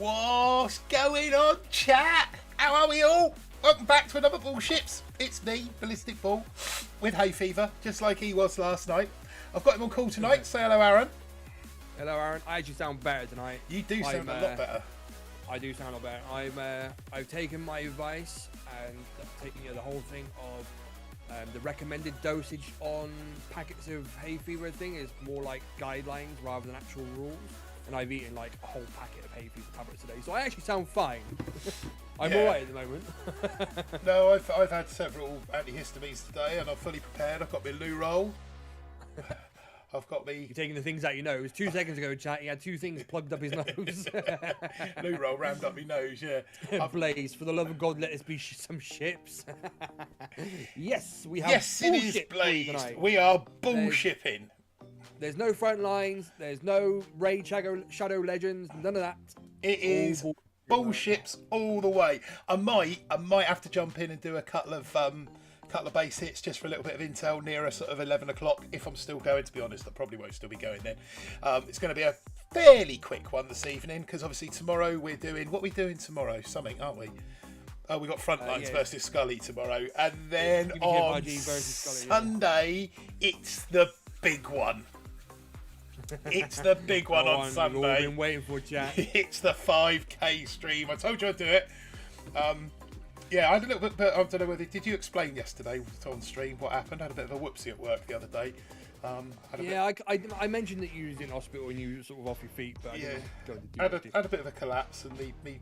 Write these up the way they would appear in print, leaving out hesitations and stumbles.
What's going on, chat? How are we all? Welcome back to another Bullships. It's me, Ballistic Bull, with hay fever, just like he was last night. I've got him on call tonight. Say hello, Aaron. Hello, Aaron. I actually sound better tonight. You do sound a lot better. I do sound a lot better. I've taken my advice and taken the whole thing of the recommended dosage on packets of hay fever thing is more like guidelines rather than actual rules. And I've eaten like a whole packet of hay fever tablets today, so I actually sound fine. I'm alright at the moment. No, I've had several antihistamines today, and I'm fully prepared. I've got my loo roll. I've got me. You're taking the things out your nose. 2 seconds ago, chat, he had 2 things plugged up his nose. Loo roll rammed up my nose. Yeah. Blaze, for the love of God, let us be some ships. Yes, we have. Yes, it is Blaze. We are bullshipping. There's no front lines. There's no Raid Shadow Legends. None of that. It is Bullships all the way. I might have to jump in and do a couple of base hits just for a little bit of intel nearer sort of 11 o'clock if I'm still going. To be honest, I probably won't still be going then. It's going to be a fairly quick one this evening because obviously tomorrow we're doing what we doing tomorrow. Something, aren't we? Oh, we got Frontlines versus Scully tomorrow, and then on Sunday it's the big one. It's the big one on Sunday. We've all been waiting for chat. It's the 5K stream. I told you I'd do it. Yeah, I had a little bit, but I don't know whether did you explain yesterday on stream what happened? I had a bit of a whoopsie at work the other day. I mentioned that you was in hospital and you were sort of off your feet, but I had a bit of a collapse and me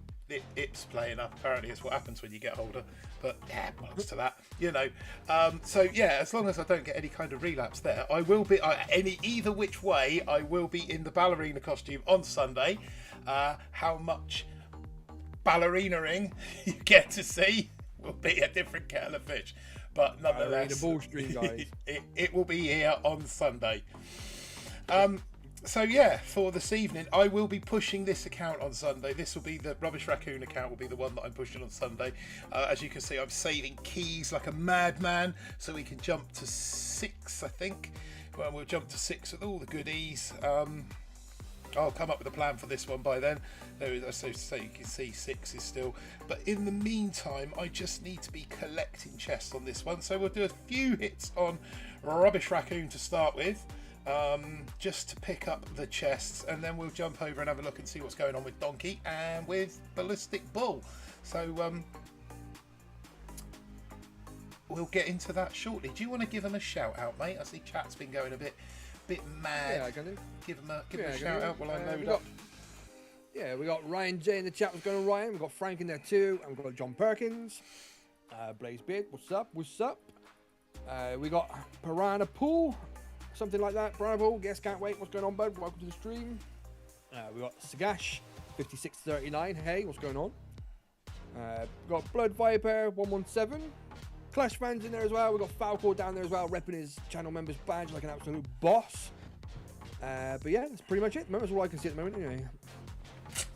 hips playing up. Apparently, it's what happens when you get older. But yeah, bollocks to that, you know. So yeah, as long as I don't get any kind of relapse there, I will be either which way. I will be in the ballerina costume on Sunday. How much ballerinaing you get to see will be a different kettle of fish, but nonetheless, the ball stream, guys. it will be here on Sunday. So yeah, for this evening, I will be pushing this account on Sunday. This will be the Rubbish Raccoon account. Will be the one that I'm pushing on Sunday. As you can see, I'm saving keys like a madman, so we can jump to 6. I think. Well, we'll jump to 6 with all the goodies. I'll come up with a plan for this one by then. There is, so you can see 6 is still. But in the meantime, I just need to be collecting chests on this one. So we'll do a few hits on Rubbish Raccoon to start with, just to pick up the chests, and then we'll jump over and have a look and see what's going on with Donkey and with Ballistic Bull. So we'll get into that shortly. Do you want to give them a shout out, mate? I see chat's been going a bit mad. Yeah, I can do. Give them a shout out while I load up. Yeah, we got Ryan J in the chat. What's going on, Ryan? We've got Frank in there too, and we've got John Perkins. Blaze Beard, what's up? What's up? We got Piranha Pool, something like that. Piranha Pool, guess can't wait. What's going on, bud? Welcome to the stream. We got Sagash 5639. Hey, what's going on? We got Blood Viper 117. Clash fans in there as well. We've got Falcor down there as well, repping his channel members badge like an absolute boss. But yeah, that's pretty much it. That's all I can see at the moment anyway.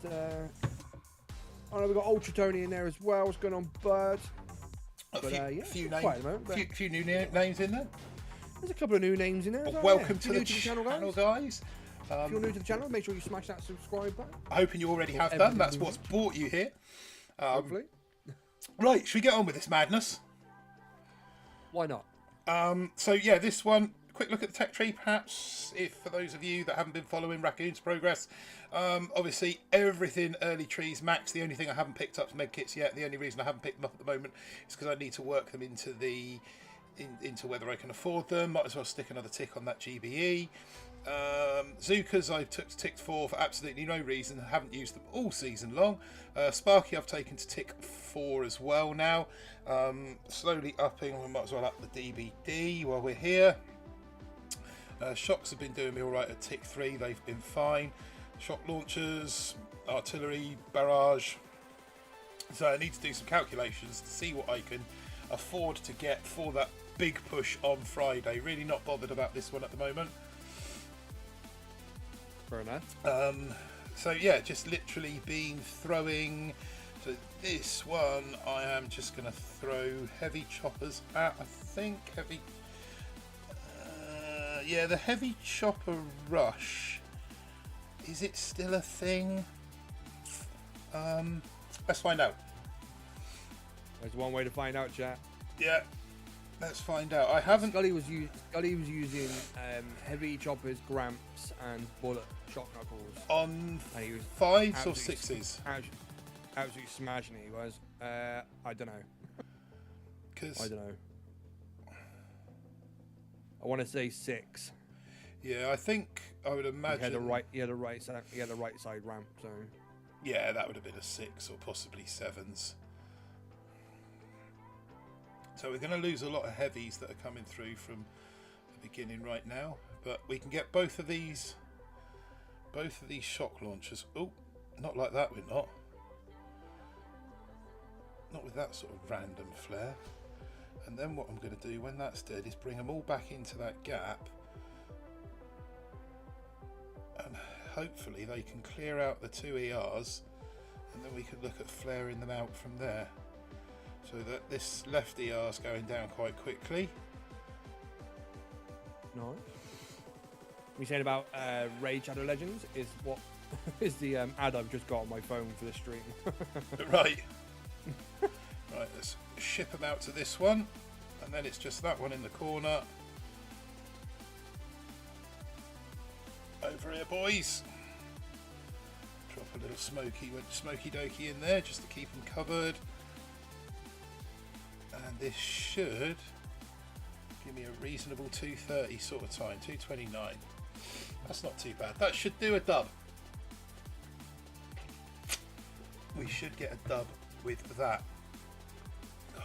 I know we've got Ultra Tony in there as well. What's going on, bud? A few new names in there. There's a couple of new names in there. Well, welcome to the channel, guys. If you're new to the channel, make sure you smash that subscribe button. Hoping you already have done. That's what's brought you here. Hopefully. Right, should we get on with this madness? Why not? So yeah, this one. Quick look at the tech tree, perhaps, if for those of you that haven't been following Raccoon's progress. Obviously, everything early trees max. The only thing I haven't picked up is med kits yet. The only reason I haven't picked them up at the moment is because I need to work them into into whether I can afford them. Might as well stick another tick on that GBE. Zukas I've ticked for absolutely no reason. I haven't used them all season long. Sparky I've taken to tick 4 as well now. Slowly upping. I might as well up the DBD while we're here. Shocks have been doing me alright at tick 3, they've been fine. Shock launchers, artillery, barrage. So I need to do some calculations to see what I can afford to get for that big push on Friday. Really not bothered about this one at the moment. Fair enough. So yeah, just literally been throwing. So this one I am just going to throw heavy choppers at. I think heavy. Yeah, the heavy chopper rush. Is it still a thing? Let's find out. There's one way to find out, chat. Yeah, let's find out. I haven't. Scully was using heavy choppers, gramps, and bullet shock knuckles On and he was 5s or 6s? Absolutely smashing it. He was. I don't know. Because I don't know. I want to say 6. yeah, I think I would imagine. He had the right side ramp. So yeah, that would have been a 6 or possibly 7s. So we're going to lose a lot of heavies that are coming through from the beginning right now, but we can get both of these shock launchers. Oh, not like that. We're not with that sort of random flare. And then what I'm going to do when that's dead is bring them all back into that gap, and hopefully they can clear out the 2 ERs, and then we can look at flaring them out from there. So that this left ER is going down quite quickly. nice. We saying about Raid Shadow Legends is what is the ad I've just got on my phone for the stream. Right. Right, let's ship them out to this one, and then it's just that one in the corner. Over here, boys. Drop a little smoky dokey in there just to keep them covered. And this should give me a reasonable 2:30 sort of time, 2:29. That's not too bad. That should do a dub. We should get a dub with that. God,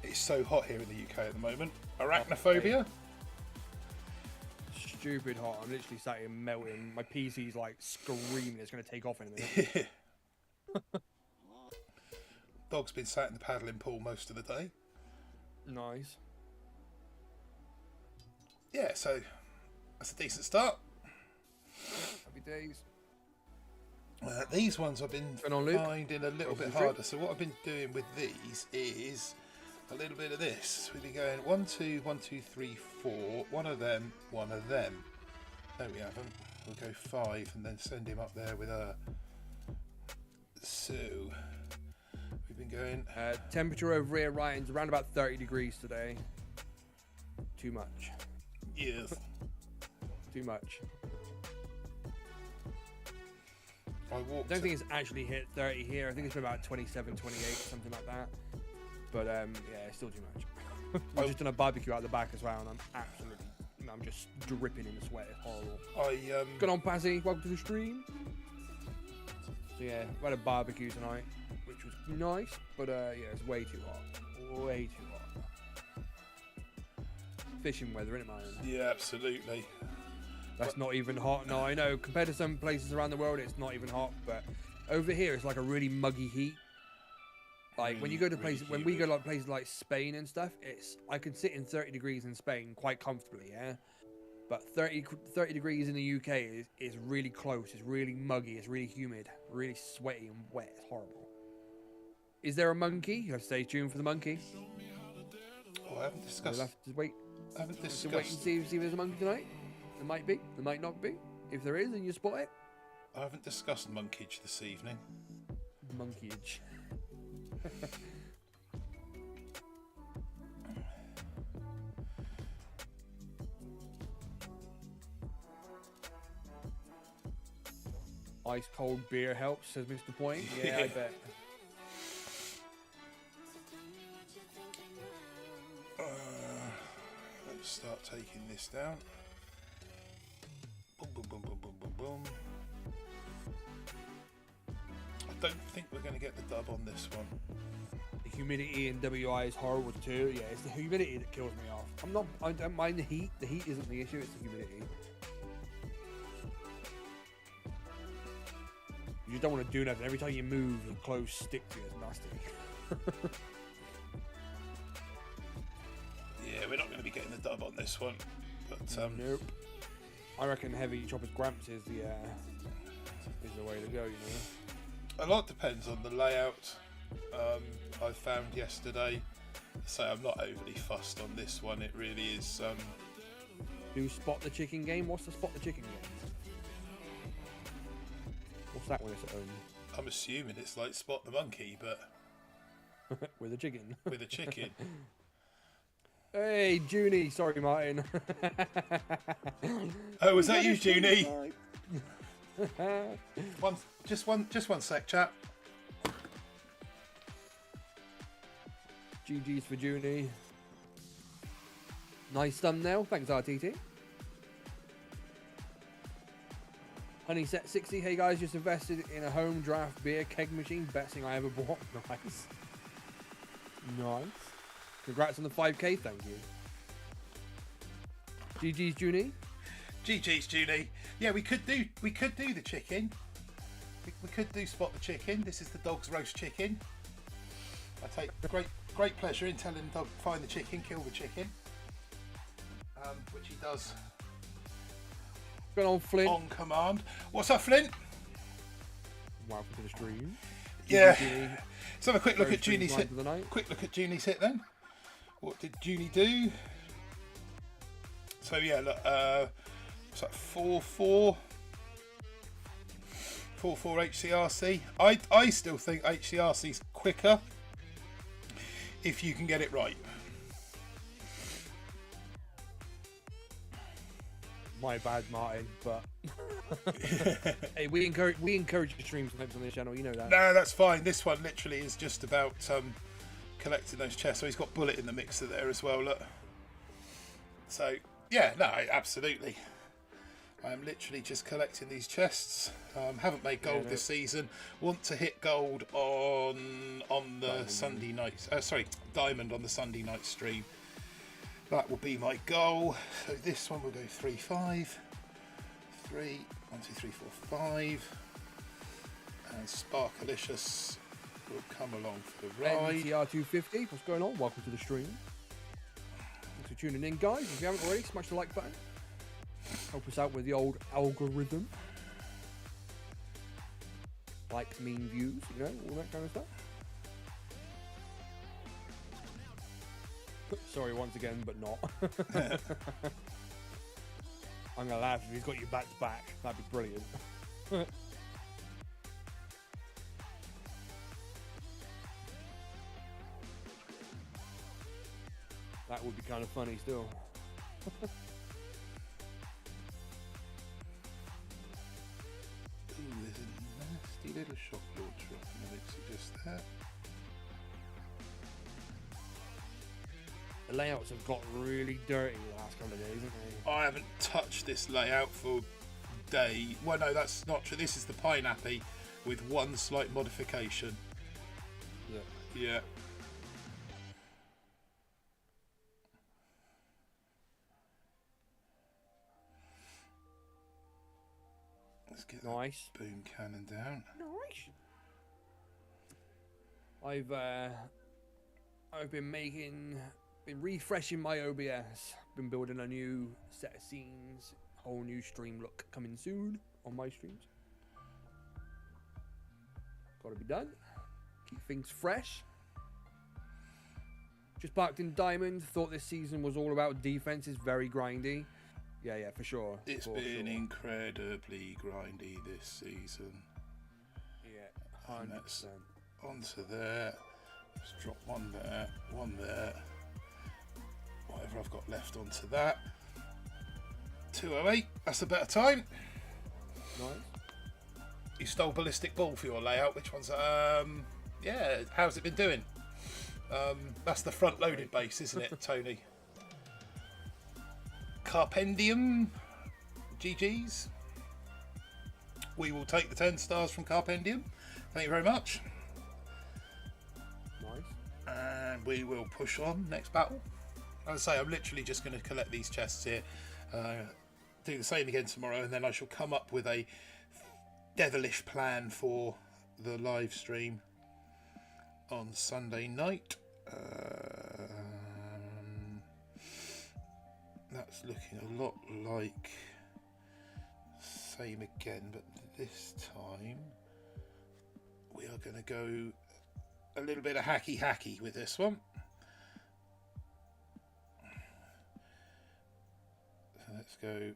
it's so hot here in the UK at the moment. Arachnophobia. Stupid hot. I'm literally sat here melting. My PC's like screaming it's going to take off in a minute. Dog's been sat in the paddling pool most of the day. Nice. Yeah, so that's a decent start. Happy days. These ones I've been Luke. finding a little bit harder. So what I've been doing with these is a little bit of this. We've been going 1, 2, 1, 2, 3, 4. One of them, one of them. No, we haven't. We'll go 5 and then send him up there with a. So we've been going. Temperature over here, Ryan's around about 30 degrees today. Too much. Yes. Too much. I don't think it's actually hit 30 here. I think it's been about 27, 28, something like that. But yeah, it's still too much. I've just done a barbecue out the back as well, and I'm just dripping in sweat. It's horrible. Good on, Pazzy. Welcome to the stream. So yeah, we had a barbecue tonight, which was nice, but yeah, it's way too hot. Way too hot. Fishing weather, isn't it, man? Yeah, absolutely. That's not even hot. No, I know. Compared to some places around the world, it's not even hot. But over here, it's like a really muggy heat. Like when you go to places, when we go to places like Spain and stuff, I could sit in 30 degrees in Spain quite comfortably, yeah. But 30 degrees in the UK is really close. It's really muggy. It's really humid, really sweaty and wet. It's horrible. Is there a monkey? You have to stay tuned for the monkey. Oh, I haven't discussed. We'll have to wait. I haven't discussed. To wait and see if there's a monkey tonight. There might be. There might not be. If there is, and you spot it. I haven't discussed monkage this evening. Monkeyage. Ice cold beer helps, says Mr. Point. Yeah, I bet. Let's start taking this down. Boom, boom, boom, boom, boom, boom, boom. I don't think we're going to get the dub on this one. The humidity in WI is horrible too. Yeah, it's the humidity that kills me off. I don't mind the heat. The heat isn't the issue, it's the humidity. You just don't want to do nothing. Every time you move, your clothes stick to you. It's nasty. Yeah, we're not going to be getting the dub on this one. But nope. I reckon heavy choppers gramps is the way to go. You know. A lot depends on the layout. I found yesterday. So I'm not overly fussed on this one. It really is. Do spot the chicken game? What's the spot the chicken game? What's that when it's at I'm assuming it's like Spot the Monkey, but with a chicken. with a chicken. Hey, Junie. Sorry, Martin. Oh, was that you, Junie? Just one sec, chap. GG's for Junie. Nice thumbnail. Thanks, RTT. Honey set 60. Hey guys, just invested in a home draft beer keg machine. Best thing I ever bought. Nice. Nice. Congrats on the 5K. Thank you. GG's Junie. GG's Junie. Yeah, we could do the chicken. We could do Spot the Chicken. This is the dog's roast chicken. I take great pleasure in telling the dog find the chicken, kill the chicken, which he does. Good old Flint. On command. What's up, Flint? Welcome to the stream. Yeah. Junie. Let's have a quick look at Junie's hit. The night. Quick look at Junie's hit then. What did Junie do? So yeah, look, it's like 4-4. 4-4 HCRC. I still think HCRC's quicker if you can get it right. My bad, Martin, but hey, we encourage the streams sometimes on this channel, you know that. No, that's fine. This one literally is just about collecting those chests. So he's got Bullet in the mixer there as well, look. So yeah, no, absolutely. I am literally just collecting these chests. Haven't made gold this season. Want to hit gold on the Diamond. Sunday night. Diamond on the Sunday night stream. That will be my goal. So this one will go 3-5. 3, 1, 2, 3, 4, 5. And Sparkalicious will come along for the ride. NTR250, what's going on? Welcome to the stream. Thanks for tuning in, guys. If you haven't already, smash the like button. Help us out with the old algorithm. Likes mean views, you know, all that kind of stuff. Sorry once again, but not. I'm gonna laugh if he's got you back to back. That'd be brilliant. That would be kind of funny still. Ooh, there's a nasty little shock launcher up in the mixer just there. The layouts have got really dirty the last couple of days, haven't they? I haven't touched this layout for day. Well, no, that's not true. This is the pineapple with one slight modification. Yeah. Yeah. Let's get nice. That boom cannon down. Nice. I've been refreshing my OBS. Been building a new set of scenes, whole new stream look coming soon on my streams. Got to be done. Keep things fresh. Just parked in Diamond. Thought this season was all about defense. It's very grindy. Yeah, for sure. It's been incredibly grindy this season. Yeah, 100%. Onto there. Let's drop one there, one there. Whatever I've got left onto that. 208. That's a better time. Nice. You stole Ballistic Ball for your layout. Which one's yeah, how's it been doing? That's the front loaded base, isn't it, Tony? Carpendium. GG's. We will take the 10 stars from Carpendium. Thank you very much. Nice. And we will push on next battle. As I say, I'm literally just going to collect these chests here. Do the same again tomorrow, and then I shall come up with a devilish plan for the live stream on Sunday night. That's looking a lot like same again, but this time we are going to go a little bit of hacky with this one. So let's go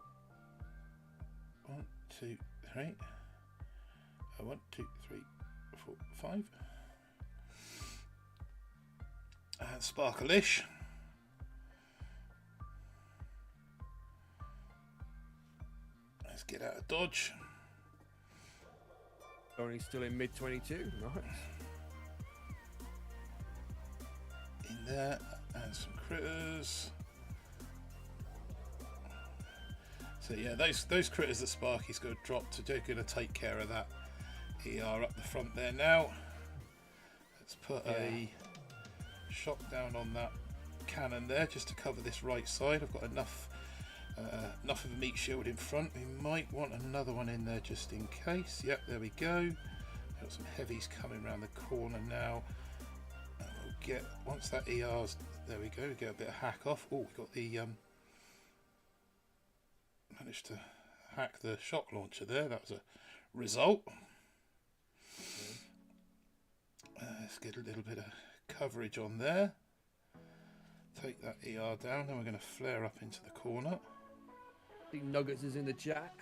1, 2, 3. 1, 2, 3, 4, 5. And Sparkleish. Let's get out of dodge. Only still in mid 22. Nice. In there, and some critters. So yeah, those critters that Sparky's going to drop, they're going to take care of that ER up the front there now. Let's put a shot down on that cannon there just to cover this right side. I've got enough of a meat shield in front. We might want another one in there just in case. Yep, there we go. Got some heavies coming around the corner now. And we'll get, once that ER's, there we go, we get a bit of hack off. Oh, we got the, managed to hack the shock launcher there. That was a result. Let's get a little bit of coverage on there. Take that ER down, then we're going to flare up into the corner. I think Nuggets is in the chat.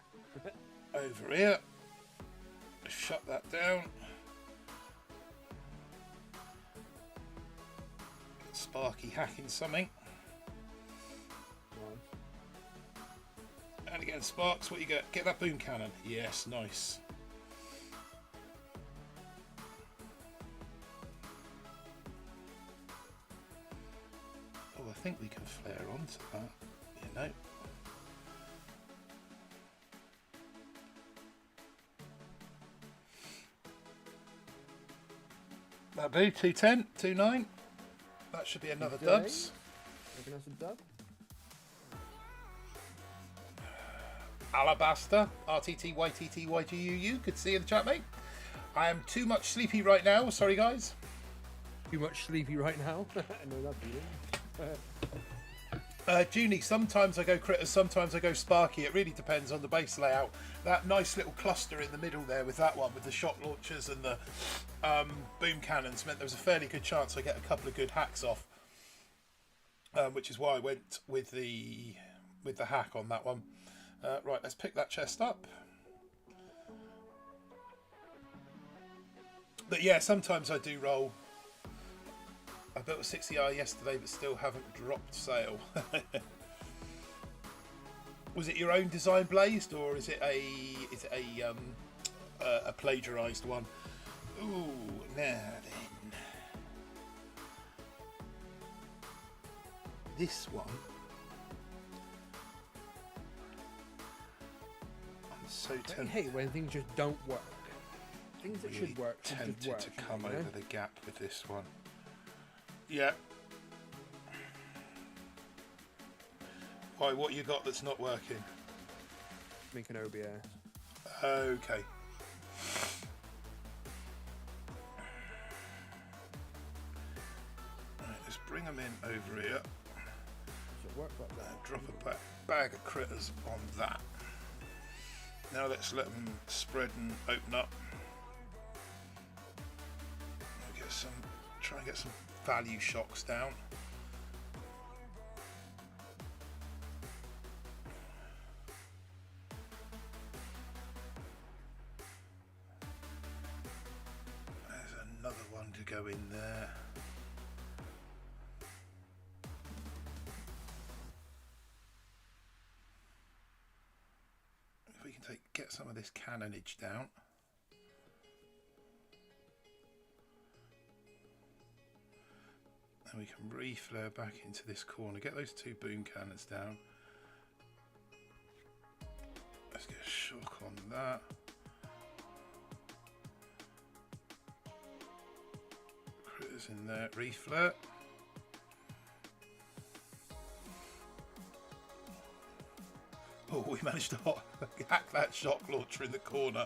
Over here. Shut that down. Get Sparky hacking something. And again, Sparks, what you get? Get that boom cannon. Yes, nice. Oh, I think we can flare onto that. You know. That'll do. 210, 29. That should be another dubs. Looking at some dub. Alabaster, RTTYTTYGUU. Good to see you in the chat, mate. I am too much sleepy right now. Sorry, guys. Too much sleepy right now. I know that feeling. Junie, sometimes I go critters, sometimes I go Sparky. It really depends on the base layout. That nice little cluster in the middle there with that one, with the shock launchers and the boom cannons, meant there was a fairly good chance I get a couple of good hacks off. Which is why I went with the hack on that one. Right, let's pick that chest up. But yeah, sometimes I do roll. I built a 60R yesterday, but still haven't dropped sale. Was it your own design, Blazed, or is it a plagiarised one? Ooh, now then, this one. I'm so I tempted. hate when things just don't work. Things that Really should work. should just tempted work, to come you know? over the gap with this one. Yeah. Why? What you got that's not working? Make an OBS. Okay. Right, let's bring them in over here. Does it work like that? Drop a bag of critters on that. Now let's let them spread and open up. We'll get some. Try and get some value shocks down. There's another one to go in there. If we can get some of this cannonage down. And we can re-flare back into this corner. Get those two boom cannons down. Let's get a shock on that. Critters in there. Re-flare. Oh, we managed to hack that shock launcher in the corner.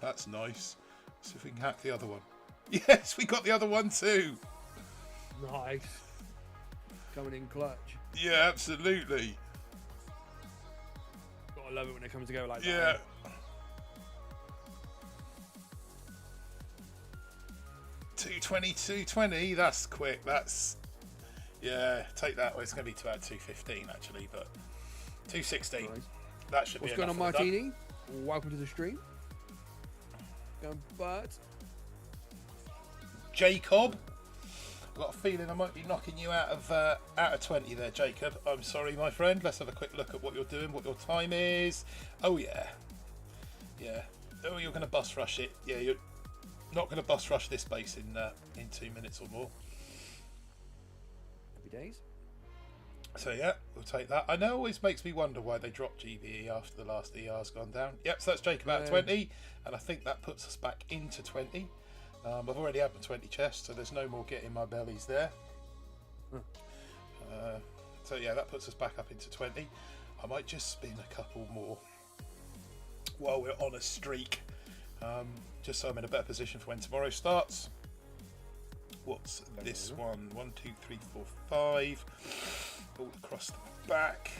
That's nice. Let's see if we can hack the other one. Yes, we got the other one too. Nice. Coming in clutch. Yeah, absolutely. Gotta love it when it comes together like Yeah. that. Yeah. 220, that's quick. That's, yeah, take that. Well, it's going to be about 215 actually, but 216. Nice. That should What's be going on, enough for the duck. Martini? Welcome to the stream. Going but Jacob. I've got a feeling I might be knocking you out of 20 there, Jacob. I'm sorry, my friend. Let's have a quick look at what you're doing, what your time is. Oh, yeah. Yeah. Oh, you're going to bus rush it. Yeah, you're not going to bus rush this base in 2 minutes or more. Happy days. So, yeah, we'll take that. I know it always makes me wonder why they dropped GBE after the last ER's gone down. Yep, so that's Jacob out of 20, and I think that puts us back into 20. I've already had my 20 chests, so there's no more getting my bellies there. So yeah, that puts us back up into 20. I might just spin a couple more while we're on a streak, just so I'm in a better position for when tomorrow starts. What's this one? 1, 2, 3, 4, 5. All across the back.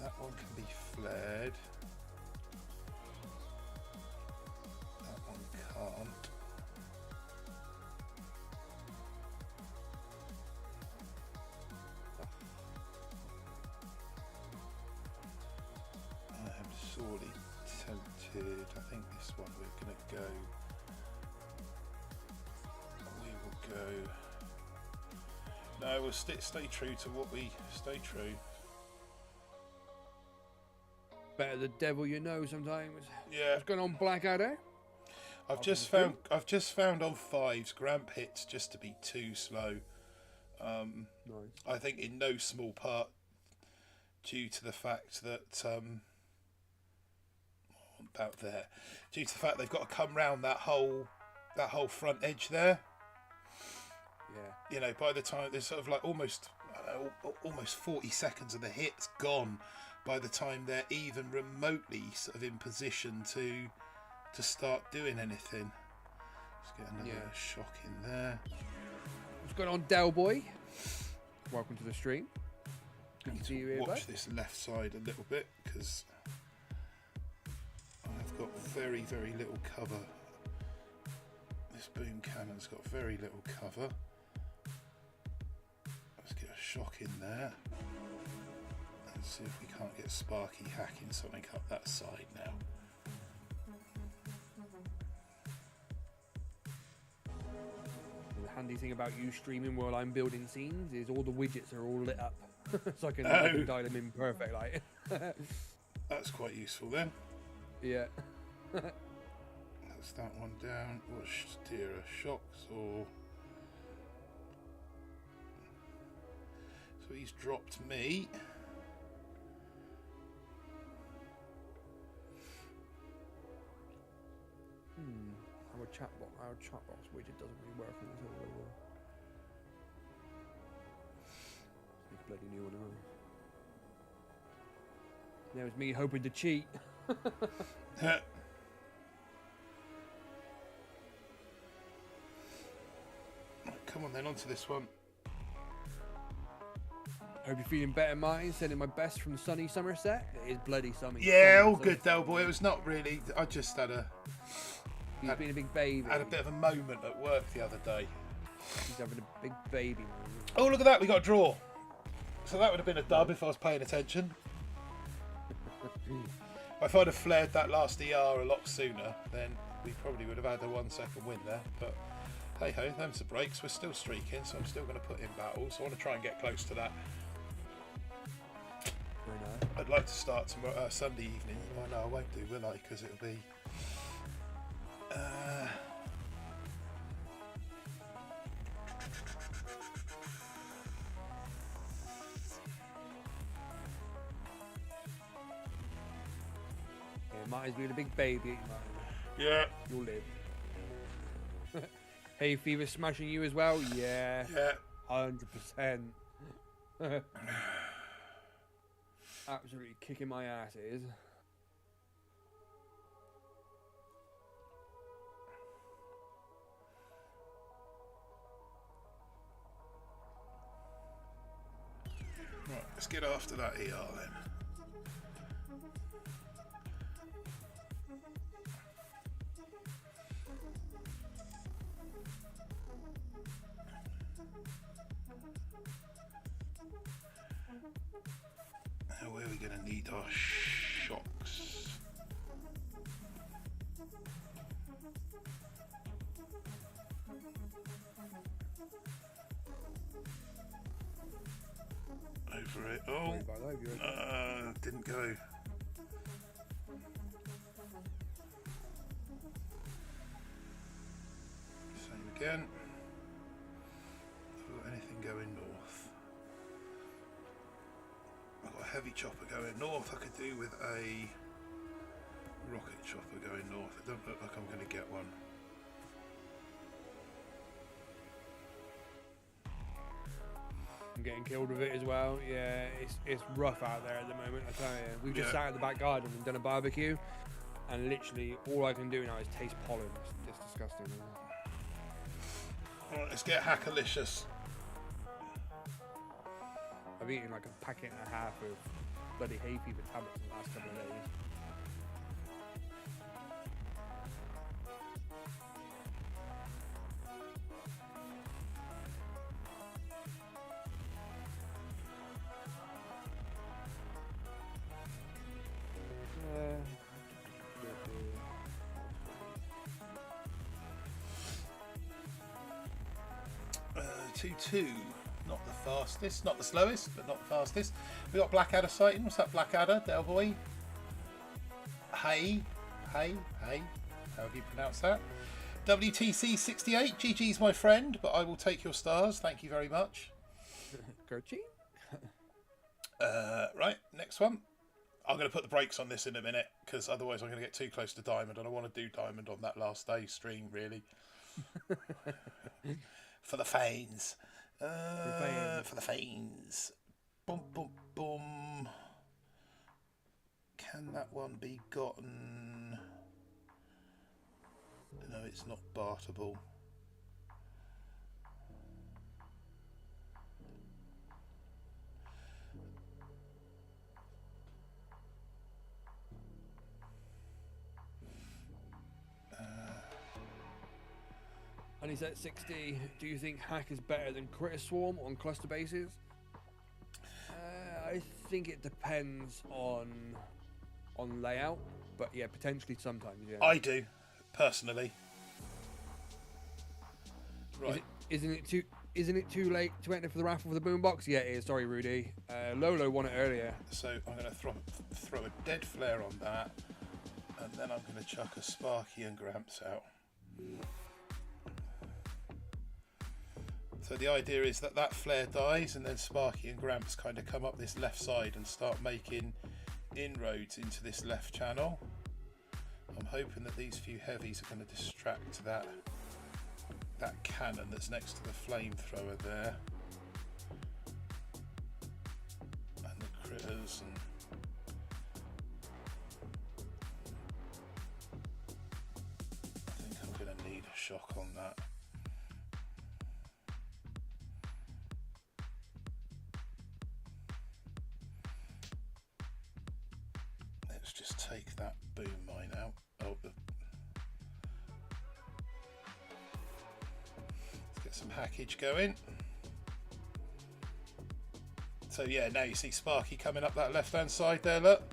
That one can be flared. Can't. I am sorely tempted. I think this one we're going to go. We will go. No, we'll stay true to what we stay true. Better the devil you know sometimes. Yeah. What's going on, Blackadder? I've just found on 5s Gramp hits just to be too slow. Nice. I think in no small part due to the fact that about there, due to the fact they've got to come round that whole front edge there. Yeah. You know, by the time there's sort of like almost 40 seconds of the hit's gone by the time they're even remotely sort of in position to start doing anything. Let's get another shock in there. What's going on, Del Boy? Welcome to the stream. Good to see you here, watch this left side a little bit because I've got very, very little cover. This boom cannon's got very little cover. Let's get a shock in there. Let's see if we can't get Sparky hacking something up that side now. The handy thing about you streaming while I'm building scenes is all the widgets are all lit up. So I can dial them in perfect, like. That's quite useful then. Yeah. That's that one down. What steer shocks or... So he's dropped me. Our chat box widget doesn't really work on this all. It's a bloody new one, isn't it? Now it's me hoping to cheat. Come on then, onto this one. Hope you're feeling better, Martin. Sending my best from sunny Somerset. It is bloody sunny. Yeah, all good, Del Boy. It was not really. I just had a. He's been a big baby. Had a bit of a moment at work the other day. He's having a big baby. Oh, look at that. We got a draw. So that would have been a dub if I was paying attention. If I'd have flared that last ER a lot sooner, then we probably would have had a 1 second win there. But hey ho, them's the breaks. We're still streaking, so I'm still going to put in battles. I want to try and get close to that. I'd like to start tomorrow, Sunday evening. Well, no, I won't do, will I? Because it'll be. Martin's being a big baby, Martin. Yeah. You'll live. Hey, Fever smashing you as well? Yeah. Yeah. 100%. Absolutely kicking my ass, it is. Right, let's get after that ER then. Now where are we going to need our shocks? Over it. Oh, didn't go. Same again. Got anything going north? I've got a heavy chopper going north. I could do with a rocket chopper going north. It doesn't look like I'm going to get one. I'm getting killed with it as well. Yeah, it's rough out there at the moment, I tell you. We've just sat at the back garden and done a barbecue, and literally all I can do now is taste pollen. It's disgusting. Alright, let's get hackalicious. I've eaten like a packet and a half of bloody hay fever tablets in the last couple of days. Two. Not the fastest, not the slowest, but not the fastest. We got Blackadder sighting. What's that, Blackadder, Del Boy? Hey, however you pronounce that. WTC 68. GG's my friend, but I will take your stars. Thank you very much. Gertie? Right, next one. I'm going to put the brakes on this in a minute because otherwise I'm going to get too close to Diamond, and I want to do Diamond on that last day stream, really. For the fans. For the fans. Boom, boom, boom. Can that one be gotten? No, it's not barterable. And he's at 60. Do you think Hack is better than Critter Swarm on cluster bases? I think it depends on layout, but yeah, potentially sometimes. Yeah. I do, personally. Right. Isn't it too late to enter for the raffle for the boombox? Yeah, it is. Sorry, Rudy. Lolo won it earlier. So I'm going to throw a dead flare on that, and then I'm going to chuck a Sparky and Gramps out. So the idea is that flare dies, and then Sparky and Gramps kind of come up this left side and start making inroads into this left channel. I'm hoping that these few heavies are going to distract that cannon that's next to the flamethrower there, and the critters. And I think I'm going to need a shock on that. Let's just take that boom mine out. Oh, let's get some hackage going. So yeah, now you see Sparky coming up that left hand side there, look.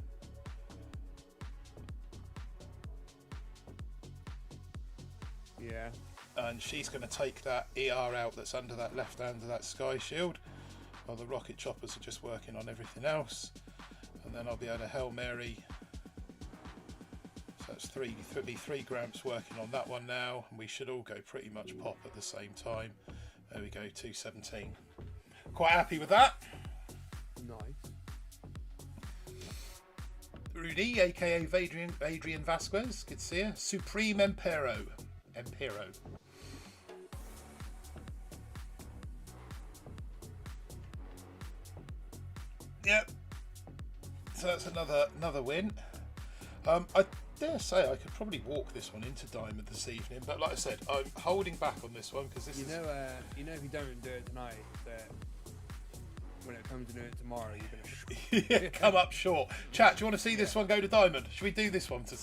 Yeah. And she's going to take that ER out that's under that left hand of that sky shield, while the rocket choppers are just working on everything else. And then I'll be able to Hail Mary. So that's three Gramps working on that one now, and we should all go pretty much pop at the same time. There we go, 217. Quite happy with that. Nice. Rudy, aka Adrian Vasquez, good to see you. Supreme Empero. Yep. So that's another win. I dare say I could probably walk this one into Diamond this evening, but like I said, I'm holding back on this one because this you know if you don't do it tonight, that when it comes to do it tomorrow, you're gonna come up short. Chat, do you want to see this one go to Diamond? Should we do this one to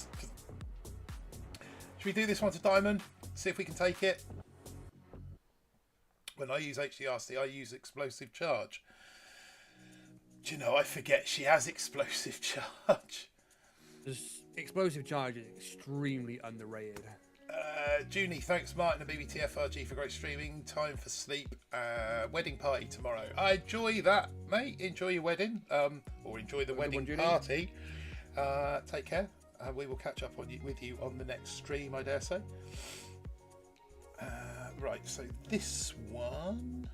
Diamond? See if we can take it. When I use HDRC, I use explosive charge. Do you know, I forget she has explosive charge. Explosive charge is extremely underrated. Junie, thanks Martin and BBTFRG for great streaming. Time for sleep. Wedding party tomorrow. I enjoy that, mate. Enjoy your wedding, or enjoy the wedding party. Take care. We will catch up with you on the next stream, I dare say. Right, so this one,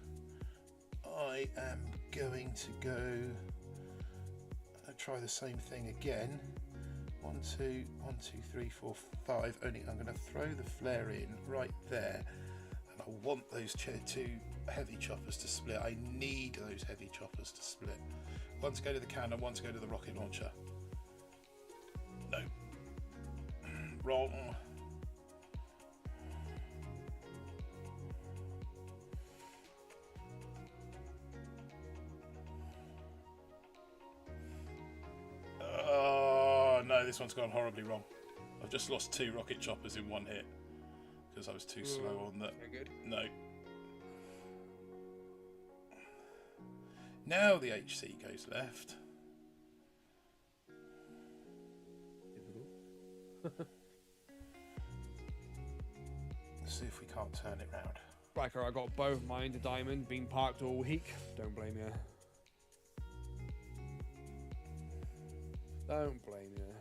I am going to go try the same thing again. 1, 2, 1, 2, 3, 4, 5. Only I'm going to throw the flare in right there, and I want those two heavy choppers to split. I need those heavy choppers to split. One to go to the cannon, one to go to the rocket launcher. No. Wrong. Oh no, this one's gone horribly wrong. I've just lost 2 rocket choppers in one hit because I was too slow on that. Good. No. Now the HC goes left. Let's see if we can't turn it round. Riker, I got both mine to diamond, been parked all week. Don't blame you. Don't blame you.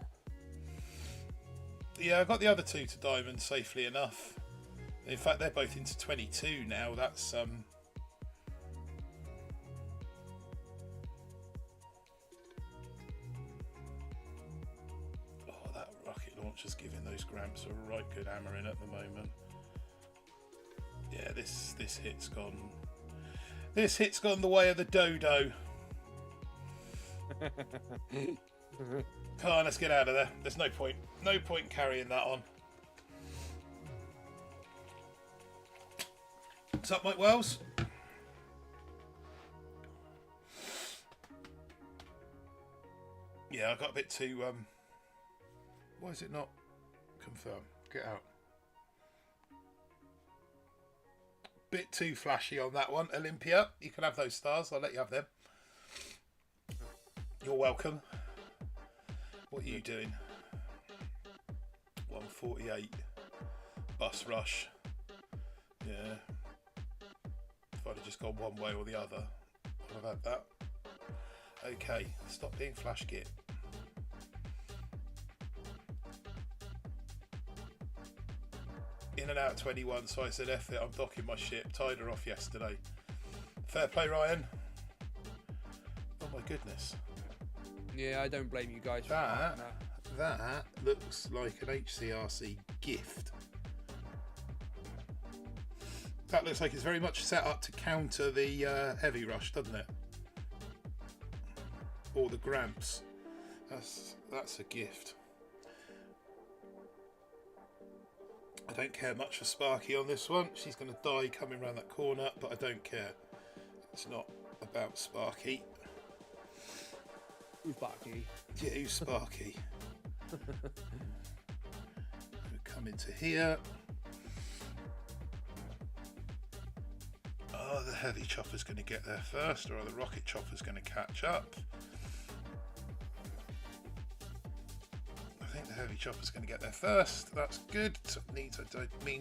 Yeah, I got the other 2 to diamond safely enough. In fact, they're both into 22 now. That's Oh, that rocket launcher's giving those Gramps a right good hammering at the moment. Yeah, this hit's gone. This hit's gone the way of the dodo. Come on, let's get out of there. There's no point. No point carrying that on. What's up, Mike Wells? Yeah, I got a bit too. Why is it not confirmed? Get out. Bit too flashy on that one, Olympia. You can have those stars. I'll let you have them. You're welcome. What are you doing? 148. Bus rush. Yeah. If I'd have just gone one way or the other, I'd have had that. Okay, stop being flash git. In and out 21, so I said F it, I'm docking my ship. Tied her off yesterday. Fair play, Ryan. Oh my goodness. Yeah, I don't blame you guys for that looks like an HCRC gift. That looks like it's very much set up to counter the heavy rush, doesn't it? Or the Gramps. That's a gift. I don't care much for Sparky on this one. She's going to die coming around that corner, but I don't care. It's not about Sparky. Who's Sparky? Yeah, who's Sparky? We'll come into here. Are the heavy chopper's going to get there first, or are the rocket choppers going to catch up? I think the heavy chopper's going to get there first. That's good. Means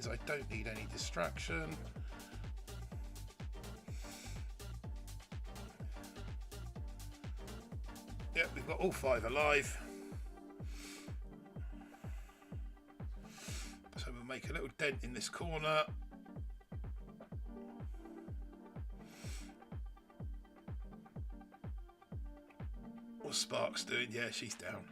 I don't need any distraction. Yep, we've got all 5 alive. So we'll make a little dent in this corner. What's Sparks doing? Yeah, she's down.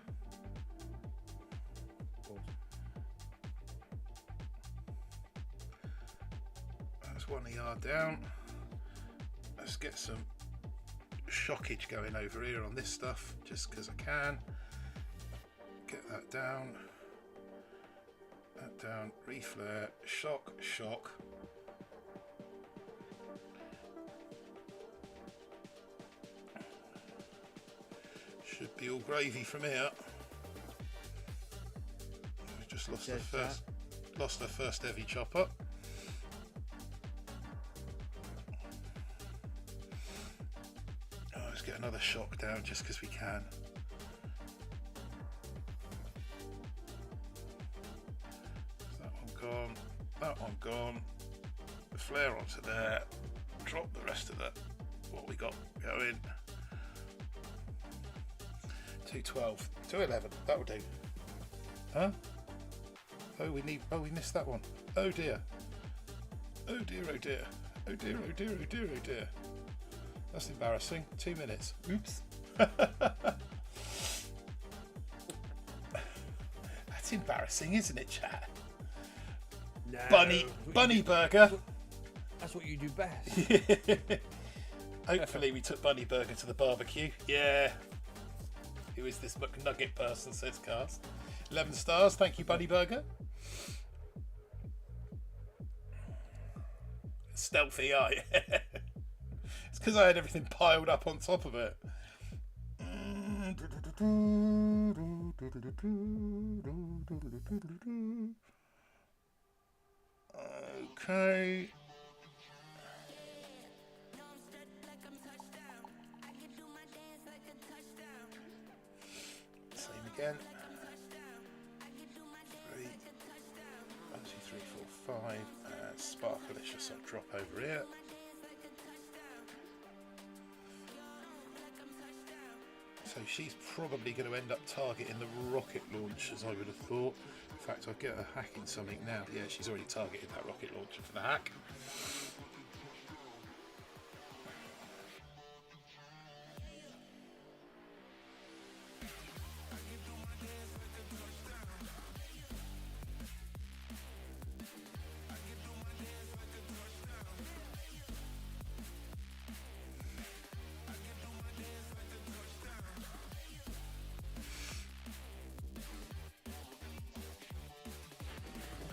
That's 1 yard down. Let's get some shockage going over here on this stuff, just because I can. Get that down. That down. Reflare. Shock. Shock. Should be all gravy from here. We just lost our first heavy chopper. Let's get another shock down just because we can. Is that one gone. Flare onto there. Drop the rest of that. What we got going. 212, 211. That'll do. Huh? Oh, we missed that one. Oh dear. Oh dear, oh dear. Oh dear, oh dear, oh dear, oh dear. That's embarrassing. 2 minutes. Oops. That's embarrassing, isn't it, chat? No, Bunny burger. That's what you do best. Hopefully we took Bunny burger to the barbecue. Yeah. Who is this McNugget person, says Cast. 11 stars. Thank you, Bunny burger. Stealthy eye. It's because I had everything piled up on top of it. Okay. Same again. 3, 1, 2, 3, 4, 5. Sparkalicious, I'll drop over here. So she's probably going to end up targeting the rocket launchers, I would have thought. In fact, I'll get her hacking something now. Yeah, she's already targeted that rocket launcher for the hack.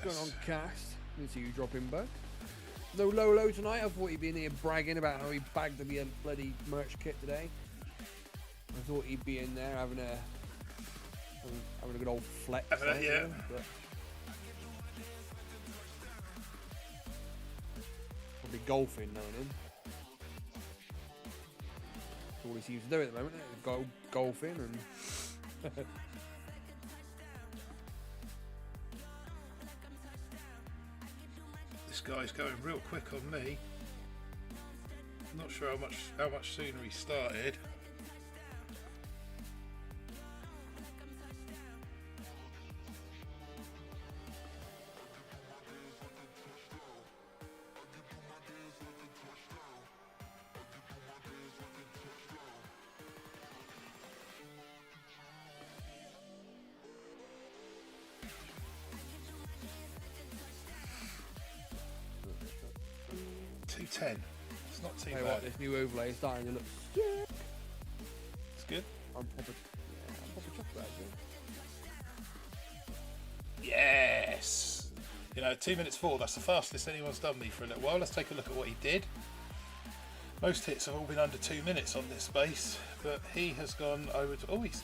Going on cast. Didn't see you dropping back. No Lolo tonight. I thought he'd be in here bragging about how he bagged me a bloody merch kit today. I thought he'd be in there having a good old flex. Yeah. But probably golfing, knowing him. That's all he seems to do at the moment. Go golfing and. This guy's going real quick on me. Not sure how much sooner he started. .210. It's not too Hey, bad. what, this new overlay is starting to look sick. It's good. I'm proper chocolate, actually. Yes. You know, 2 minutes 4. That's the fastest anyone's done me for a little while. Let's take a look at what he did. Most hits have all been under 2 minutes on this base, but he has gone. He's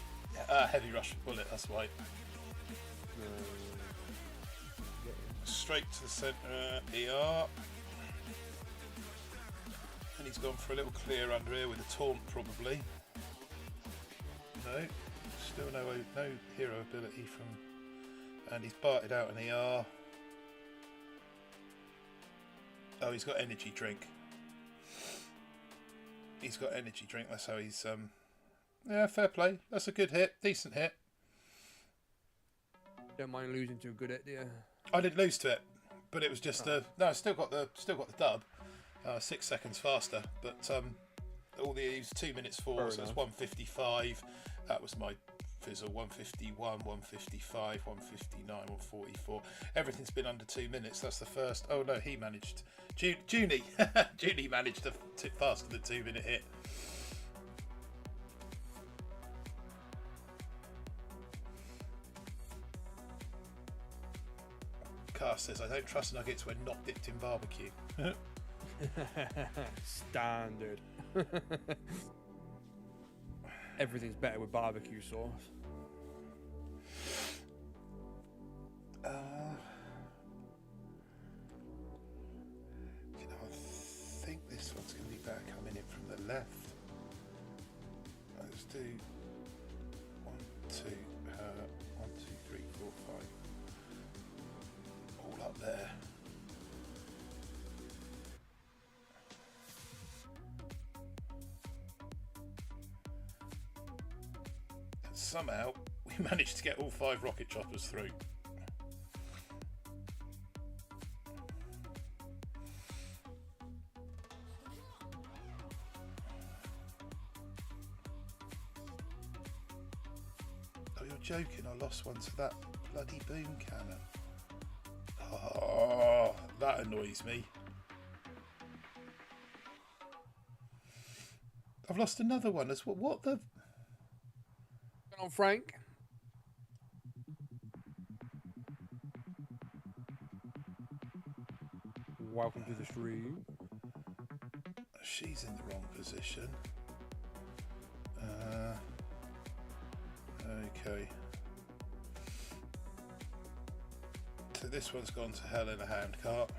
heavy rush bullet. That's right. Straight to the centre. ER. And he's gone for a little clear under here with a taunt, probably. No, still no hero ability from, and he's barted out an ER. Oh, he's got energy drink. He's got energy drink. That's how he's yeah, fair play. That's a good hit, decent hit. Don't mind losing to a good hit, do you? I didn't lose to it, but it was just no. I still got the dub. 6 seconds faster, but all these 2 minutes 4, so it's 155. That was my fizzle. 151, 155, 159, 144. Everything's been under 2 minutes. That's the first. Oh no, he managed. Junie, Junie managed to faster than 2 minute hit. Cast says, I don't trust nuggets when not dipped in barbecue. Standard. Everything's better with barbecue sauce. You know, I think this one's going to be better coming in from the left. Let's do 1, 2, 1, 2, 3, 4, 5. All up there. somehow we managed to get all 5 rocket choppers through. Oh, you're joking, I lost one to that bloody boom cannon. Oh, that annoys me. I've lost another one as well. What the... Come on, Frank. Welcome to the stream. She's in the wrong position. Okay. So this one's gone to hell in a handcart.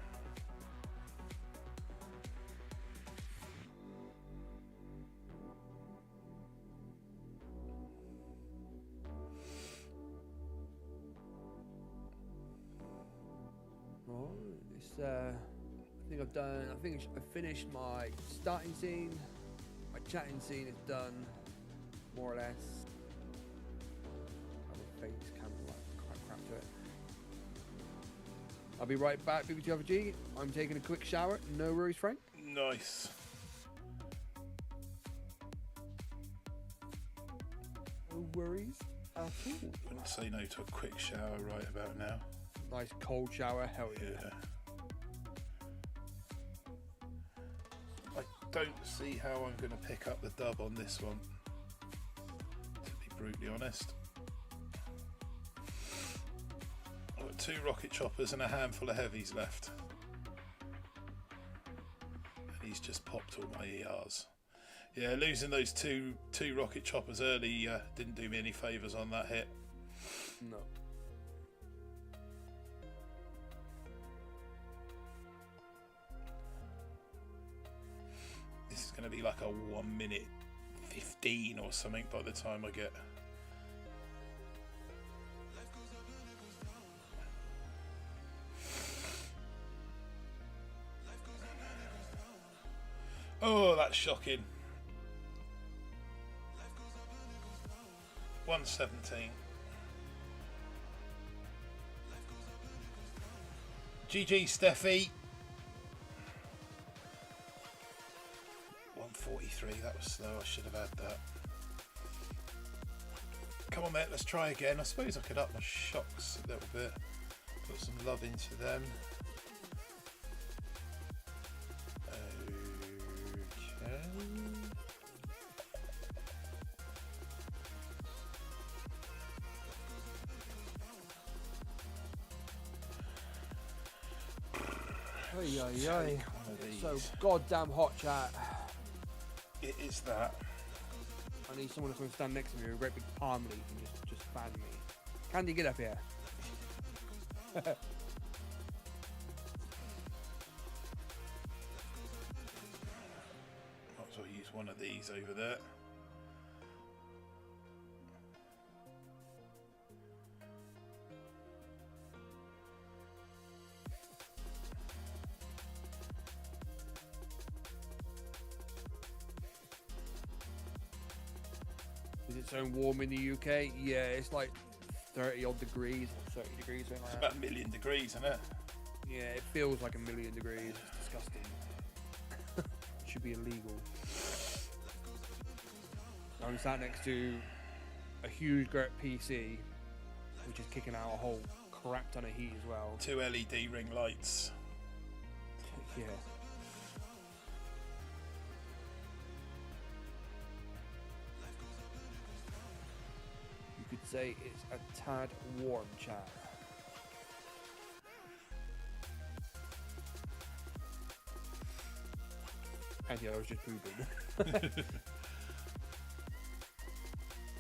I think I finished my starting scene. My chatting scene is done, more or less. My face camera quite crap to it. I'll be right back, BBTFRG. I'm taking a quick shower. No worries, Frank. Nice. No worries at all. Wouldn't say no to a quick shower right about now. Nice cold shower, hell yeah. I don't see how I'm going to pick up the dub on this one, to be brutally honest. I've got 2 rocket choppers and a handful of heavies left. And he's just popped all my ERs. Yeah, losing those two rocket choppers early didn't do me any favours on that hit. No. This is going to be like a 1 minute 15 or something by the time I get. Oh, that's shocking. 117. GG, Steffi. 143, that was slow, I should have had that. Come on mate, let's try again. I suppose I could up my shocks a little bit. Put some love into them. Okay. Ay. So goddamn hot, chat. It is that. I need someone that's going to stand next to me with a great big palm leaf and just fan me. Candy, get up here. Might as well use one of these over there. Is it so warm in the UK? Yeah, it's like 30 odd degrees, 30 degrees, something like It's that. about 1 million degrees, isn't it? Yeah, it feels like 1 million degrees. It's disgusting. It should be illegal. I'm sat next to a huge great PC, which is kicking out a whole crap ton of heat as well. 2 LED ring lights. Yeah. You could say it's a tad warm, chat. And yeah, I was just pooping.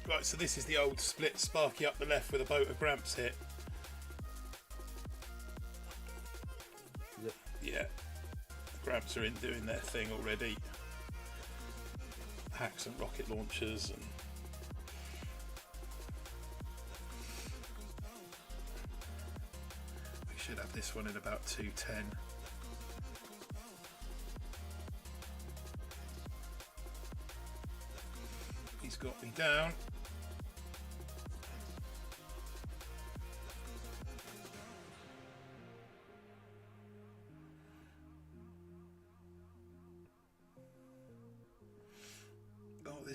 Right, so this is the old split Sparky up the left with a boat of Gramps hit. Is it? Yeah. Gramps are in doing their thing already. Hacks and rocket launchers and we should have this one in about 210. He's got me down.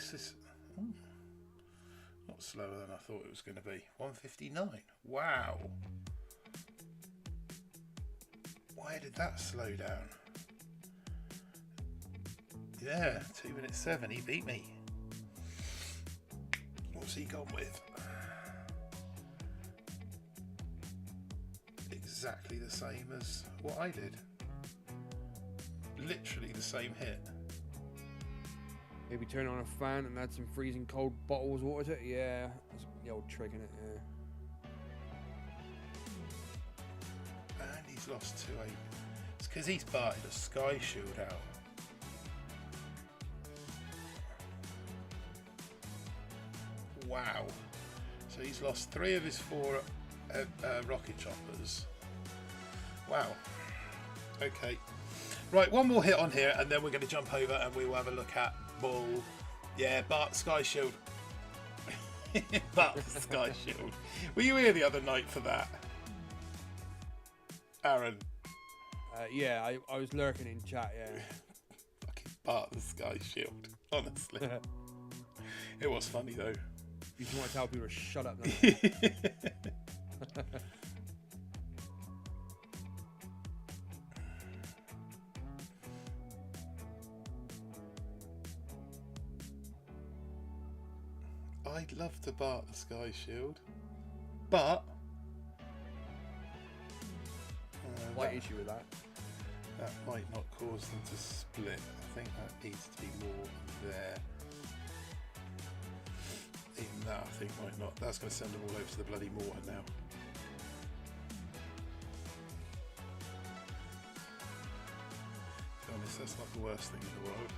this is not slower than I thought it was going to be. 1:59. Wow. Why did that slow down? Yeah, 2:07. He beat me. What's he gone with? Exactly the same as what I did. Literally the same hit. Maybe turn on a fan and add some freezing cold bottles of water to it. Yeah, that's the old trick, innit? Yeah. And he's lost 2-8. It's because he's barted a sky shield out. Wow. So he's lost 3 of his 4 rocket choppers. Wow. Okay. Right, one more hit on here, and then we're going to jump over and we will have a look at Bull. Yeah, Bart Sky Shield. Bart Sky Shield. Were you here the other night for that, Aaron? Yeah, I was lurking in chat, yeah. Fucking Bart the Sky Shield, honestly. It was funny though. You just want to tell people to shut up now. I'd love to Bart the Sky Shield, but What issue with that? that might not cause them to split. I think that needs to be more there. Even that, I think, might not. That's going to send them all over to the bloody mortar now. To be honest, that's not the worst thing in the world.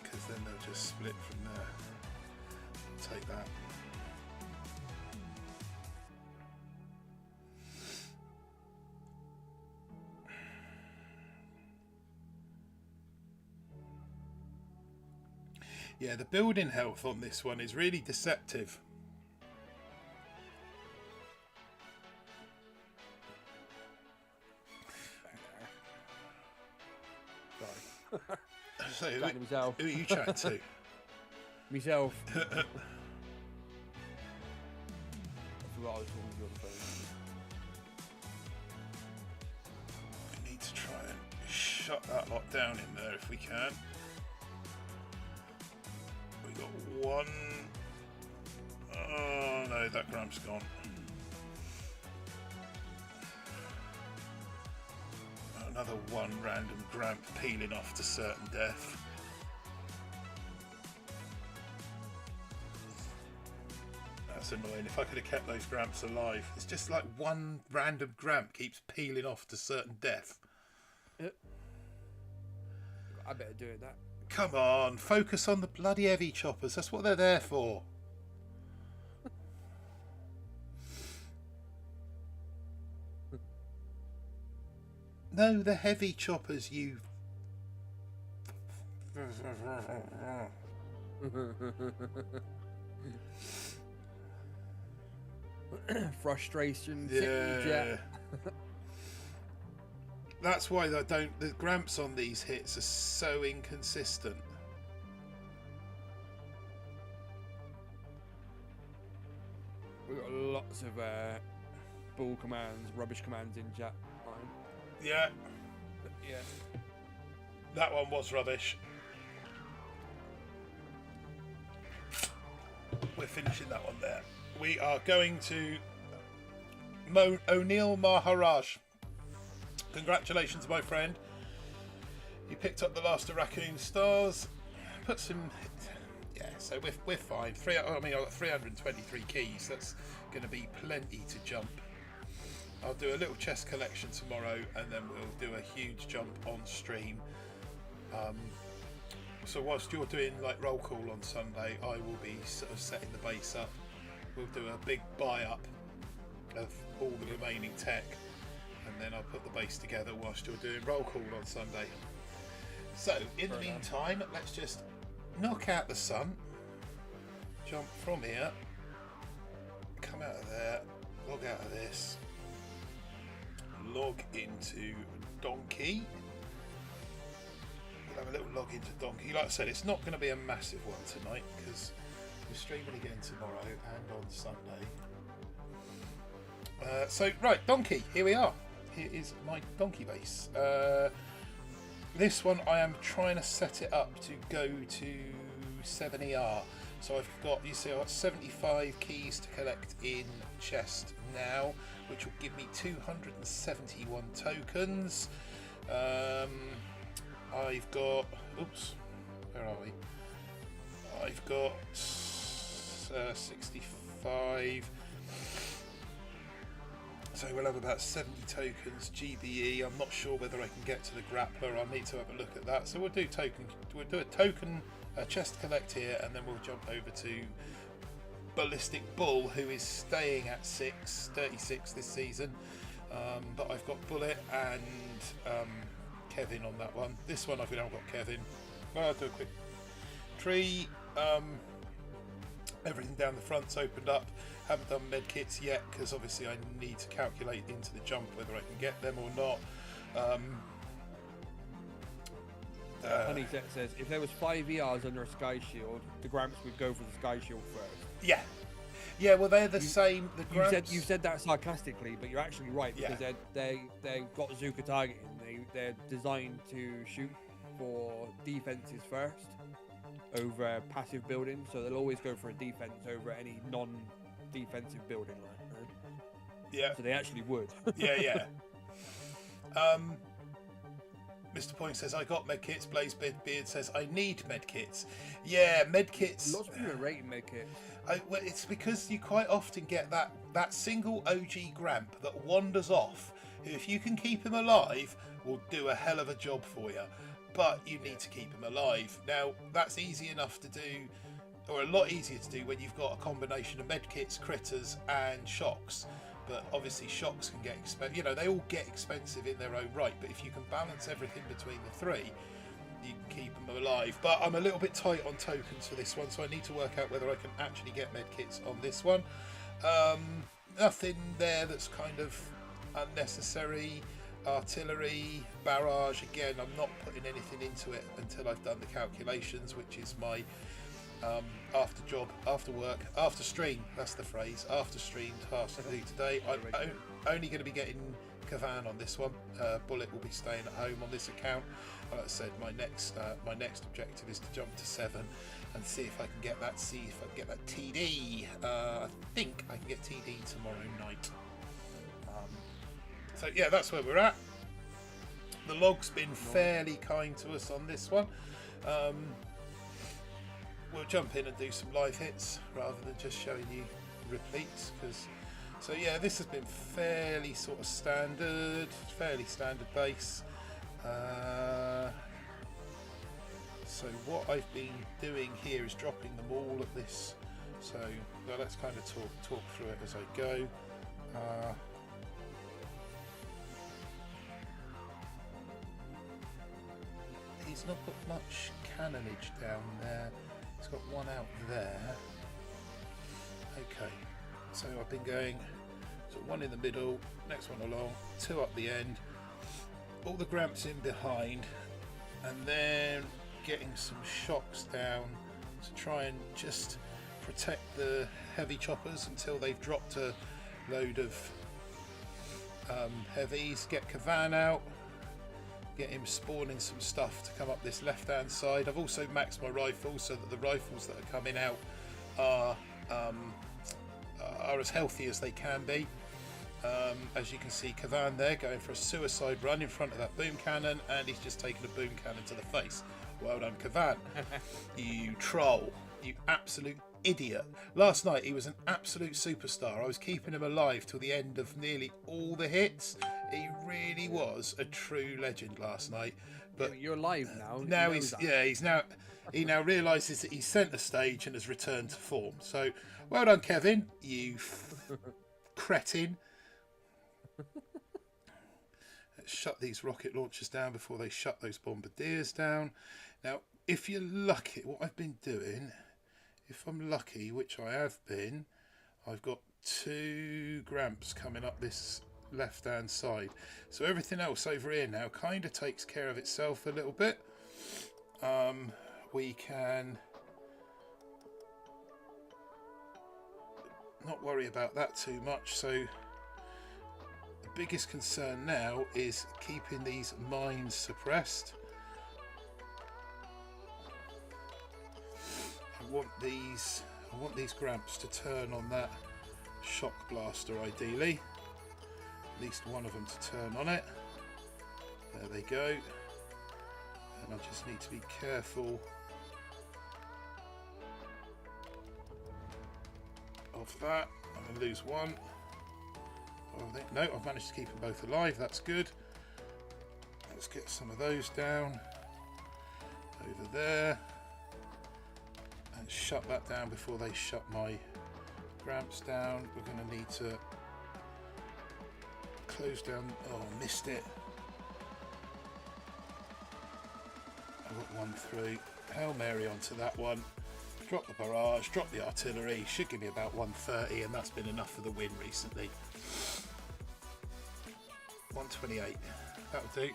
Because then they'll just split from there. I'll take that. Yeah, the building health on this one is really deceptive. Sorry. So, Myself. who are you chatting to? Myself. I forgot I was talking to you on the phone. We need to try and shut that lot down in there if we can. We got one. Oh no, that grump's gone. Another one random gramp peeling off to certain death. That's annoying. If I could have kept those gramps alive. It's just like one random gramp keeps peeling off to certain death. I better do it that. Come on, focus on the bloody heavy choppers. That's what they're there for. No, the heavy choppers, you... Frustration. Yeah. That's why I don't... The gramps on these hits are so inconsistent. We've got lots of bull commands, rubbish commands in chat. Yeah. Yeah. That one was rubbish. We're finishing that one there. We are going to O'Neill Maharaj. Congratulations, my friend. You picked up the last of Raccoon Stars. Put some... Yeah, so we're fine. I've got 323 keys. That's going to be plenty to jump. I'll do a little chest collection tomorrow, and then we'll do a huge jump on stream. So whilst you're doing like roll call on Sunday, I will be sort of setting the base up. We'll do a big buy up of all the remaining tech, and then I'll put the base together whilst you're doing roll call on Sunday. So in the meantime, let's just knock out the sun, jump from here, come out of there, log out of this, log into Donkey, a little log into Donkey. Like I said, it's not going to be a massive one tonight because we're streaming again tomorrow and on Sunday. So, right, Donkey, here we are. Here is my Donkey base. This one I am trying to set it up to go to 7ER. So I've got, you see, I've got 75 keys to collect in chest now, which will give me 271 tokens. I've got, oops, where are we? I've got 65. So we'll have about 70 tokens GBE. I'm not sure whether I can get to the grappler. I'll need to have a look at that. So we'll do a token chest collect here, and then we'll jump over to Ballistic Bull, who is staying at 36 this season. But I've got Bullet and Kevin on that one. This one I've not got Kevin. Well, I'll do a quick tree. Everything down the front's opened up. Haven't done med kits yet because obviously I need to calculate into the jump whether I can get them or not. Honeyset says if there was 5 ERs under a Sky Shield, the Gramps would go for the Sky Shield first. Yeah. Yeah, well they're the same. The Gramps... You said that sarcastically, but you're actually right because they've got Zuka targeting. They're designed to shoot for defenses first over passive building, so they'll always go for a defense over any non-defensive building, right? Yeah. So they actually would. Yeah. Mr. Point says I got medkits. Blaze Beard says I need medkits. Yeah, medkits. Lots of people are rating medkits. Well, it's because you quite often get that single OG Gramp that wanders off, who if you can keep him alive will do a hell of a job for you. But you need to keep him alive. Now, that's easy enough to do, or a lot easier to do when you've got a combination of medkits, critters, and shocks. But obviously shocks can get expensive. You know, they all get expensive in their own right. But if you can balance everything between the three, you can keep them alive. But I'm a little bit tight on tokens for this one, so I need to work out whether I can actually get medkits on this one. Nothing there that's kind of unnecessary. Artillery, barrage, again I'm not putting anything into it until I've done the calculations, which is my after job, after work, after stream, that's the phrase, after stream task to do today. I'm only going to be getting Kavan on this one. Bullet will be staying at home on this account. Like I said, my next objective is to jump to 7 and see if I can get that TD. I think I can get TD tomorrow night. So yeah, that's where we're at. The log's been fairly kind to us on this one. We'll jump in and do some live hits rather than just showing you repeats. So yeah, this has been fairly sort of standard base. So what I've been doing here is dropping them all at this. So well, let's kind of talk through it as I go. He's not got much cannonage down there. He's got one out there. Okay, so I've been going, so one in the middle, next one along, 2 up the end, all the Gramps in behind, and then getting some shocks down to try and just protect the heavy choppers until they've dropped a load of heavies. Get Kavan out. Get him spawning some stuff to come up this left hand side. I've also maxed my rifles so that the rifles that are coming out are as healthy as they can be. As you can see, Kavan there going for a suicide run in front of that boom cannon, and he's just taken a boom cannon to the face. Well done, Kavan. You troll. You absolute idiot. Last night he was an absolute superstar. I was keeping him alive till the end of nearly all the hits. He really was a true legend last night. But you're alive now. Now he now realises that he's centre stage and has returned to form. So well done, Kevin. You cretin. Let's shut these rocket launchers down before they shut those bombardiers down. Now, if you're lucky, what I've been doing, if I'm lucky, which I have been, I've got 2 Gramps coming up this left hand side. So everything else over here now kind of takes care of itself a little bit. we can not worry about that too much. So the biggest concern now is keeping these mines suppressed. I want these gramps to turn on that shock blaster ideally. At least one of them to turn on it. There they go. And I just need to be careful of that. I'm going to lose one. No, I've managed to keep them both alive. That's good. Let's get some of those down over there and shut that down before they shut my gramps down. We're going to need to close down. Oh, I missed it. I got one through. Hail Mary onto that one. Drop the barrage, drop the artillery. Should give me about 130, and that's been enough for the win recently. 128. That'll do.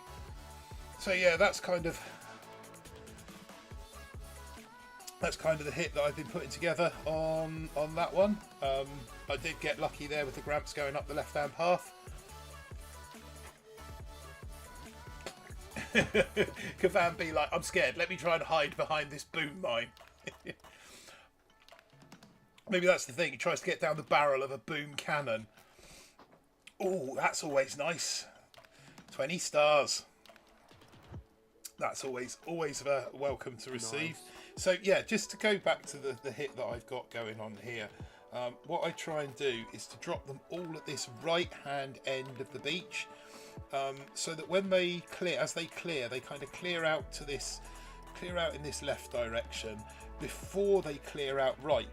So yeah, that's kind of the hit that I've been putting together on that one. I did get lucky there with the gramps going up the left-hand path. Kavan be like, I'm scared, let me try and hide behind this boom mine. Maybe that's the thing, he tries to get down the barrel of a boom cannon. Oh, that's always nice. 20 stars. That's always welcome to receive. Nice. So yeah, just to go back to the hit that I've got going on here, what I try and do is to drop them all at this right hand end of the beach, so that when they clear, they kind of clear out in this left direction before they clear out right,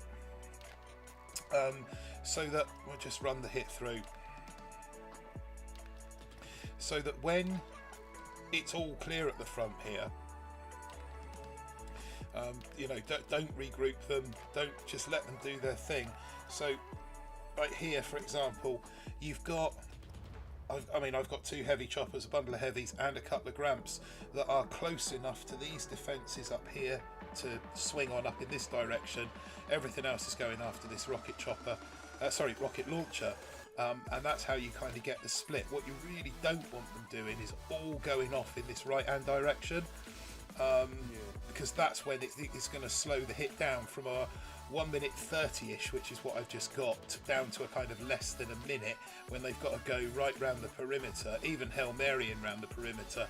so that we'll just run the hit through, so that when it's all clear at the front here, you know, don't regroup them, don't just let them do their thing. So right here, for example, you've got, I've got 2 heavy choppers, a bundle of heavies and a couple of gramps that are close enough to these defences up here to swing on up in this direction. Everything else is going after this rocket launcher, and that's how you kind of get the split. What you really don't want them doing is all going off in this right hand direction, because that's when it's going to slow the hit down from a 1 minute 30-ish, which is what I've just got, down to a kind of less than a minute when they've got to go right round the perimeter. Even Hail Maryin round the perimeter,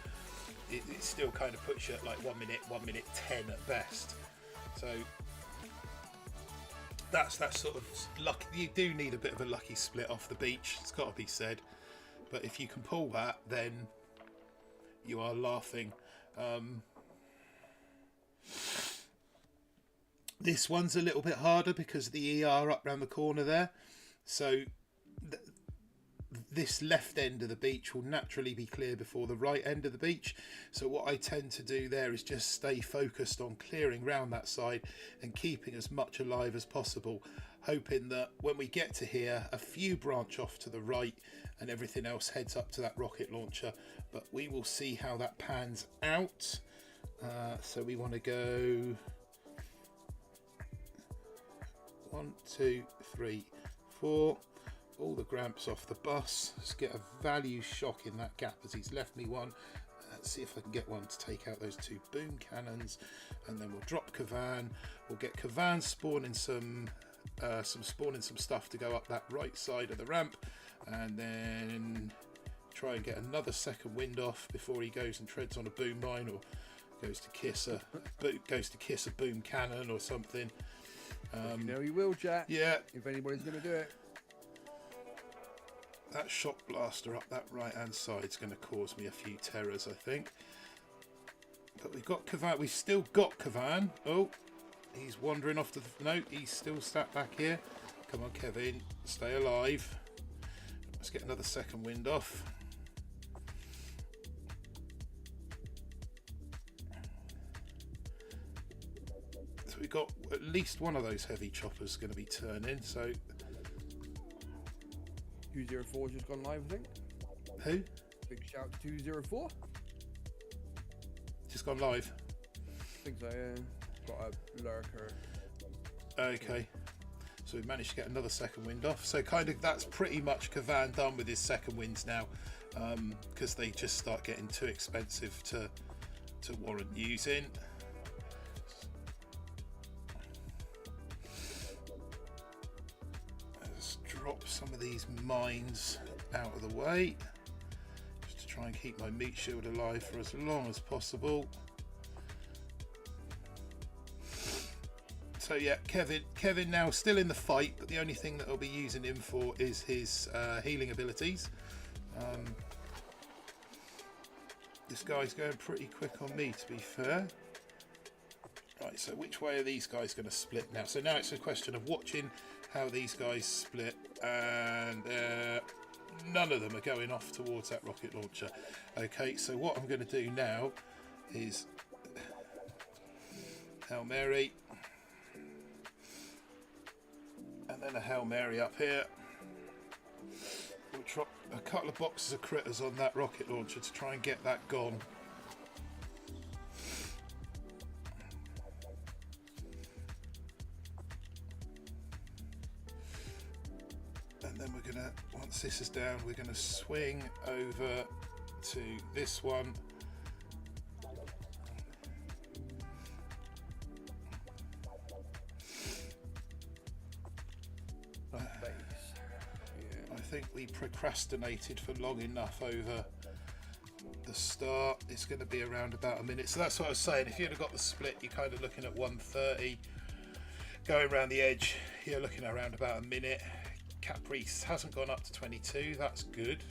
it still kind of puts you at like 1 minute 10 at best. So that's sort of luck. You do need a bit of a lucky split off the beach, it's got to be said, but if you can pull that, then you are laughing. This one's a little bit harder because of the ER up round the corner there, so this left end of the beach will naturally be clear before the right end of the beach. So what I tend to do there is just stay focused on clearing round that side and keeping as much alive as possible, hoping that when we get to here, a few branch off to the right and everything else heads up to that rocket launcher. But we will see how that pans out. So we want to go 1, 2, 3, 4. All the gramps off the bus. Let's get a value shock in that gap as he's left me one. Let's see if I can get one to take out those 2 boom cannons, and then we'll drop Kavan. We'll get Kavan spawning some stuff to go up that right side of the ramp, and then try and get another second wind off before he goes and treads on a boom mine, or goes to kiss a boom cannon or something. You know he will, Jack. Yeah. If anybody's going to do it. That shock blaster up that right hand side is going to cause me a few terrors, I think. But we've got Kavan. We've still got Kavan. Oh, he's wandering off to the... No, he's still sat back here. Come on, Kevin. Stay alive. Let's get another second wind off. So we've got at least one of those heavy choppers going to be turning, so... 204's just gone live, I think. Who? Big shout to 204. Just gone live. think so, yeah. Got a lurker. Okay. So we've managed to get another second wind off. So kind of that's pretty much Kavan done with his second winds now, because they just start getting too expensive to warrant using. Let's drop some of these mines out of the way, just to try and keep my meat shield alive for as long as possible. So yeah, Kevin now still in the fight, but the only thing that I'll be using him for is his healing abilities. This guy's going pretty quick on me, to be fair. Right, so which way are these guys going to split now? So now it's a question of watching how these guys split, and none of them are going off towards that rocket launcher. Okay, so what I'm going to do now is Hail Mary, and then a Hail Mary up here. We'll drop a couple of boxes of critters on that rocket launcher to try and get that gone. And then we're gonna, once this is down, we're gonna swing over to this one. I think we procrastinated for long enough over the start. It's going to be around about a minute. So that's what I was saying. If you'd have got the split, you're kind of looking at 1:30. Going around the edge, you're looking at around about a minute. Caprice hasn't gone up to 22. That's good.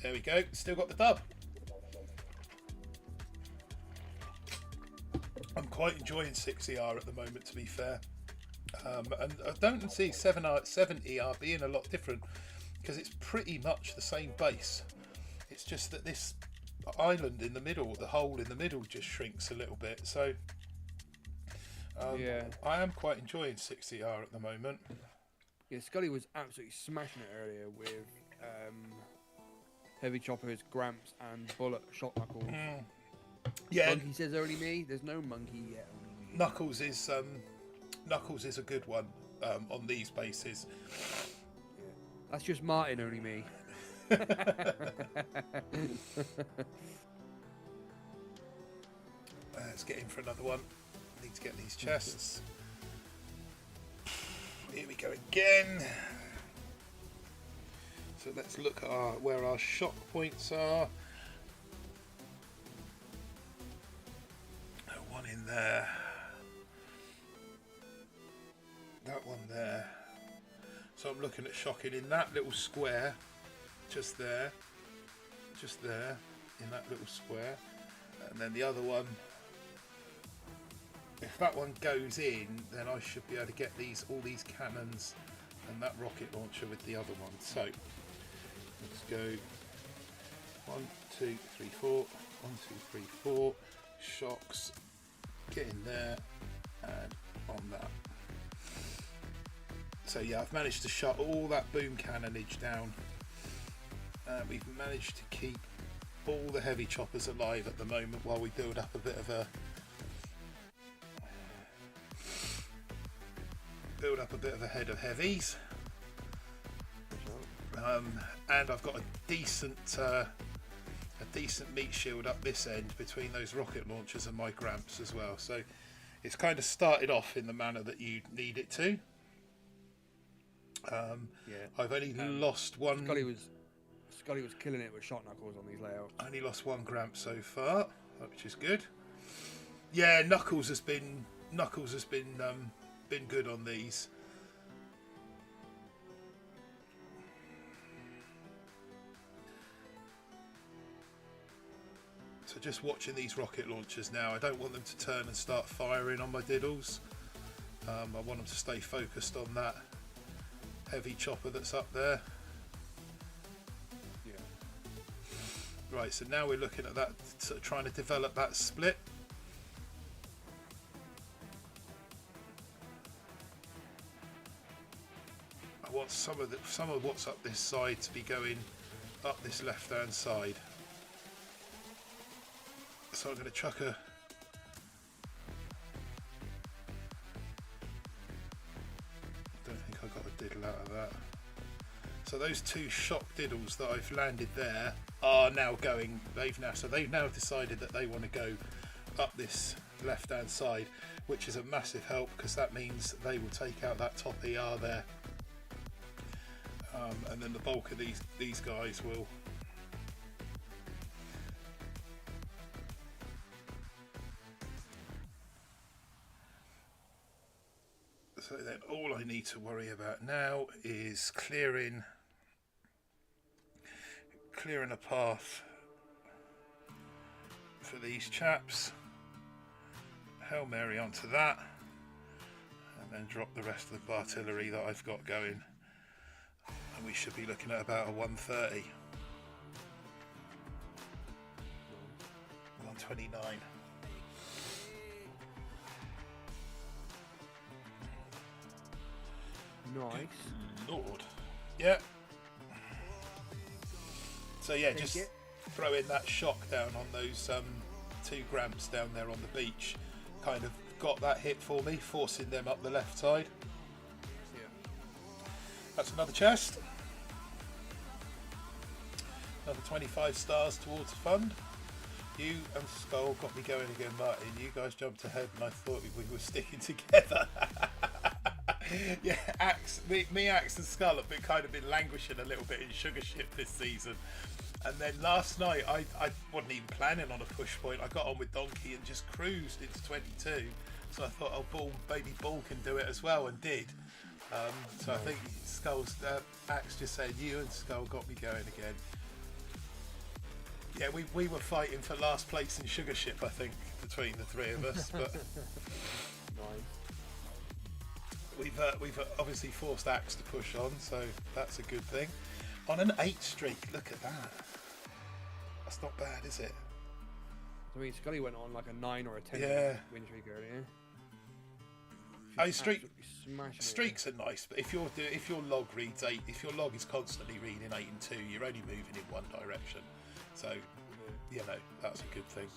There we go. Still got the dub. I'm quite enjoying 6ER at the moment, to be fair. And I don't see 7ER being a lot different, because it's pretty much the same base. It's just that this island in the middle, the hole in the middle, just shrinks a little bit. So Yeah. I am quite enjoying 6ER at the moment. Yeah, Scully was absolutely smashing it earlier with Heavy Choppers, Gramps, and Bullet Shot Knuckles. Yeah, Monkey says only me. There's no monkey yet. Only me. Knuckles is a good one on these bases. That's just Martin, only me. Let's get in for another one. Need to get these chests. Here we go again. So let's look at where our shock points are. One in there. That one there. So I'm looking at shocking in that little square, just there, in that little square, and then the other one. If that one goes in, then I should be able to get all these cannons and that rocket launcher with the other one. So let's go 1, 2, 3, 4. 1, 2, 3, 4. Shocks. Get in there and on that. So yeah, I've managed to shut all that boom cannonage down. We've managed to keep all the heavy choppers alive at the moment while we build up a bit of a head of heavies. And I've got a decent meat shield up this end between those rocket launchers and my Gramps as well. So it's kind of started off in the manner that you need it to. I've only lost one. Scully was killing it with shot knuckles on these layouts. I only lost one Gramp so far, which is good. Yeah, Knuckles has been good on these. So just watching these rocket launchers now. I don't want them to turn and start firing on my diddles. I want them to stay focused on that heavy chopper that's up there. Yeah. Right, so now we're looking at that, sort of trying to develop that split. I want some of what's up this side to be going up this left-hand side. So I'm going to chuck a that. So those 2 shock diddles that I've landed there are now going. They've now decided that they want to go up this left-hand side, which is a massive help because that means they will take out that top ER there, and then the bulk of these guys will. So then all I need to worry about now is clearing a path for these chaps. Hail Mary onto that, and then drop the rest of the artillery that I've got going, and we should be looking at about a 130, 129. Nice. Lord. Yeah. So yeah, just throw in that shock down on those 2 Gramps down there on the beach. Kind of got that hit for me, forcing them up the left side. Yeah. That's another chest. Another 25 stars towards the fund. You and Skull got me going again, Martin. You guys jumped ahead and I thought we were sticking together. Yeah, me, Axe and Skull have been languishing a little bit in Sugar Ship this season. And then last night, I wasn't even planning on a push point. I got on with Donkey and just cruised into 22. So I thought, oh, baby Bull can do it as well, and did. So I think Skull's Axe just saying, you and Skull got me going again. Yeah, we were fighting for last place in Sugar Ship, I think, between the 3 of us. But Nice. We've obviously forced Axe to push on, so that's a good thing. On an 8 streak, look at that. That's not bad, is it? I mean, Scully went on like a 9 or a 10 win streak earlier. Streaks are nice, but if your log reads 8, if your log is constantly reading 8 and 2, you're only moving in one direction. So, you know, that's a good thing.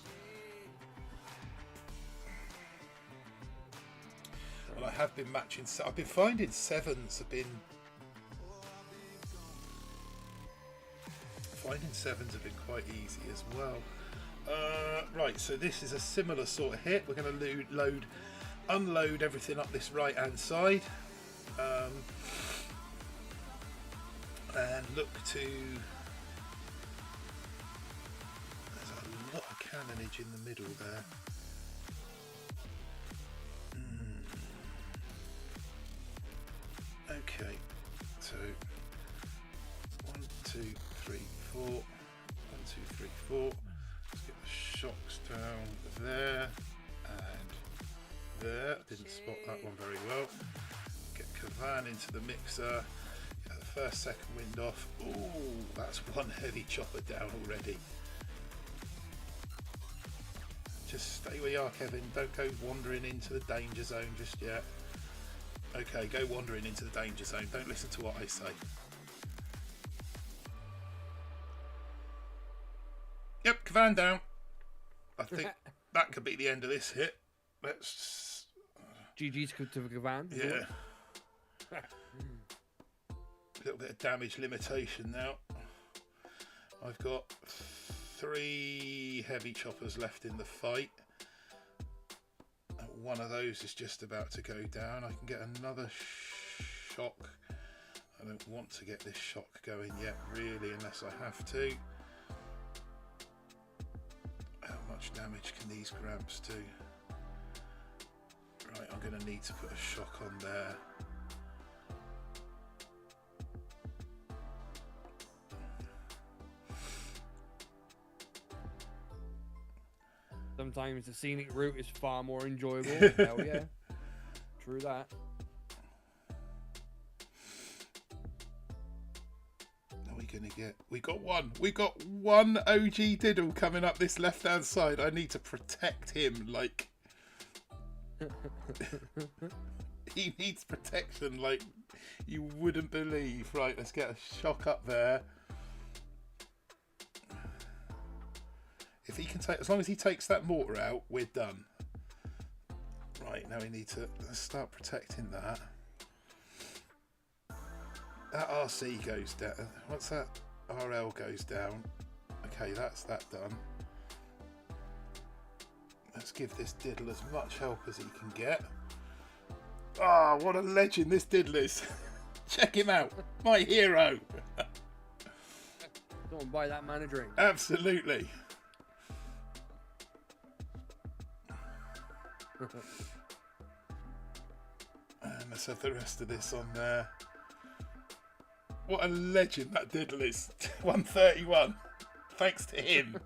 Well, I have been matching. I've been finding 7s have been. Quite easy as well. Right, so this is a similar sort of hit. We're going to unload everything up this right hand side, and look to. There's a lot of cannonage in the middle there. Okay, so 1, 2, 3, 4. 1, 2, 3, 4. Let's get the shocks down there and there. Didn't spot that one very well. Get Kavan into the mixer. Get the first, second wind off. Ooh, that's one heavy chopper down already. Just stay where you are, Kevin. Don't go wandering into the danger zone just yet. Okay, go wandering into the danger zone. Don't listen to what I say. Yep, Kavan down. I think that could be the end of this hit. Let's. GG's to Kavan. Yeah. A little bit of damage limitation now. I've got 3 heavy choppers left in the fight. One of those is just about to go down. I can get another shock. I don't want to get this shock going yet, really, unless I have to. How much damage can these Gramps do? Right, I'm going to need to put a shock on there. Sometimes the scenic route is far more enjoyable. Hell yeah. True that. What are we going to get? We got one OG Diddle coming up this left hand side. I need to protect him like he needs protection like you wouldn't believe. Right, let's get a shock up there. If he can take, as long as he takes that mortar out, we're done. Right, now we need to start protecting that. That RC goes down. What's that? RL goes down. Okay, that's that done. Let's give this diddle as much help as he can get. Ah, what a legend this diddle is. Check him out. My hero. Go and buy that man a drink. Absolutely. And let's have the rest of this on there. What a legend that diddle is. 131. Thanks to him.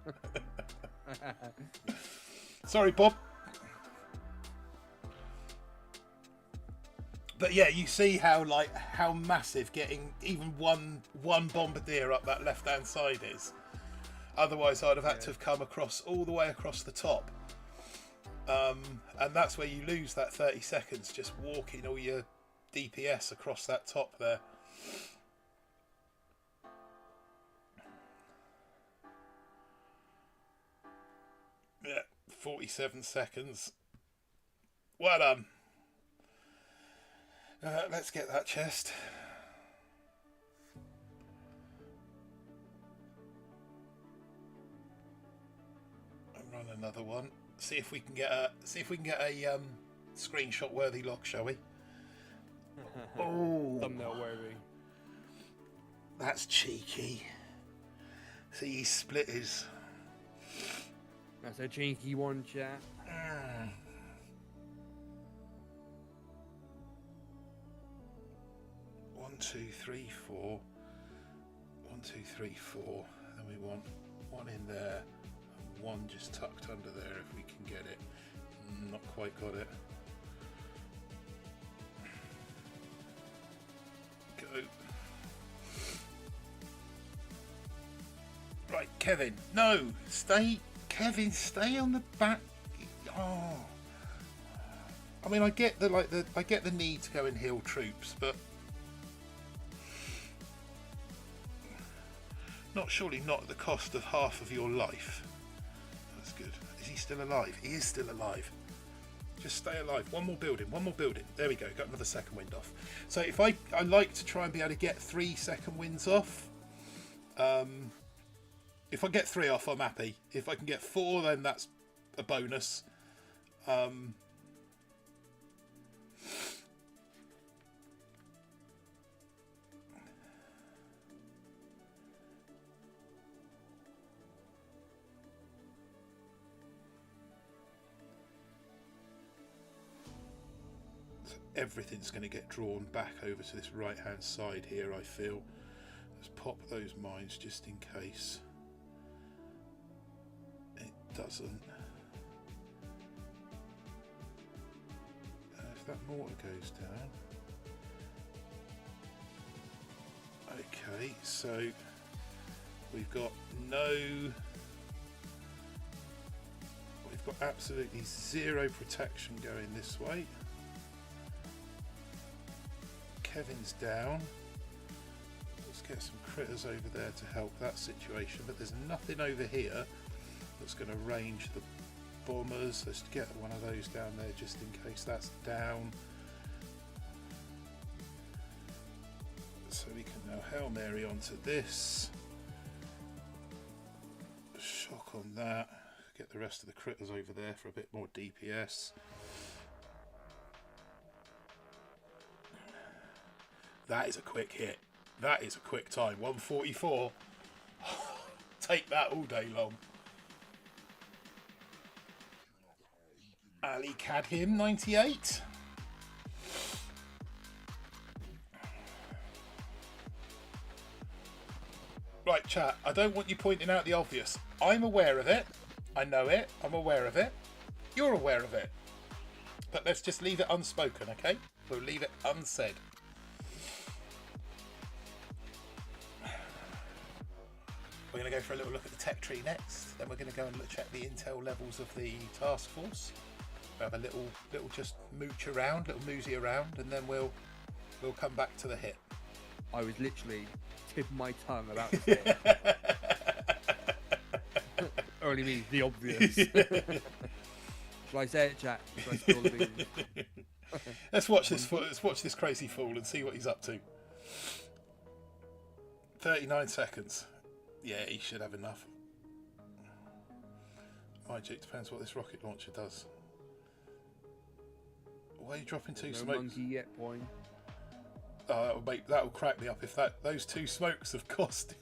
Sorry, Bob. But yeah, you see how massive getting even one bombardier up that left hand side is. Otherwise I'd have had to have come across all the way across the top. And that's where you lose that 30 seconds, just walking all your DPS across that top there. Yeah, 47 seconds. Well done. Let's get that chest. And run another one. See if we can get a screenshot worthy log, shall we? Oh, Thumbnail worthy. That's cheeky. See, he split his. That's a cheeky one, chat. 1, 2, 3, 4. 1, 2, 3, 4. Then we want one in there, and one just tucked under there if we can get it. Not quite got it. Go. Right, Kevin. No, stay. Kevin, stay on the back. Oh. I mean, I get the need to go and heal troops, but surely not at the cost of half of your life. That's good. Is he still alive? He is still alive. Just stay alive. One more building. There we go. Got another second wind off. So if I like to try and be able to get 3 second winds off. If I get 3 off, I'm happy. If I can get 4, then that's a bonus. Everything's going to get drawn back over to this right hand side here, I feel. Let's pop those mines just in case it doesn't. If that mortar goes down. Okay, so we've got absolutely 0 protection going this way. Kevin's down. Let's get some critters over there to help that situation, but there's nothing over here that's going to range the bombers. Let's get one of those down there just in case that's down. So we can now Hail Mary onto this. Shock on that. Get the rest of the critters over there for a bit more DPS. That is a quick hit. That is a quick time. 144. Take that all day long. Ali Cadhim, 98. Right, chat. I don't want you pointing out the obvious. I'm aware of it. I know it. I'm aware of it. You're aware of it. But let's just leave it unspoken, okay? We'll leave it unsaid. We're going to go for a little look at the tech tree next. Then we're going to go and check the intel levels of the task force. We'll have a little just mooch around, little moosey around, and then we'll come back to the hit. I was literally tipping my tongue about to say it. Only means the obvious. Shall I say it, chat? Shall I spill the beans? Let's watch this crazy fool and see what he's up to. 39 seconds. Yeah, he should have enough. Mind you, it depends what this rocket launcher does. Why are you dropping two smokes? Monkey yet, boy. Oh, that'll crack me up if those two smokes have cost.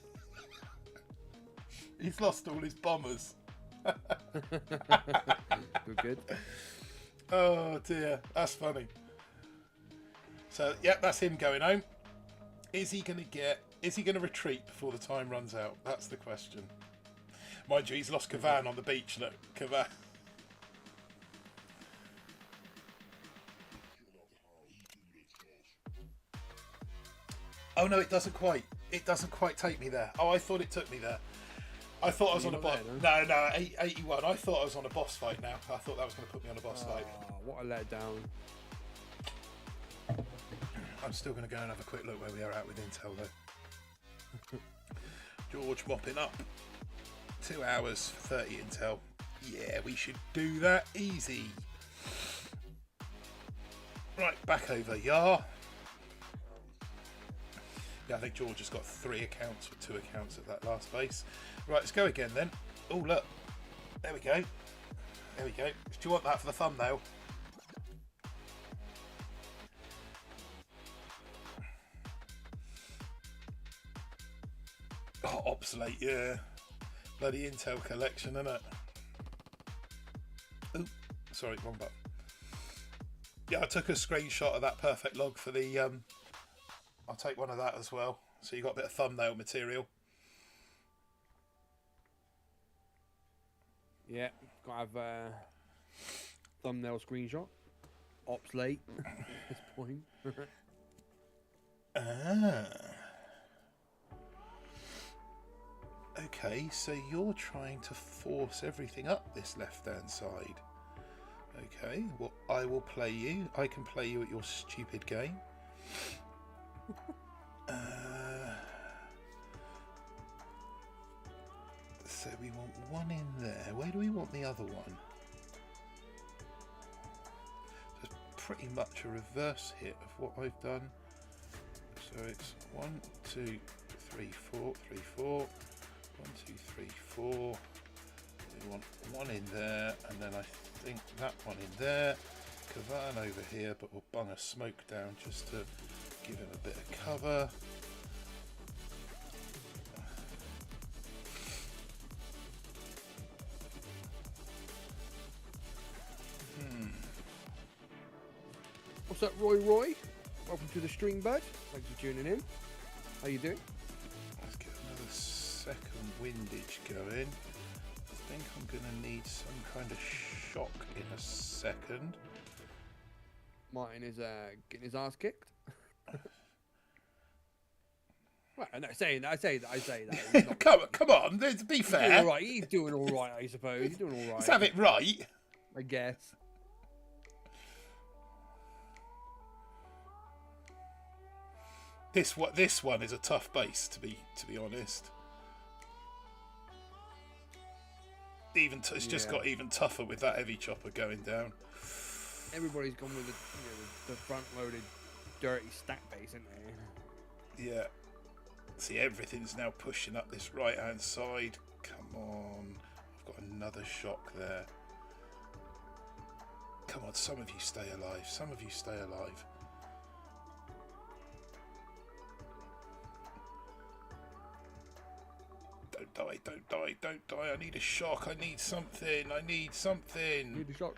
He's lost all his bombers. Good. Oh dear, that's funny. So yeah, that's him going home. Is he going to retreat before the time runs out? That's the question. Mind you, he's lost Kavan on the beach. Look, Kavan. Oh no, it doesn't quite. It doesn't quite take me there. Oh, I thought it took me there. I thought I was on a boss. No, 81. I thought I was on a boss fight now. I thought that was going to put me on a boss fight. What a letdown. I'm still going to go and have a quick look where we are at with Intel though. George mopping up. 2 hours for 30 Intel. Yeah, we should do that easy. Right, back over Yar. Yeah, I think George has got 3 accounts or 2 accounts at that last base. Right, let's go again then. Oh, look. There we go. There we go. Do you want that for the thumbnail? Oh, obsolete, yeah. Bloody Intel collection, isn't it? Oh, sorry, wrong button. Yeah, I took a screenshot of that perfect log for the... I'll take one of that as well. So you got a bit of thumbnail material. Yeah, got to have a thumbnail screenshot. Ops late at this point. Okay, so you're trying to force everything up this left-hand side. Okay, well, I will play you. I can play you at your stupid game. So we want one in there. Where do we want the other one? Just pretty much a reverse hit of what I've done. So it's 1, 2, 3, 4, 3, 4. 1, 2, 3, 4. We want one in there, and then I think that one in there. Kavan over here, but we'll bung a smoke down just to give him a bit of cover. What's up, Roy? Welcome to the stream, bud. Thanks for tuning in. How you doing? Let's get another second windage going. I think I'm going to need some kind of shock in a second. Martin is getting his ass kicked. Well, no, I say that. He's not, come on, to be fair. He's doing all right, I suppose. He's doing all right. Let's have it right. I guess. This one is a tough base, to be honest. It's just got even tougher with that heavy chopper going down. Everybody's gone with the front-loaded, dirty stack base, isn't they? Yeah. See, everything's now pushing up this right-hand side. Come on. I've got another shock there. Come on, some of you stay alive. Some of you stay alive. Don't die. I need a shock. I need something. Need a shock.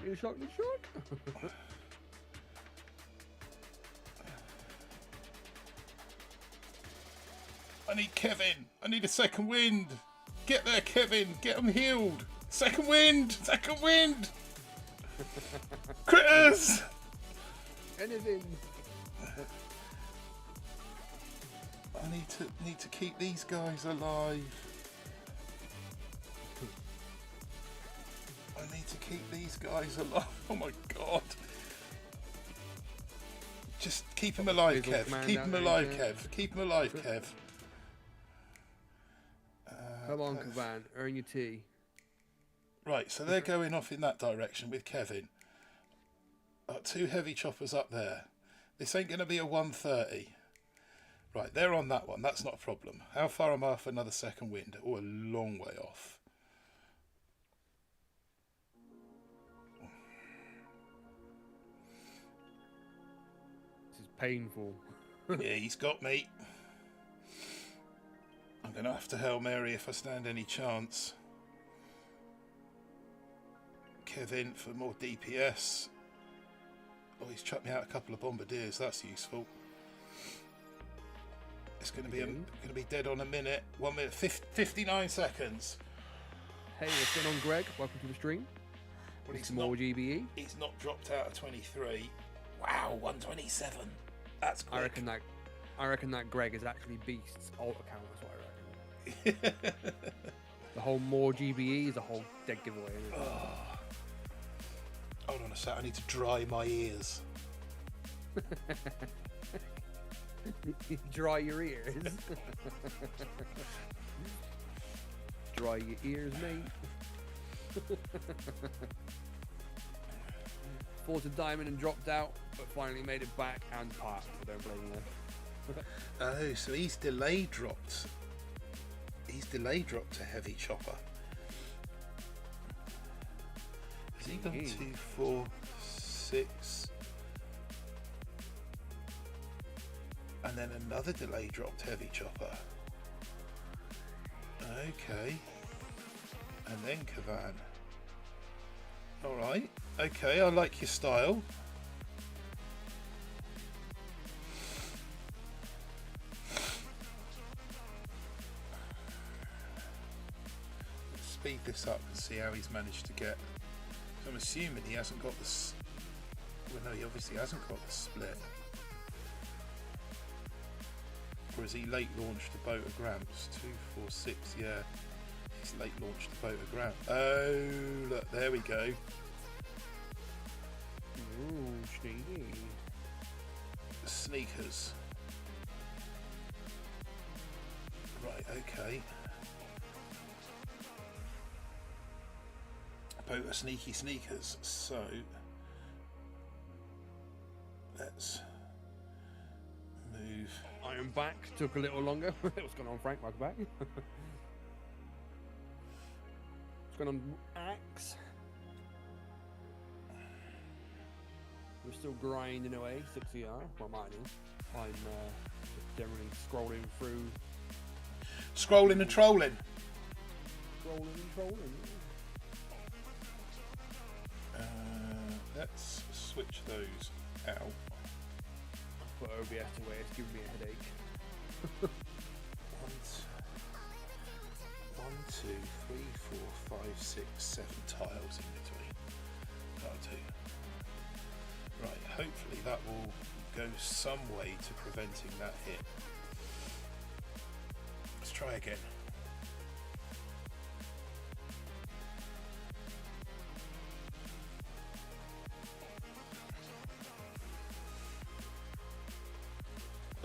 I need Kevin. I need a second wind. Get there, Kevin. Get him healed. Second wind. Critters. Anything. I need to keep these guys alive. Oh my god. Just keep him alive, Kev. Keep him alive, Kev. Come on, Kavan. Earn your tea. Right, so they're going off in that direction with Kevin. 2 heavy choppers up there. This ain't going to be a 130. Right, they're on that one. That's not a problem. How far am I off another second wind? Oh, a long way off. This is painful. Yeah, he's got me. I'm going to have to Hail Mary if I stand any chance. Kevin for more DPS. Oh, he's chucked me out a couple of bombardiers. That's useful. It's going to be dead on a minute. 1 minute, 59 seconds. Hey, what's going on, Greg? Welcome to the stream. Well, he's more not, GBE. He's not dropped out of 23. Wow, 127. That's quick. I reckon that Greg is actually Beast's alt account. That's what I reckon. The whole more GBE is a whole dead giveaway. Isn't it? Oh. Hold on a sec. I need to dry my ears. Dry your ears. Dry your ears, mate. Fought a diamond and dropped out, but finally made it back and parked. I don't blame you. Oh, so he's delay dropped. He's delay dropped a heavy chopper. Has he gone 2, 4, 6? And then another delay dropped heavy chopper. Okay. And then Kavan. Alright. Okay, I like your style. Let's speed this up and see how he's managed to get. So I'm assuming he hasn't got the... Well, no, he obviously hasn't got the split. Or has he late launched a boat of Gramps? 2, 4, 6, yeah. He's late launched a boat of Gramps. Oh, look, there we go. Ooh, sneaky. Sneakers. Right, okay. A boat of sneaky sneakers. So, let's move. I am back. Took a little longer. What's going on, Frank? Welcome back. What's going on, Axe? We're still grinding away, 6ER. Well, mine is. I'm just generally scrolling through. Scrolling and trolling. Scrolling and trolling. Let's switch those out. Put OBS away, it's giving me a headache. 1, 2, 3, 4, 5, 6, 7 tiles in between. That'll do. Right, hopefully that will go some way to preventing that hit. Let's try again.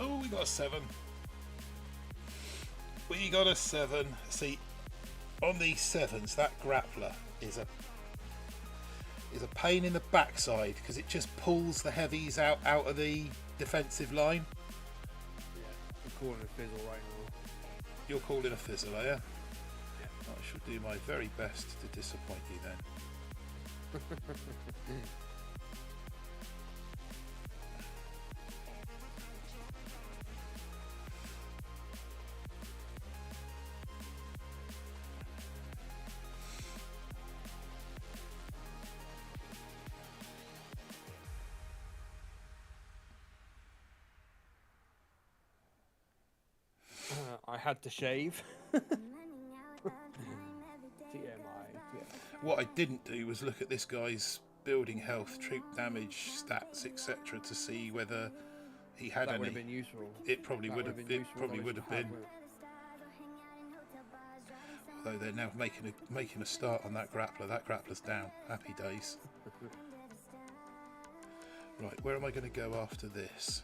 Oh, we got a 7. We got a 7. See, on these 7s, that grappler is a pain in the backside because it just pulls the heavies out of the defensive line. Yeah, I'm calling a fizzle right now. You're calling a fizzle, are you? Yeah. I shall do my very best to disappoint you then. I had to shave. TMI. What I didn't do was look at this guy's building health, troop damage, stats, etc., to see whether he had That any. would have been useful. It probably would have. It probably would have been. Although they're now making a start on that grappler. That grappler's down. Happy days. Right, where am I going to go after this?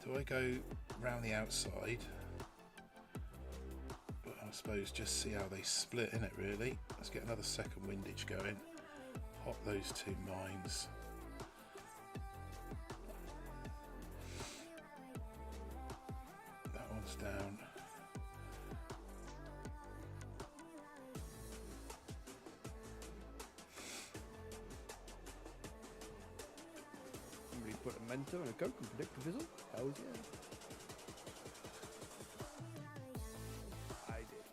Do I go round the outside? But I suppose just see how they split in it really. Let's get another second windage going. Pop those 2 mines. down. Somebody put a Mento and a Coke and predict a fizzle? Hells yeah. I did.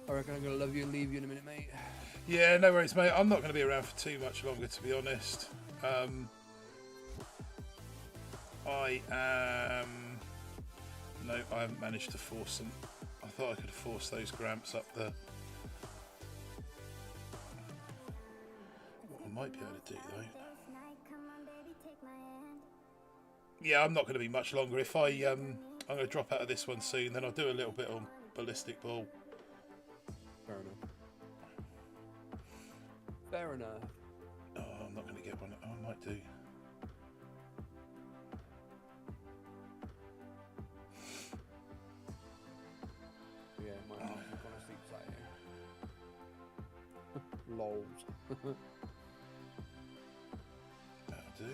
I reckon I'm going to love you and leave you in a minute, mate. Yeah, no worries, mate. I'm not going to be around for too much longer, to be honest. I am... No, I haven't managed to force them. I thought I could have forced those gramps up the... What I might be able to do, though... Yeah, I'm not going to be much longer. If I'm going to drop out of this one soon, then I'll do a little bit on Ballistic Ball. Fair enough. Fair enough. Oh, I'm not going to get one. Oh, I might do. Yeah, my mum is gonna sleep side here. Lols. That'll do.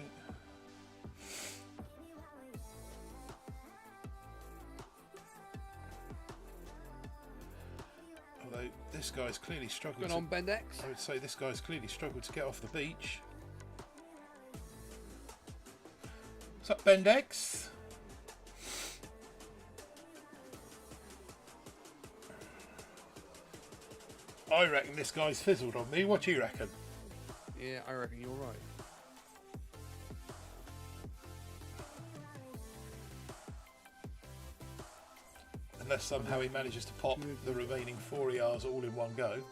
Although this guy's clearly struggled. Going on, Bendex? I would say this guy's clearly struggled to get off the beach. What's up, Bendex? I reckon this guy's fizzled on me. What do you reckon? Yeah, I reckon you're right. Unless somehow he manages to pop the remaining 4 ERs all in one go.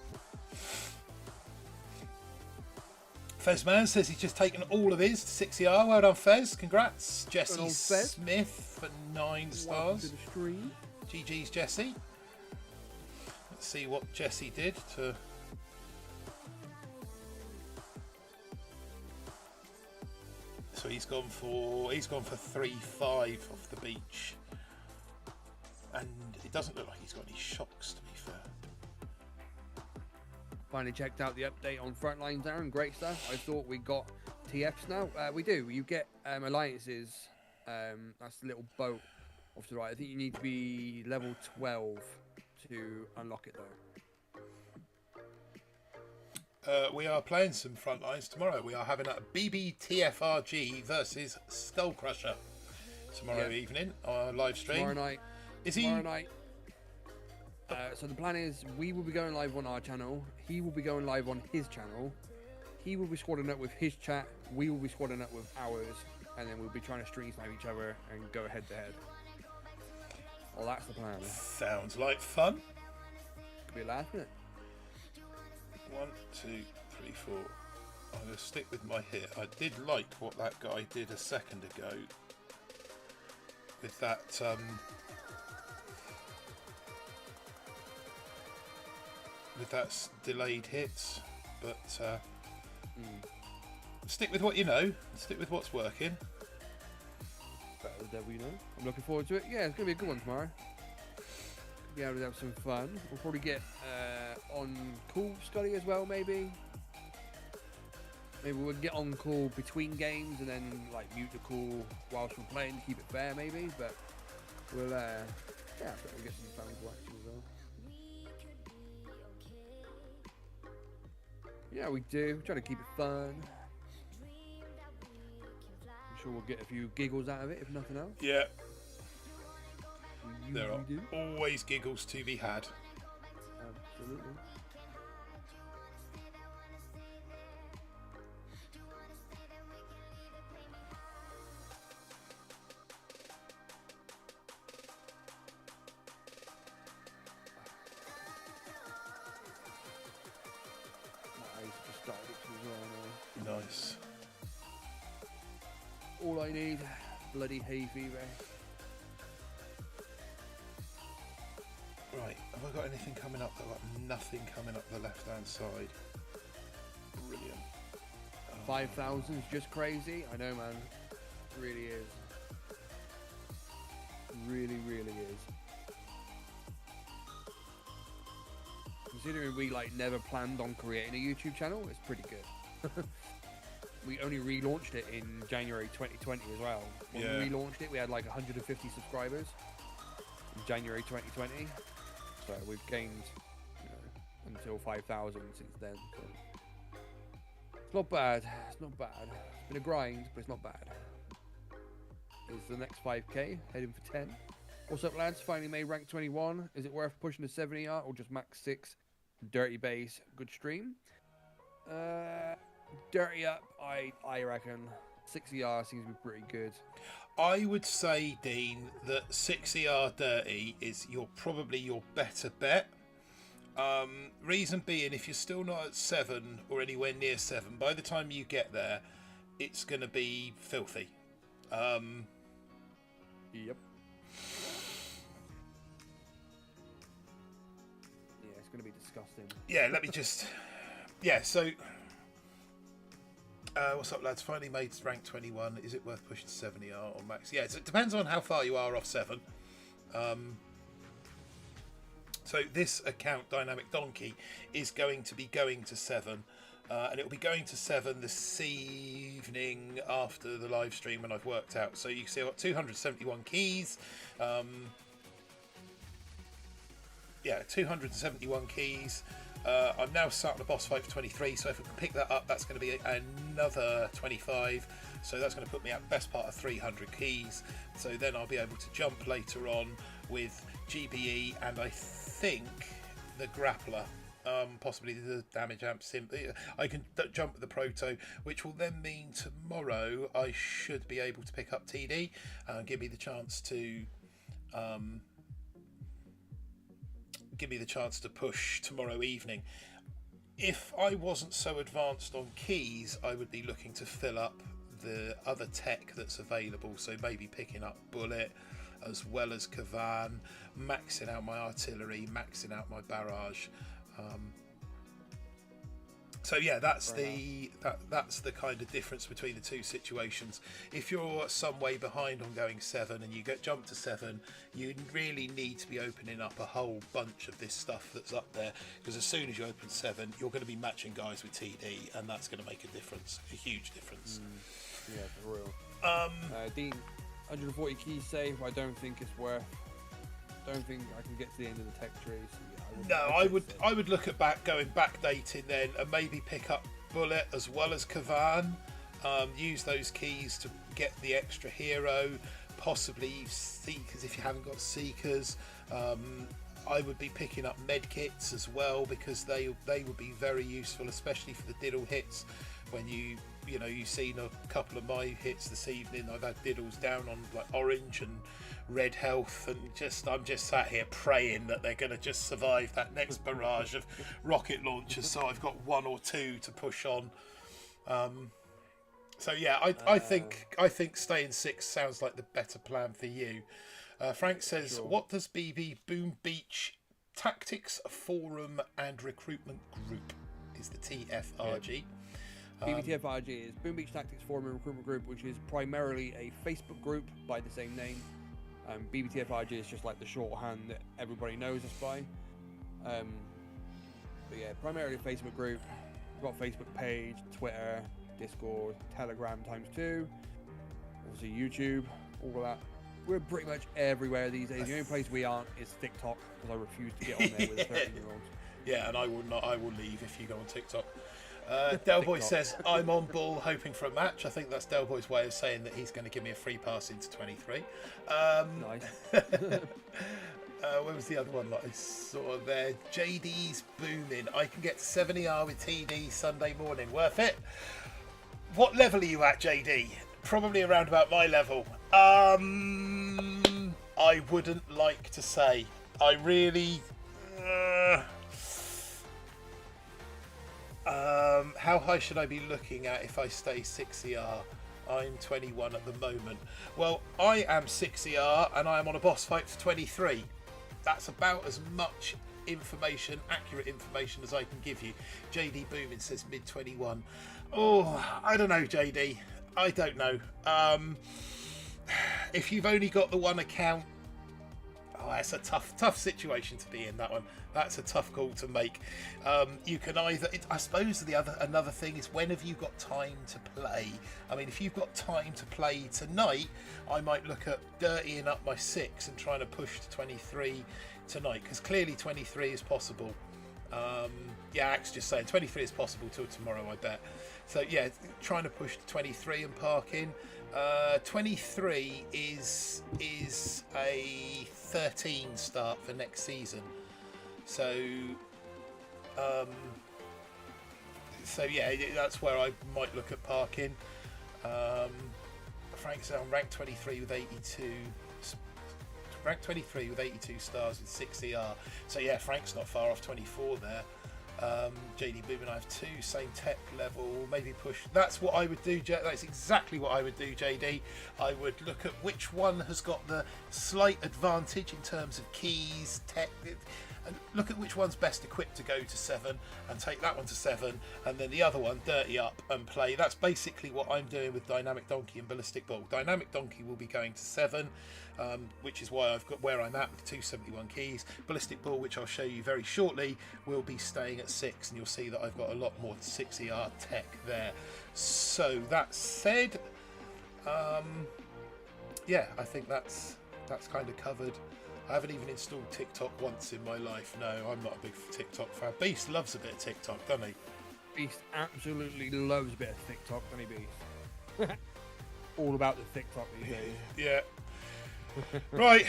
Fezman says he's just taken all of his to 6 ER. Well done, Fez. Congrats. Jesse Smith for 9 stars. To the stream. GG's Jesse. Let's see what Jesse did to... So he's gone for 3-5 off the beach. And it doesn't look like he's got any shocks, to be fair. Finally checked out the update on Frontlines, Aaron. Great stuff. I thought we got TFs now. We do. You get alliances. That's the little boat off to the right. I think you need to be level 12 to unlock it, though. We are playing some Frontlines tomorrow. We are having a BBTFRG versus Skull Crusher tomorrow evening on our live stream. Tomorrow night. Is he? Tomorrow night. So the plan is we will be going live on our channel. He will be going live on his channel. He will be squadding up with his chat. We will be squadding up with ours. And then we'll be trying to stream snipe each other and go head to head. Well, that's the plan. Sounds like fun. Could be a last minute. 1, 2, 3, 4. I'm going to stick with my hit. I did like what that guy did a second ago with that delayed hits, but stick with what you know. Stick with what's working. Better the devil you know. I'm looking forward to it. Yeah, it's going to be a good one tomorrow. Be able to have some fun. We'll probably get on call Scully as well, maybe. Maybe we'll get on call between games and then like mute the call whilst we're playing to keep it fair, maybe. But we'll yeah, we'll get some fun action as well. Yeah, we do. We're trying to keep it fun. I'm sure we'll get a few giggles out of it, if nothing else. Yeah. There are always giggles to be had. Absolutely. My eyes just started itching as well now. Nice. All I need, bloody hay fever. Right, have I got anything coming up? I've got nothing coming up the left-hand side. Brilliant. 5,000 is just crazy. I know, man. It really is. Really, really is. Considering we like never planned on creating a YouTube channel, it's pretty good. we only relaunched it in January 2020 as well. When we relaunched it, we had like 150 subscribers in January 2020. So we've gained, you know, until 5,000 since then. So it's not bad. It's not bad. It's been a grind, but it's not bad. It's the next 5k, heading for 10. What's up, lads? Finally made rank 21. Is it worth pushing to 70R or just max 6? Dirty base, good stream. Dirty up, I reckon 60R seems to be pretty good. I would say, Dean, that 60R dirty is probably your better bet. Reason being, if you're still not at 7 or anywhere near 7, by the time you get there, it's going to be filthy. Yep. Yeah, it's going to be disgusting. Yeah, let me just... Yeah, so... what's up, lads? Finally made rank 21. Is it worth pushing to 70R or max? Yeah, so it depends on how far you are off 7. So this account, Dynamic Donkey, is going to be going to 7. And it will be going to 7 this evening after the live stream when I've worked out. So you can see I've got 271 keys. 271 keys. I'm now starting a boss fight for 23, so if I can pick that up, that's going to be another 25. So that's going to put me at best part of 300 keys. So then I'll be able to jump later on with GBE and I think the grappler. Possibly the damage amp sim. I can jump with the proto, which will then mean tomorrow I should be able to pick up TD and give me the chance to push tomorrow evening. If I wasn't so advanced on keys, I would be looking to fill up the other tech that's available. So maybe picking up Bullet as well as Kavan, maxing out my artillery, maxing out my barrage. So yeah, that's the kind of difference between the two situations. If you're some way behind on going 7 and you jump to 7, you really need to be opening up a whole bunch of this stuff that's up there, because as soon as you open 7, you're going to be matching guys with TD, and that's going to make a difference, a huge difference. Yeah, for real. Dean, 140 keys save. I don't think it's worth. Don't think I can get to the end of the tech tree. So yeah, I would look at going backdating then, and maybe pick up Bullet as well as Kavan. Use those keys to get the extra hero, possibly Seekers if you haven't got Seekers. I would be picking up medkits as well, because they would be very useful, especially for the diddle hits. When you've seen a couple of my hits this evening, I've had diddles down on like orange and red health, and I'm just sat here praying that they're going to just survive that next barrage of rocket launchers, so I've got 1 or 2 to push on. So yeah, I think staying 6 sounds like the better plan for you. Frank says, sure. What does BB Boom Beach Tactics Forum and Recruitment Group is the TFRG? BBTFRG is Boom Beach Tactics Forum and Recruitment Group, which is primarily a Facebook group by the same name. BBTFRG is just like the shorthand that everybody knows us by. But yeah, primarily a Facebook group. We've got a Facebook page, Twitter, Discord, Telegram ×2, obviously YouTube, all of that. We're pretty much everywhere these days. The only place we aren't is TikTok, because I refuse to get on there with a 13-year-old. Yeah, and I will leave if you go on TikTok. Delboy says, I'm on Bull hoping for a match. I think that's Delboy's way of saying that he's going to give me a free pass into 23. Nice. Where was the other one that I saw there? JD's booming. I can get to 70R with TD Sunday morning. Worth it? What level are you at, JD? Probably around about my level. I wouldn't like to say. I really... how high should I be looking at if I stay 6ER? I'm 21 at the moment. Well, I am 6ER and I am on a boss fight for 23. That's about as much information, accurate information, as I can give you. JD Boomin says mid 21. Oh, I don't know, JD. I don't know. If you've only got the one account, Oh, that's a tough situation to be in, that one. That's a tough call to make. You can either, I suppose another thing is, when have you got time to play? I mean, if you've got time to play tonight, I might look at dirtying up my 6 and trying to push to 23 tonight, because clearly 23 is possible. Yeah, Axe just saying 23 is possible till tomorrow, I bet. So yeah, trying to push to 23 and park in. 23 is a 13 start for next season. So yeah, that's where I might look at parking. Frank's on rank 23 with 82. Rank 23 with 82 stars with 6 ER. So yeah, Frank's not far off 24 there. JD Boom and I have 2, same tech level, maybe push. That's what I would do, that's exactly what I would do, JD. I would look at which one has got the slight advantage in terms of keys, tech, and look at which one's best equipped to go to 7 and take that one to 7, and then the other one dirty up and play. That's basically what I'm doing with Dynamic Donkey and Ballistic Bull. Dynamic Donkey will be going to 7, which is why I've got where I'm at with 271 keys. Ballistic Bull, which I'll show you very shortly, will be staying at 6, and you'll see that I've got a lot more 6ER tech there. So that said, yeah, I think that's kind of covered. I haven't even installed TikTok once in my life. No, I'm not a big TikTok fan. Beast loves a bit of TikTok, doesn't he? Beast absolutely loves a bit of TikTok, doesn't he, Beast? All about the TikTok these days. Yeah. Right.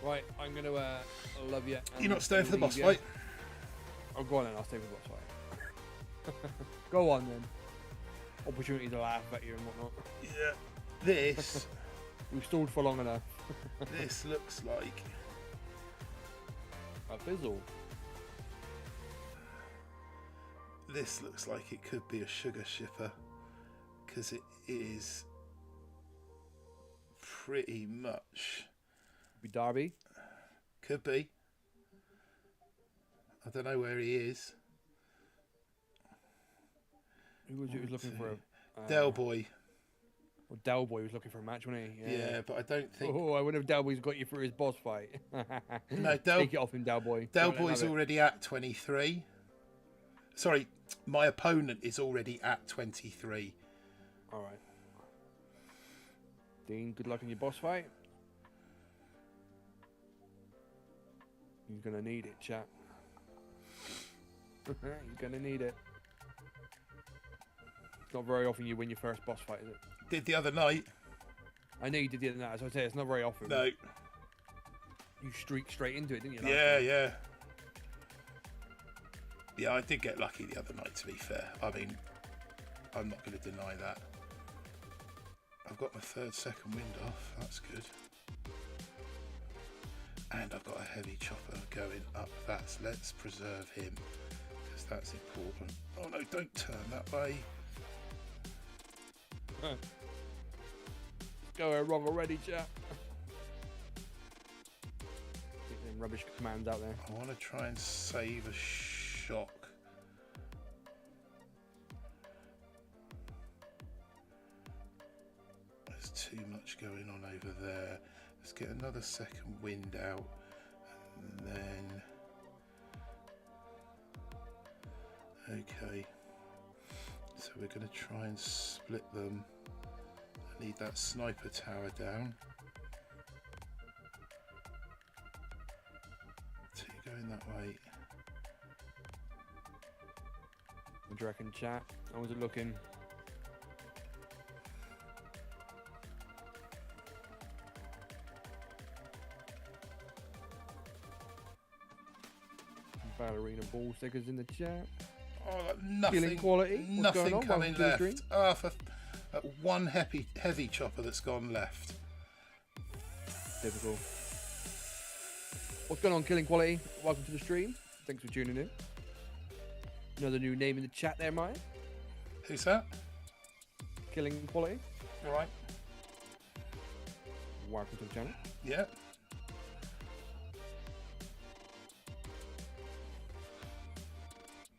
Right, I'm going to love you. You're not staying for the boss fight? Oh, go on then, I'll stay for the boss fight. Go on then. Opportunity to laugh at you and whatnot. Yeah. This. We've stalled for long enough. This looks like a fizzle. This looks like it could be a sugar shipper, because it is pretty much. Be Darby. Could be. I don't know where he is. Who was looking for a Del Boy. Well, Del Boy was looking for a match, wasn't he? Yeah, but I don't think. Oh, I wonder if Del Boy's got you through his boss fight. No, take it off him, Del Boy. Del Boy's already at 23. Sorry, my opponent is already at 23. All right. Dean, good luck in your boss fight. You're gonna need it, chap. You're gonna need it. It's not very often you win your first boss fight, is it? Did the other night. I know you did the other night. As I say, it's not very often. No. You streaked straight into it, didn't you? Yeah, yeah. Yeah, I did get lucky the other night, to be fair. I mean, I'm not going to deny that. I've got my second wind off. That's good. And I've got a heavy chopper going up. Let's preserve him, because that's important. Oh no, don't turn that way. Going wrong already, chap. Get them rubbish commands out there. I want to try and save a shock. There's too much going on over there. Let's get another second wind out, and then okay. So we're going to try and split them. I need that sniper tower down. 2 going that way. What do you reckon, chat? How was it looking? Ballerina ball stickers in the chat. Oh, nothing. Feeling quality. What's Nothing going on? coming Welcome to the left. stream. For one heavy chopper that's gone left. Typical. What's going on, Killing Quality? Welcome to the stream. Thanks for tuning in. Another new name in the chat there, Maya. Who's that? Killing Quality. All right. Welcome to the channel. Yeah.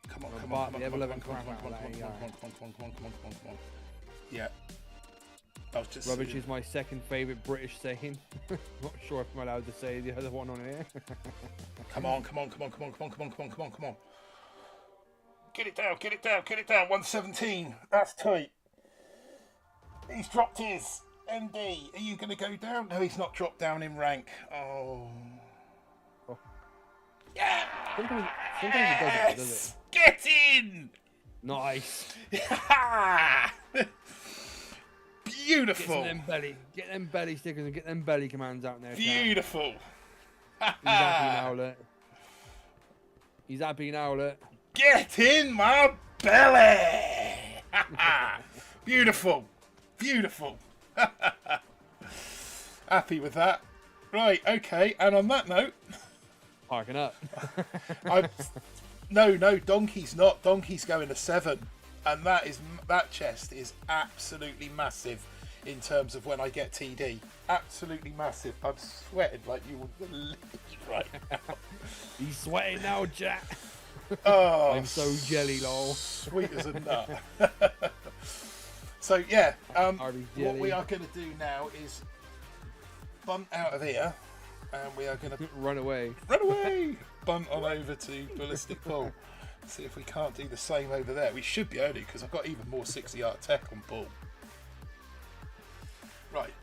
Come on, come on. Yeah. I was just Rubbish is my second favourite British saying. Not sure if I'm allowed to say the other one on here. Come on. Get it down. 117. That's tight. He's dropped his. MD, are you going to go down? No, he's not dropped down in rank. Oh. Yeah! Sometimes it does it? Get in! Nice. Beautiful. Get them belly stickers and get them belly commands out there. Beautiful. He's happy now, look. Get in my belly! Beautiful. Happy with that. Right, okay, and on that note... Parking up. No, Donkey's not. Donkey's going to 7. And that chest is absolutely massive in terms of when I get TD. Absolutely massive. I'm sweating like you wouldn't believe right now. He's sweating now, Jack. Oh, I'm so jelly, lol. Sweet as a nut. So yeah, what we are going to do now is bunt out of here, and we are going to run away. Bunt on over to Ballistic Bull. See if we can't do the same over there. We should be able to, because I've got even more 60-yard tech on Bull. Right.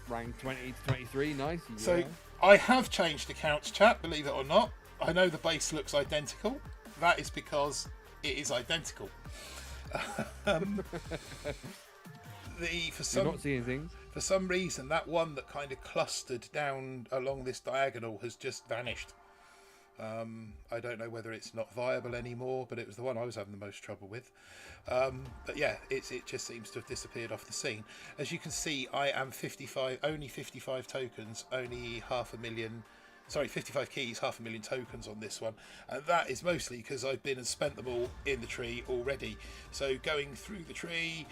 Rank 20 to 23, nice. Yeah. So I have changed accounts, chat, believe it or not. I know the base looks identical. That is because it is identical. You're not seeing things. For some reason, that one that kind of clustered down along this diagonal has just vanished. I don't know whether it's not viable anymore, but it was the one I was having the most trouble with. But yeah, it just seems to have disappeared off the scene. As you can see, I am only 55 tokens, only 55 keys, 500,000 tokens on this one, and that is mostly because I've been and spent them all in the tree already. So going through the tree,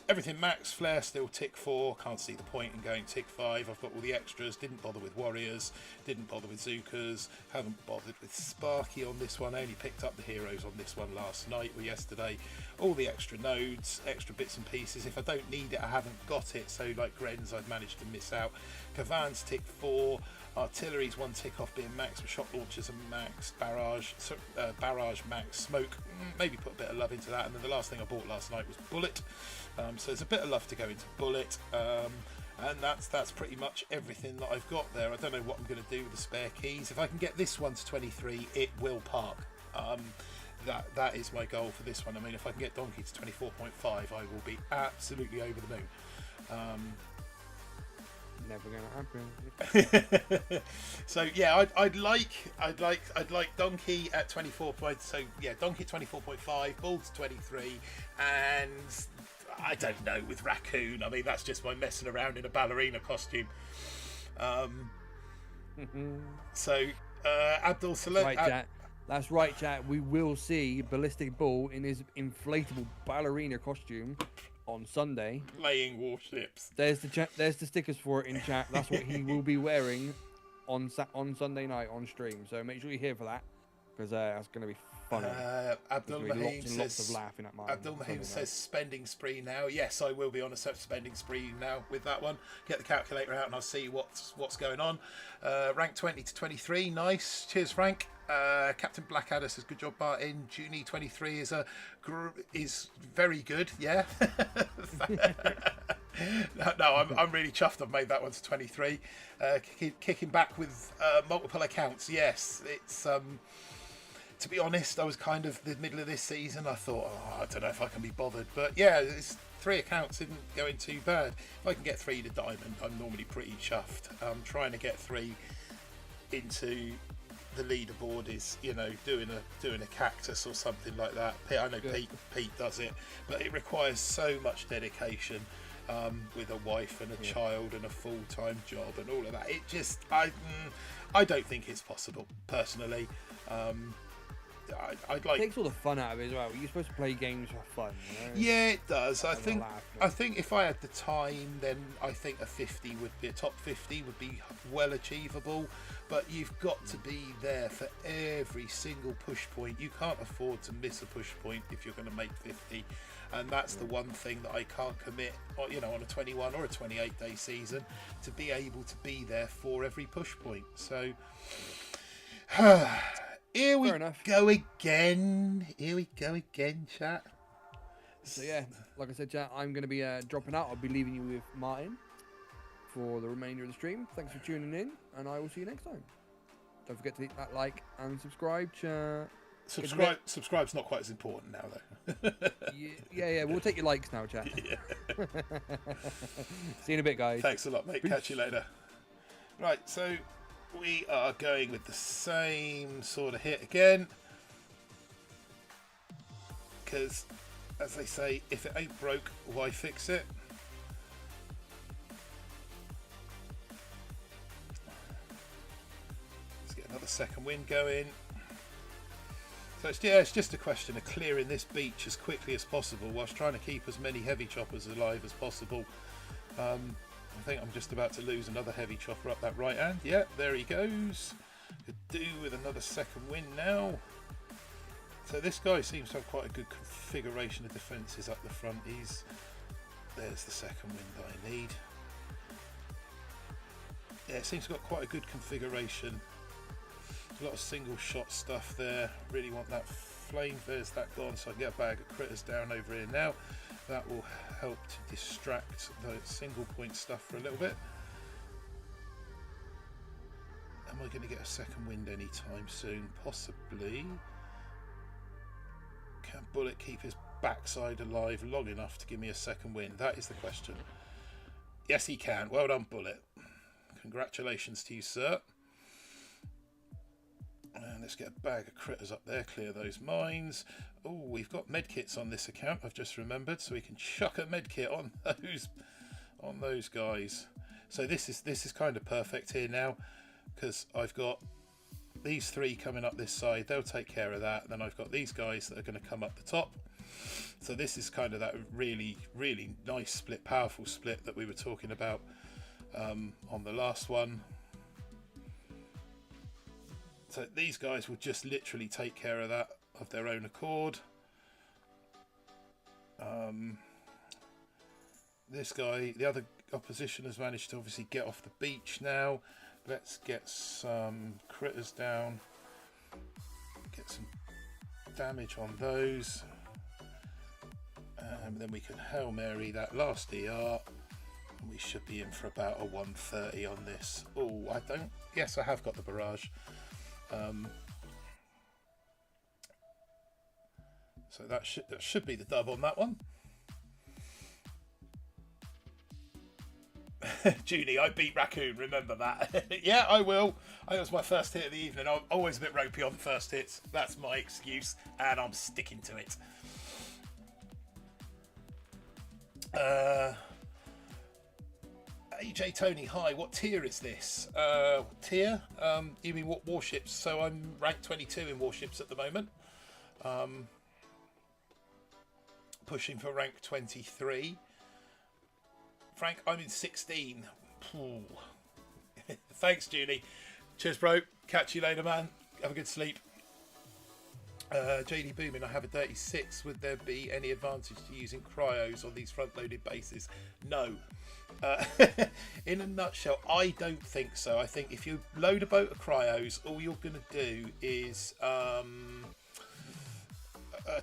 everything max, flare still tick 4, can't see the point in going tick 5. I've got all the extras, didn't bother with warriors, didn't bother with Zookas, haven't bothered with Sparky on this one, only picked up the heroes on this one last night or yesterday. All the extra nodes, extra bits and pieces, if I don't need it I haven't got it, so like Gren's I've managed to miss out. Kavan's tick 4, artillery's 1 tick off being max, with shot launchers and max, barrage max, smoke, maybe put a bit of love into that. And then the last thing I bought last night was bullet, so there's a bit of love to go into bullet, and that's pretty much everything that I've got there. I don't know what I'm going to do with the spare keys. If I can get this one to 23, it will park. That is my goal for this one. I mean, if I can get Donkey to 24.5, I will be absolutely over the moon. Never gonna happen. So yeah, I'd like Donkey at 24. So yeah, Donkey 24.5, Bull to 23, and I don't know with Raccoon. I mean, that's just my messing around in a ballerina costume. So Abdul Salam. Right, chat. That's right, chat. We will see Ballistic Bull in his inflatable ballerina costume on Sunday, playing Warships. There's the stickers for it in chat. That's what he will be wearing on Sunday night on stream. So make sure you're here for that, because that's going to be funny. Abdul Mahim says, lots of laughing at Abdul Mahim says spending spree now. Yes, I will be on a spending spree now with that one. Get the calculator out and I'll see what's going on. Rank 20 to 23, nice. Cheers, Frank. Captain Blackadder says good job, Martin. Junie 23 is very good. Yeah. no, I'm really chuffed. I've made that one to 23. Kicking back with multiple accounts. Yes, it's to be honest, I was kind of the middle of this season. I thought, I don't know if I can be bothered, but yeah, it's 3 accounts isn't going too bad. If I can get 3 to diamond, I'm normally pretty chuffed. Trying to get 3 into the leaderboard is, doing a cactus or something like that. I know Pete does it, but it requires so much dedication with a wife and a child and a full-time job and all of that. It just I don't think it's possible personally. I'd like. It takes all the fun out of it as well. You're supposed to play games for fun. You know? Yeah, it does. I think. laugh, I think if I had the time, then I think a top 50 would be well achievable. But you've got to be there for every single push point. You can't afford to miss a push point if you're going to make 50, and that's the one thing that I can't commit. You know, on a 21 or a 28-day season, to be able to be there for every push point. So. Here we go again. Here we go again, chat. So yeah, like I said, chat, I'm going to be dropping out. I'll be leaving you with Martin for the remainder of the stream. Thanks for tuning in, and I will see you next time. Don't forget to hit that like and subscribe, chat. Subscribe's not quite as important now, though. yeah, we'll take your likes now, chat. Yeah. See you in a bit, guys. Thanks a lot, mate. Catch you later. Right, so we are going with the same sort of hit again, because, as they say, if it ain't broke, why fix it? Let's get another second wind going. So it's just a question of clearing this beach as quickly as possible whilst trying to keep as many heavy choppers alive as possible. I think I'm just about to lose another heavy chopper up that right hand. Yeah, there he goes. Could do with another second wind now. So this guy seems to have quite a good configuration of defences up the front. There's the second wind that I need. Yeah, it seems to have got quite a good configuration. A lot of single shot stuff there. Really want that flame. There's that gone, so I can get a bag of critters down over here now. That will help to distract the single point stuff for a little bit. Am I going to get a second wind anytime soon? Possibly. Can Bullet keep his backside alive long enough to give me a second wind? That is the question. Yes, he can. Well done, Bullet. Congratulations to you, sir. And let's get a bag of critters up there, clear those mines. Oh, we've got medkits on this account, I've just remembered, so we can chuck a medkit on those guys. So this is kind of perfect here now, because I've got these three coming up this side, they'll take care of that. Then I've got these guys that are going to come up the top. So this is kind of that really, really nice split, powerful split that we were talking about on the last one. So these guys will just literally take care of that of their own accord. This guy, the other opposition, has managed to obviously get off the beach now. Let's get some critters down. Get some damage on those. And then we can Hail Mary that last ER. And we should be in for about a 130 on this. Oh, I don't... Yes, I have got the barrage. So that should be the dub on that one. Junie, I beat Raccoon, remember that. Yeah, I will. That was my first hit of the evening. I'm always a bit ropey on the first hits. That's my excuse, and I'm sticking to it. AJ Tony, hi, what tier is this? Tier? You mean what warships? So I'm ranked 22 in warships at the moment. Pushing for rank 23. Frank, I'm in 16. Thanks, Junie. Cheers, bro. Catch you later, man. Have a good sleep. JD Boomin, I have a 36. Would there be any advantage to using cryos on these front-loaded bases? No. In a nutshell, I don't think so. I think if you load a boat of cryos, all you're going to do is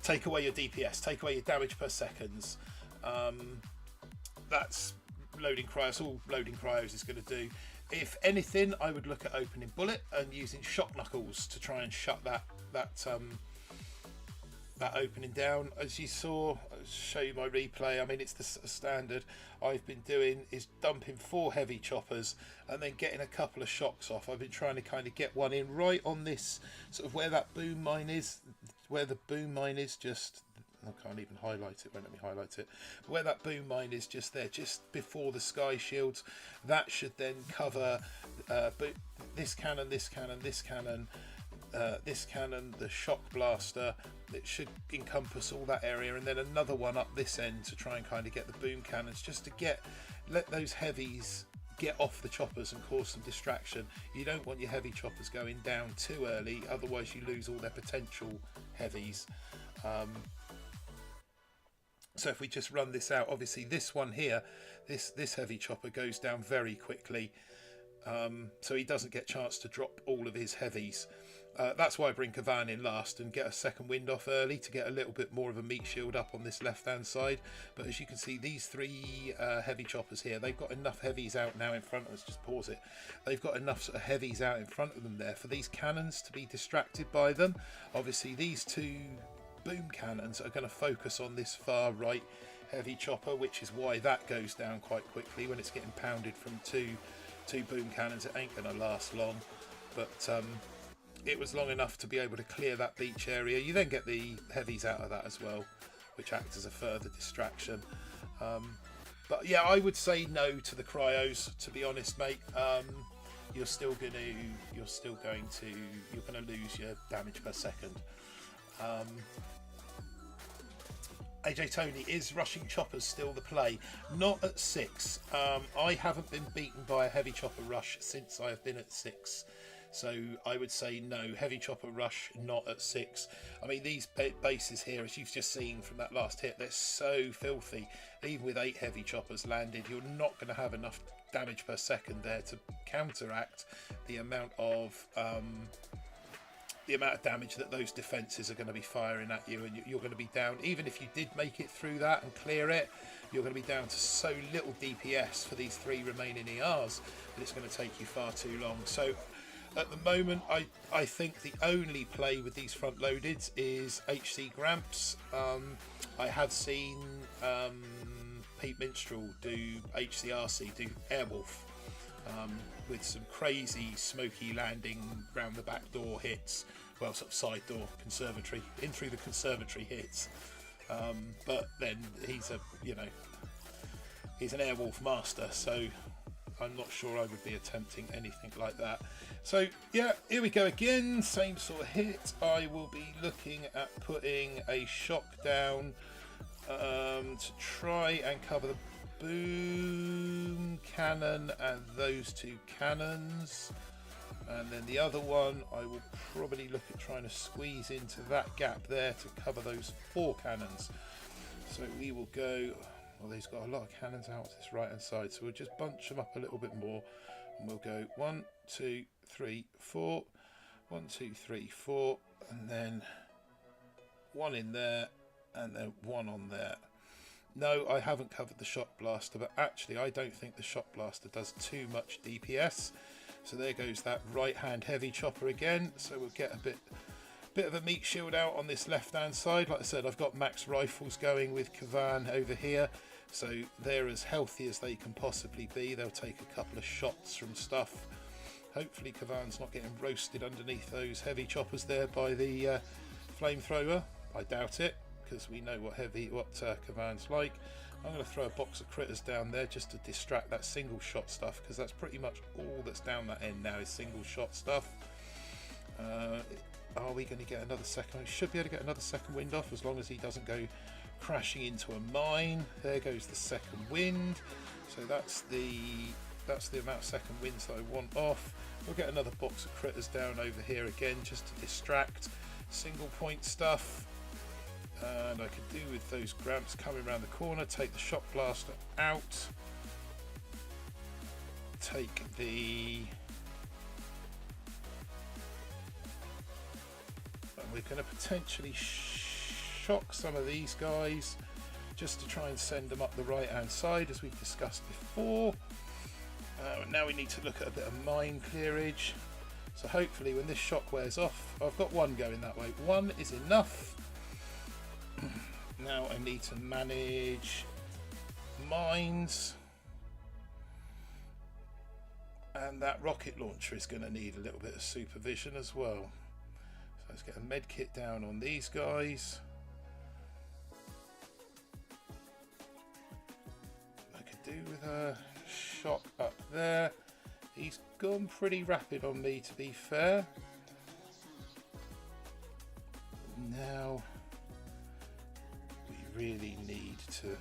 take away your DPS, take away your damage per seconds. That's loading cryos. All loading cryos is going to do. If anything, I would look at opening Bullet and using shock knuckles to try and shut that opening down. As you saw, I'll show you my replay. I mean, it's the standard I've been doing is dumping 4 heavy choppers and then getting a couple of shocks off. I've been trying to kind of get one in right on this sort of where that boom mine is, where the boom mine is just, I can't even highlight it, won't let me highlight it, where that boom mine is just there, just before the sky shields. That should then cover this cannon, this cannon, this cannon, this cannon, the shock blaster, that should encompass all that area, and then another one up this end to try and kind of get the boom cannons, just to let those heavies get off the choppers and cause some distraction. You don't want your heavy choppers going down too early, otherwise you lose all their potential heavies. So if we just run this out, obviously this one here, this heavy chopper goes down very quickly, so he doesn't get a chance to drop all of his heavies. That's why I bring Kavan in last and get a second wind off early to get a little bit more of a meat shield up on this left hand side. But as you can see, these three heavy choppers here, they've got enough heavies out now in front. Let's just pause it. They've got enough sort of heavies out in front of them there for these cannons to be distracted by them. Obviously these two boom cannons are going to focus on this far right heavy chopper, which is why that goes down quite quickly when it's getting pounded from two boom cannons. It ain't going to last long, but it was long enough to be able to clear that beach area. You then get the heavies out of that as well, which acts as a further distraction. But yeah, I would say no to the cryos, to be honest, mate. You're going to lose your damage per second. AJ Tony, is rushing choppers still the play? Not at 6. I haven't been beaten by a heavy chopper rush since I have been at 6. So I would say no, heavy chopper rush, not at 6. I mean, these bases here, as you've just seen from that last hit, they're so filthy. Even with 8 heavy choppers landed, you're not going to have enough damage per second there to counteract the amount of damage that those defences are going to be firing at you, and you're going to be down. Even if you did make it through that and clear it, you're going to be down to so little DPS for these 3 remaining ERs that it's going to take you far too long. So at the moment, I think the only play with these front loadeds is HC Gramps. I have seen Pete Minstrel do HCRC, do Airwolf, with some crazy smoky landing round the back door hits, well, sort of side door conservatory, in through the conservatory hits. But then he's an Airwolf master, so I'm not sure I would be attempting anything like that. So yeah, here we go again, same sort of hit. I will be looking at putting a shock down to try and cover the boom cannon and those 2 cannons, and then the other one I will probably look at trying to squeeze into that gap there to cover those 4 cannons. So we will go, well, he's got a lot of cannons out to this right hand side, so we'll just bunch them up a little bit more, and we'll go 1, 2, 3, 4, 1, 2, 3, 4, and then 1 in there, and then 1 on there. No, I haven't covered the shock blaster, but actually I don't think the shock blaster does too much DPS. So there goes that right hand heavy chopper again. So we'll get a bit of a meat shield out on this left hand side. Like I said, I've got max rifles going with Kavan over here, so they're as healthy as they can possibly be. They'll take a couple of shots from stuff. Hopefully Kavan's not getting roasted underneath those heavy choppers there by the flamethrower. I doubt it, because we know what Kavan's like. I'm going to throw a box of critters down there just to distract that single shot stuff, because that's pretty much all that's down that end now is single shot stuff. Are we going to get another second? We should be able to get another second wind off as long as he doesn't go crashing into a mine. There goes the second wind. So that's the amount of second winds that I want off. We'll get another box of critters down over here again just to distract single point stuff. And I could do with those Gramps coming around the corner, take the shock blaster out, take the, and we're going to potentially shock some of these guys just to try and send them up the right hand side as we've discussed before. Now we need to look at a bit of mine clearage, so hopefully when this shock wears off, I've got 1 going that way. 1 is enough. Now I need to manage mines, and that rocket launcher is going to need a little bit of supervision as well. So let's get a med kit down on these guys. I could do with a shock up there. He's gone pretty rapid on me, to be fair. Now we really need to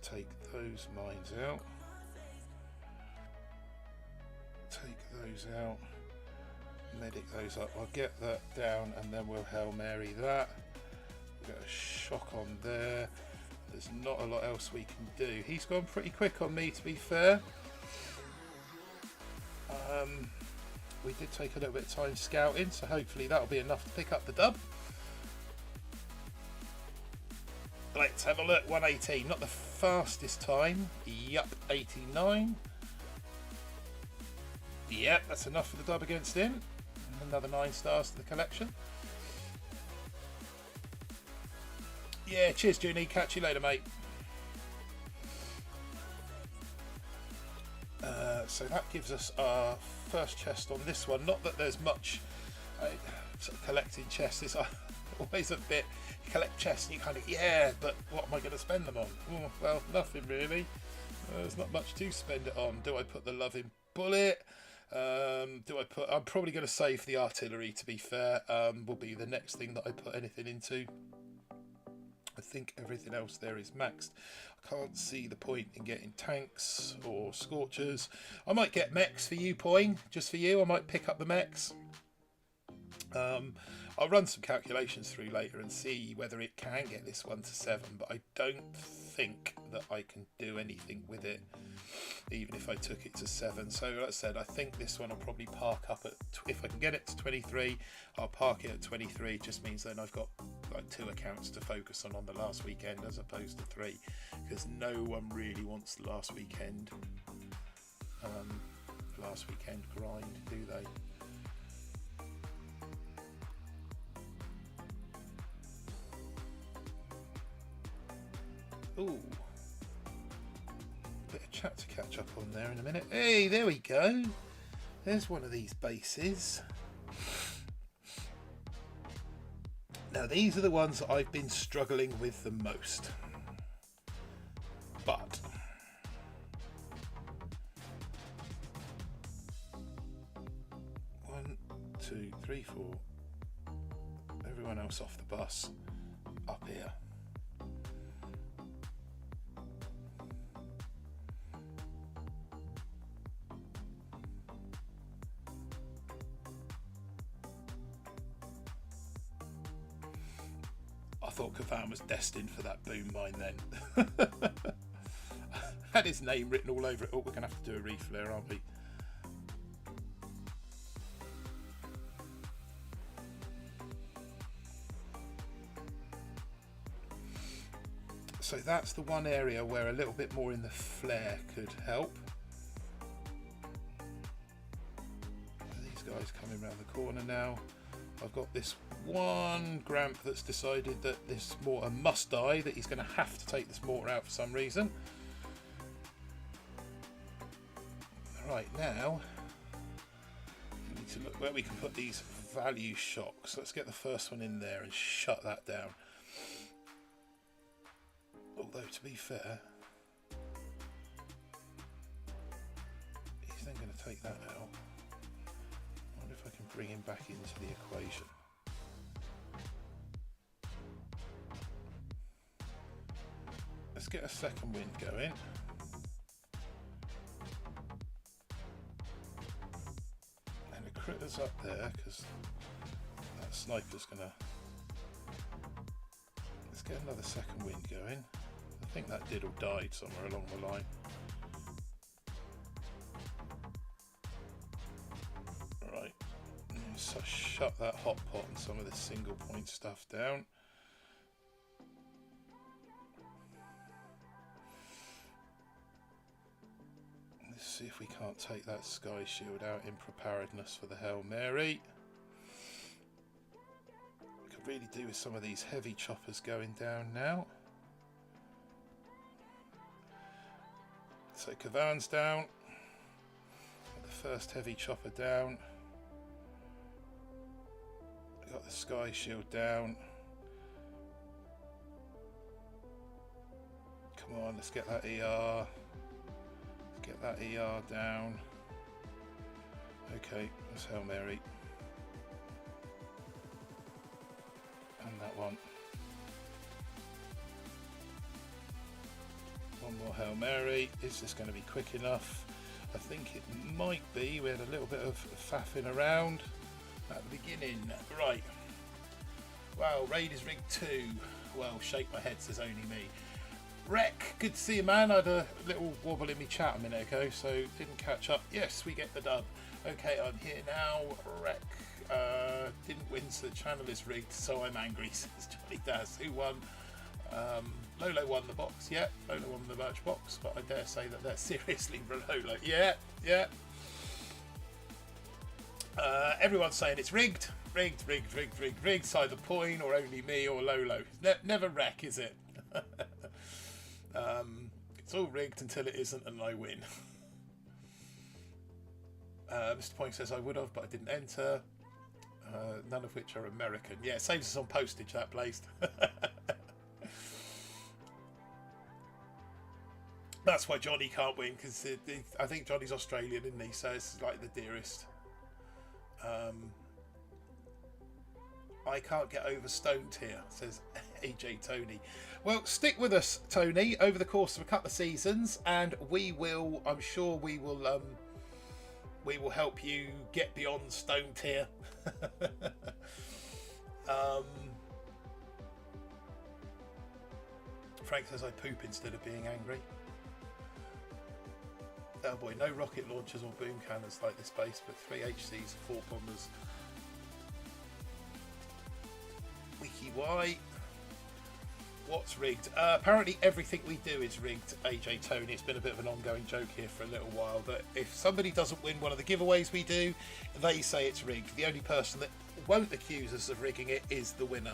take those mines out, take those out, medic those up. I'll get that down and then we'll Hail Mary that. We've got a shock on there. There's not a lot else we can do. He's gone pretty quick on me, to be fair. We did take a little bit of time scouting, so hopefully that'll be enough to pick up the dub. Let's have a look. 118, not the fastest time. Yup, 89. Yep, that's enough for the dub against him. Another 9 stars to the collection. Yeah, cheers, Junie. Catch you later, mate. So that gives us our first chest on this one. Not that there's much sort of collecting chests. It's always a bit, you collect chests and you kind of, yeah, but what am I going to spend them on? Oh, well, nothing really. There's not much to spend it on. Do I put the loving bullet? I'm probably going to save the artillery, to be fair. Will be the next thing that I put anything into. I think everything else there is maxed. I can't see the point in getting tanks or scorchers. I might get mechs for you, Poing, just for you. I might pick up the mechs. I'll run some calculations through later and see whether it can get this one to 7, but I don't think that I can do anything with it, even if I took it to 7. So like I said, I think this one I'll probably park up at, if I can get it to 23, I'll park it at 23. It just means then I've got like 2 accounts to focus on the last weekend as opposed to 3, because no one really wants the last weekend grind, do they? Ooh, bit of chat to catch up on there in a minute. Hey, there we go. There's one of these bases. Now these are the ones that I've been struggling with the most. But one, two, three, four. Everyone else off the bus up here. I thought Kavan was destined for that boom mine then. Had his name written all over it. Oh, we're going to have to do a reflare, aren't we? So that's the one area where a little bit more in the flare could help. These guys coming around the corner now. I've got this one Gramp that's decided that this mortar must die, that he's going to have to take this mortar out for some reason. Right, now we need to look where we can put these value shocks. Let's get the first one in there and shut that down. Although, to be fair, he's then going to take that out. I wonder if I can bring him back into the equation. Let's get a second wind going. And the critter's up there because that sniper's going to... Let's get another second wind going. I think that did or died somewhere along the line. Right, so shut that hot pot and some of this single point stuff down. Let's see if we can't take that sky shield out in preparedness for the Hail Mary. Could really do with some of these heavy choppers going down now. So Kavan's down, got the first heavy chopper down, got the sky shield down. Come on, let's get that ER, let's get Get that ER down. Okay, that's Hail Mary. And that one. One more Hail Mary. Is this going to be quick enough? I think it might be. We had a little bit of faffing around at the beginning. Right. Wow, raid is rigged 2. Well, shake my head, says only me. Wreck, good to see you, man. I had a little wobble in my chat a minute ago, so didn't catch up. Yes, we get the dub. Okay, I'm here now. Wreck didn't win, so the channel is rigged, so I'm angry, says Johnny Daz. Who won? Lolo won the box. Yeah, Lolo won the merch box, but I dare say that they're seriously for Lolo. Yeah, yeah. Everyone's saying it's rigged. Rigged. It's either Point or only me or Lolo. Never Wreck, is it? It's all rigged until it isn't and I win. Mr. Point says I would have, but I didn't enter. None of which are American. Yeah, it saves us on postage, that placed. That's why Johnny can't win, because I think Johnny's Australian, isn't he? So it's like the dearest. I can't get over stoned here, says AJ Tony. Well, stick with us, Tony, over the course of a couple of seasons, and we will, I'm sure we will help you get beyond stoned here. Frank says I poop instead of being angry. Oh boy, no rocket launchers or boom cannons like this base, but 3 HCs, 4 bombers. Wiki Y. What's rigged? Apparently everything we do is rigged, AJ Tony. It's been a bit of an ongoing joke here for a little while that if somebody doesn't win one of the giveaways we do, they say it's rigged. The only person that won't accuse us of rigging it is the winner.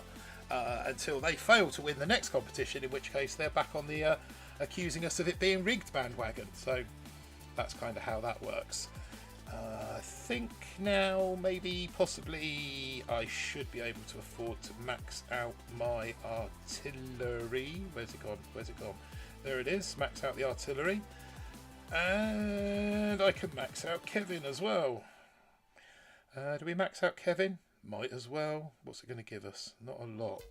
Until they fail to win the next competition, in which case they're back on the accusing us of it being rigged bandwagon. So that's kind of how that works. I think now, maybe, possibly, I should be able to afford to max out my artillery. Where's it gone? Where's it gone? There it is. Max out the artillery. And I can max out Kevin as well. Do we max out Kevin? Might as well. What's it going to give us? Not a lot.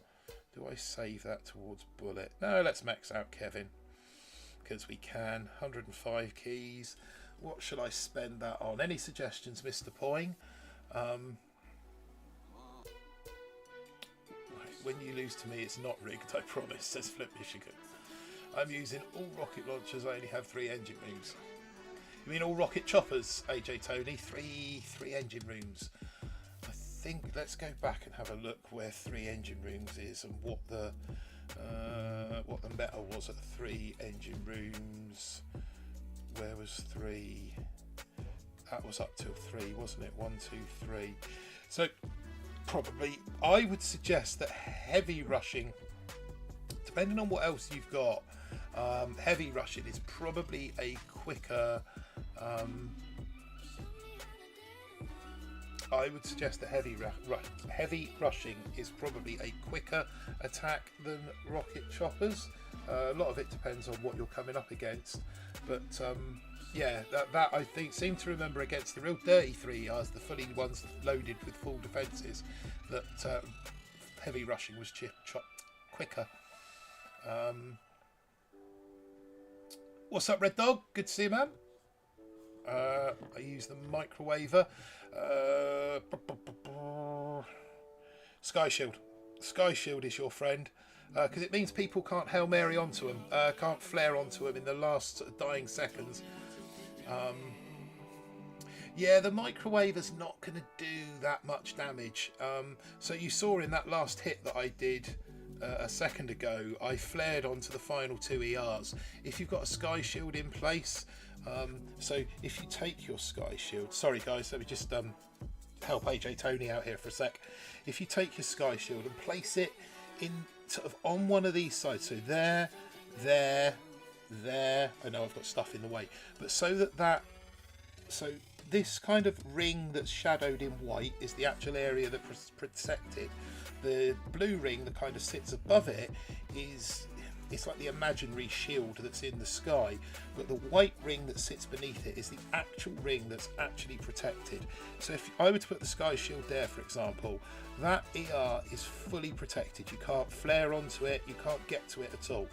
Do I save that towards bullet? No, let's max out Kevin. Because we can. 105 keys. What shall I spend that on? Any suggestions, Mr. Poing? When you lose to me, it's not rigged, I promise, says Flip Michigan. I'm using all rocket launchers. I only have 3 engine rooms. You mean all rocket choppers, AJ Tony? Three engine rooms. I think let's go back and have a look where 3 engine rooms is and what the meta was at 3 engine rooms. Where was 3? That was up till 3, wasn't it? 1, 2, 3. So probably I would suggest that heavy rushing, depending on what else you've got, heavy rushing is probably a quicker. I would suggest that heavy rushing is probably a quicker attack than rocket choppers. A lot of it depends on what you're coming up against, but yeah, that I think seem to remember against the real dirty 3Rs, the fully ones loaded with full defences, that heavy rushing was quicker. What's up, Red Dog? Good to see you, man. I use the microwaver. Sky Shield. Sky Shield is your friend, because it means people can't Hail Mary onto them, can't flare onto them in the last dying seconds. Yeah, the microwaver's not going to do that much damage. So you saw in that last hit that I did a second ago, I flared onto the final 2 ERs. If you've got a Sky Shield in place, so if you take your Sky Shield, sorry guys, let me just help AJ Tony out here for a sec. If you take your Sky Shield and place it in sort of on one of these sides, so there, I know I've got stuff in the way, but so so this kind of ring that's shadowed in white is the actual area that's protected. The blue ring that kind of sits above it is it's like the imaginary shield that's in the sky, but the white ring that sits beneath it is the actual ring that's actually protected. So if I were to put the sky shield there, for example, that ER is fully protected. You can't flare onto it, you can't get to it at all.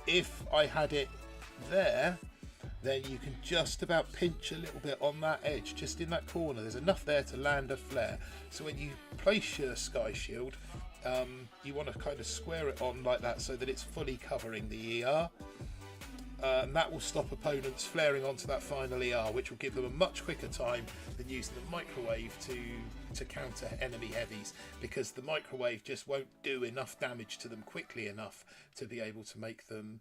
If I had it there, then you can just about pinch a little bit on that edge, just in that corner. There's enough there to land a flare. So when you place your sky shield, you want to kind of square it on like that so that it's fully covering the ER. And that will stop opponents flaring onto that final ER, which will give them a much quicker time than using the microwave to counter enemy heavies, because the microwave just won't do enough damage to them quickly enough to be able to make them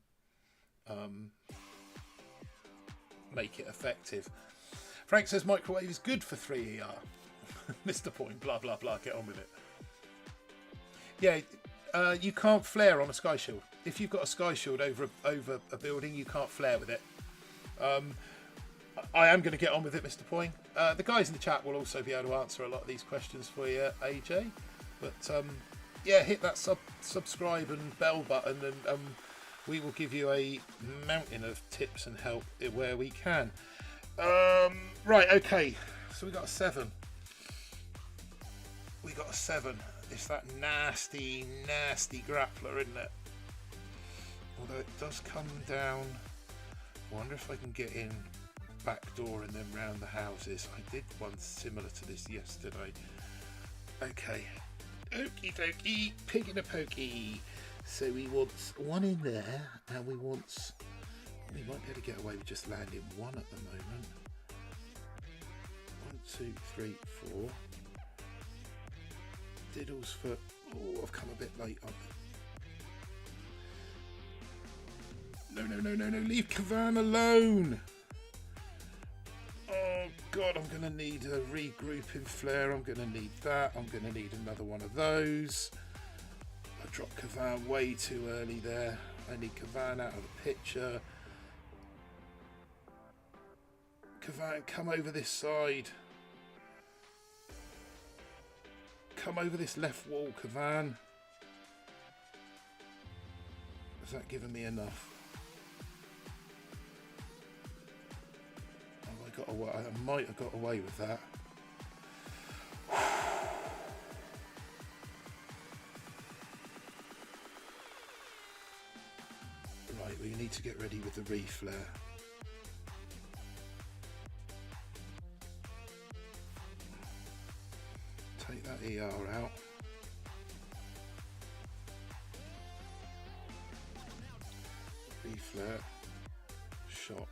make it effective. Frank says microwave is good for 3 ER. Mr. Point, blah blah blah, get on with it. Yeah, you can't flare on a sky shield. If you've got a sky shield over a building, you can't flare with it. I am going to get on with it, Mr. Point. The guys in the chat will also be able to answer a lot of these questions for you, AJ. But yeah, hit that subscribe and bell button, and we will give you a mountain of tips and help where we can. Right, okay. So we got a 7. We got a 7. It's that nasty, nasty grappler, isn't it? Although it does come down. I wonder if I can get in back door and then round the houses. I did one similar to this yesterday. Okay. Okie dokie. Pig in a pokey. So we want one in there, and we might be able to get away with just landing one at the moment. 1, 2, 3, 4. Diddles for... Oh, I've come a bit late on it. No, leave Cavan alone! Oh god, I'm going to need a regrouping flare, I'm going to need that, I'm going to need another one of those. I dropped Cavan way too early there. I need Cavan out of the picture. Cavan, come over this side. Come over this left wall, Cavan. Has that given me enough? Have I got away? I might have got away with that. Right, we need to get ready with the reflare. Take that ER out. Reflare. Shock.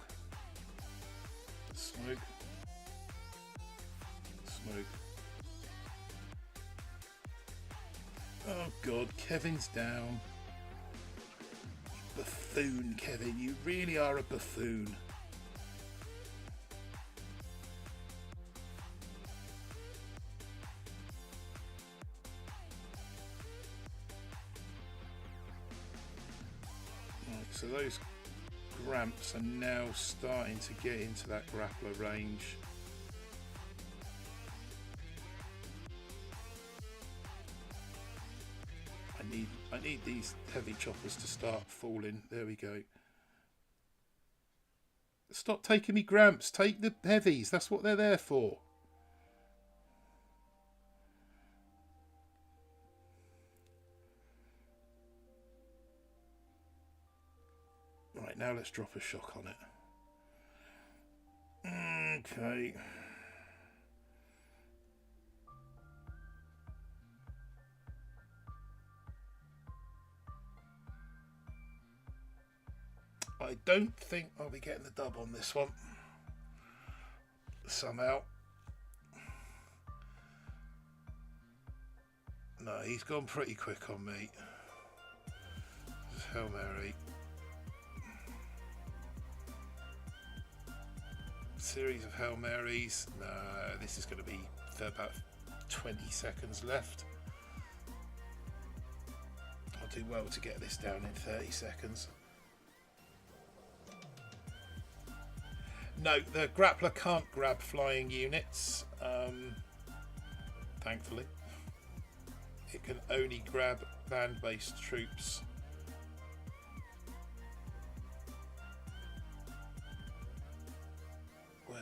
Smoke. Smoke. Oh god, Kevin's down. Buffoon, Kevin. You really are a buffoon. So those Gramps are now starting to get into that grappler range. I need these heavy choppers to start falling. There we go. Stop taking me Gramps. Take the heavies. That's what they're there for. Right, now let's drop a shock on it. Okay. I don't think I'll be getting the dub on this one. Somehow. No, he's gone pretty quick on me. Hail Mary. Series of Hail Marys. No, this is going to be about 20 seconds left. I'll do well to get this down in 30 seconds. No, the grappler can't grab flying units, thankfully. It can only grab land-based troops.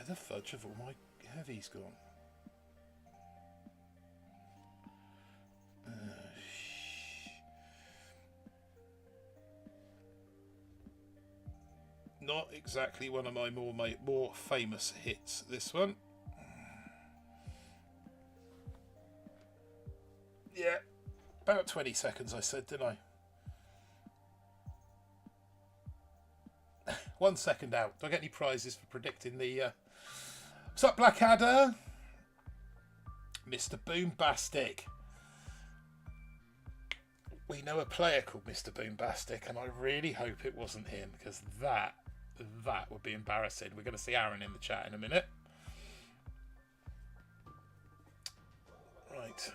the fudge have all my heavies gone? Not exactly one of my more famous hits, this one. Yeah, about 20 seconds I said, didn't I? 1 second out. Do I get any prizes for predicting the... What's up, Blackadder? Mr. Boombastic. We know a player called Mr. Boombastic, and I really hope it wasn't him, because that would be embarrassing. We're going to see Aaron in the chat in a minute. Right.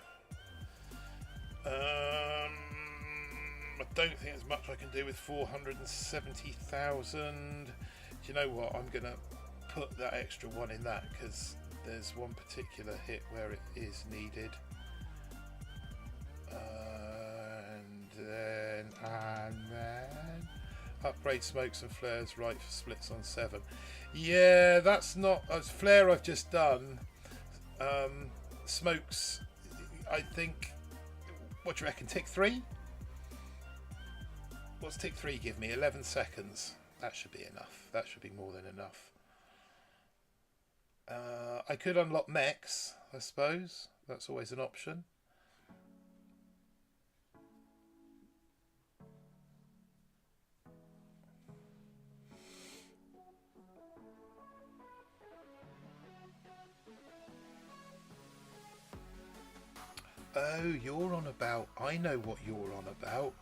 I don't think there's much I can do with 470,000. Do you know what? I'm going to put that extra one in that, because there's one particular hit where it is needed. And then upgrade smokes and flares right for splits on 7. Yeah, that's not a flare I've just done. Smokes, I think. What do you reckon? Tick 3? What's tick 3 give me? 11 seconds. That should be enough. That should be more than enough. I could unlock mechs, I suppose. That's always an option. Oh, you're on about... I know what you're on about.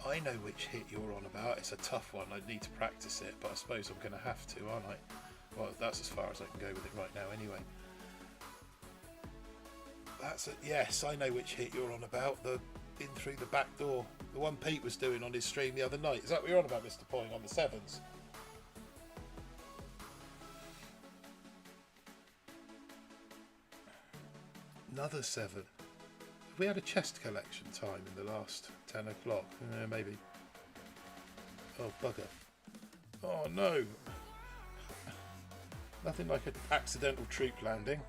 I know which hit you're on about. It's a tough one. I need to practice it, but I suppose I'm going to have to, aren't I? Well, that's as far as I can go with it right now anyway. That's it. Yes, I know which hit you're on about. The in through the back door. The one Pete was doing on his stream the other night. Is that what you're on about, Mr. Poing, on the 7s? Another 7. Have we had a chest collection time in the last 10 o'clock? Maybe. Oh, bugger. Oh, no. Nothing like an accidental troop landing.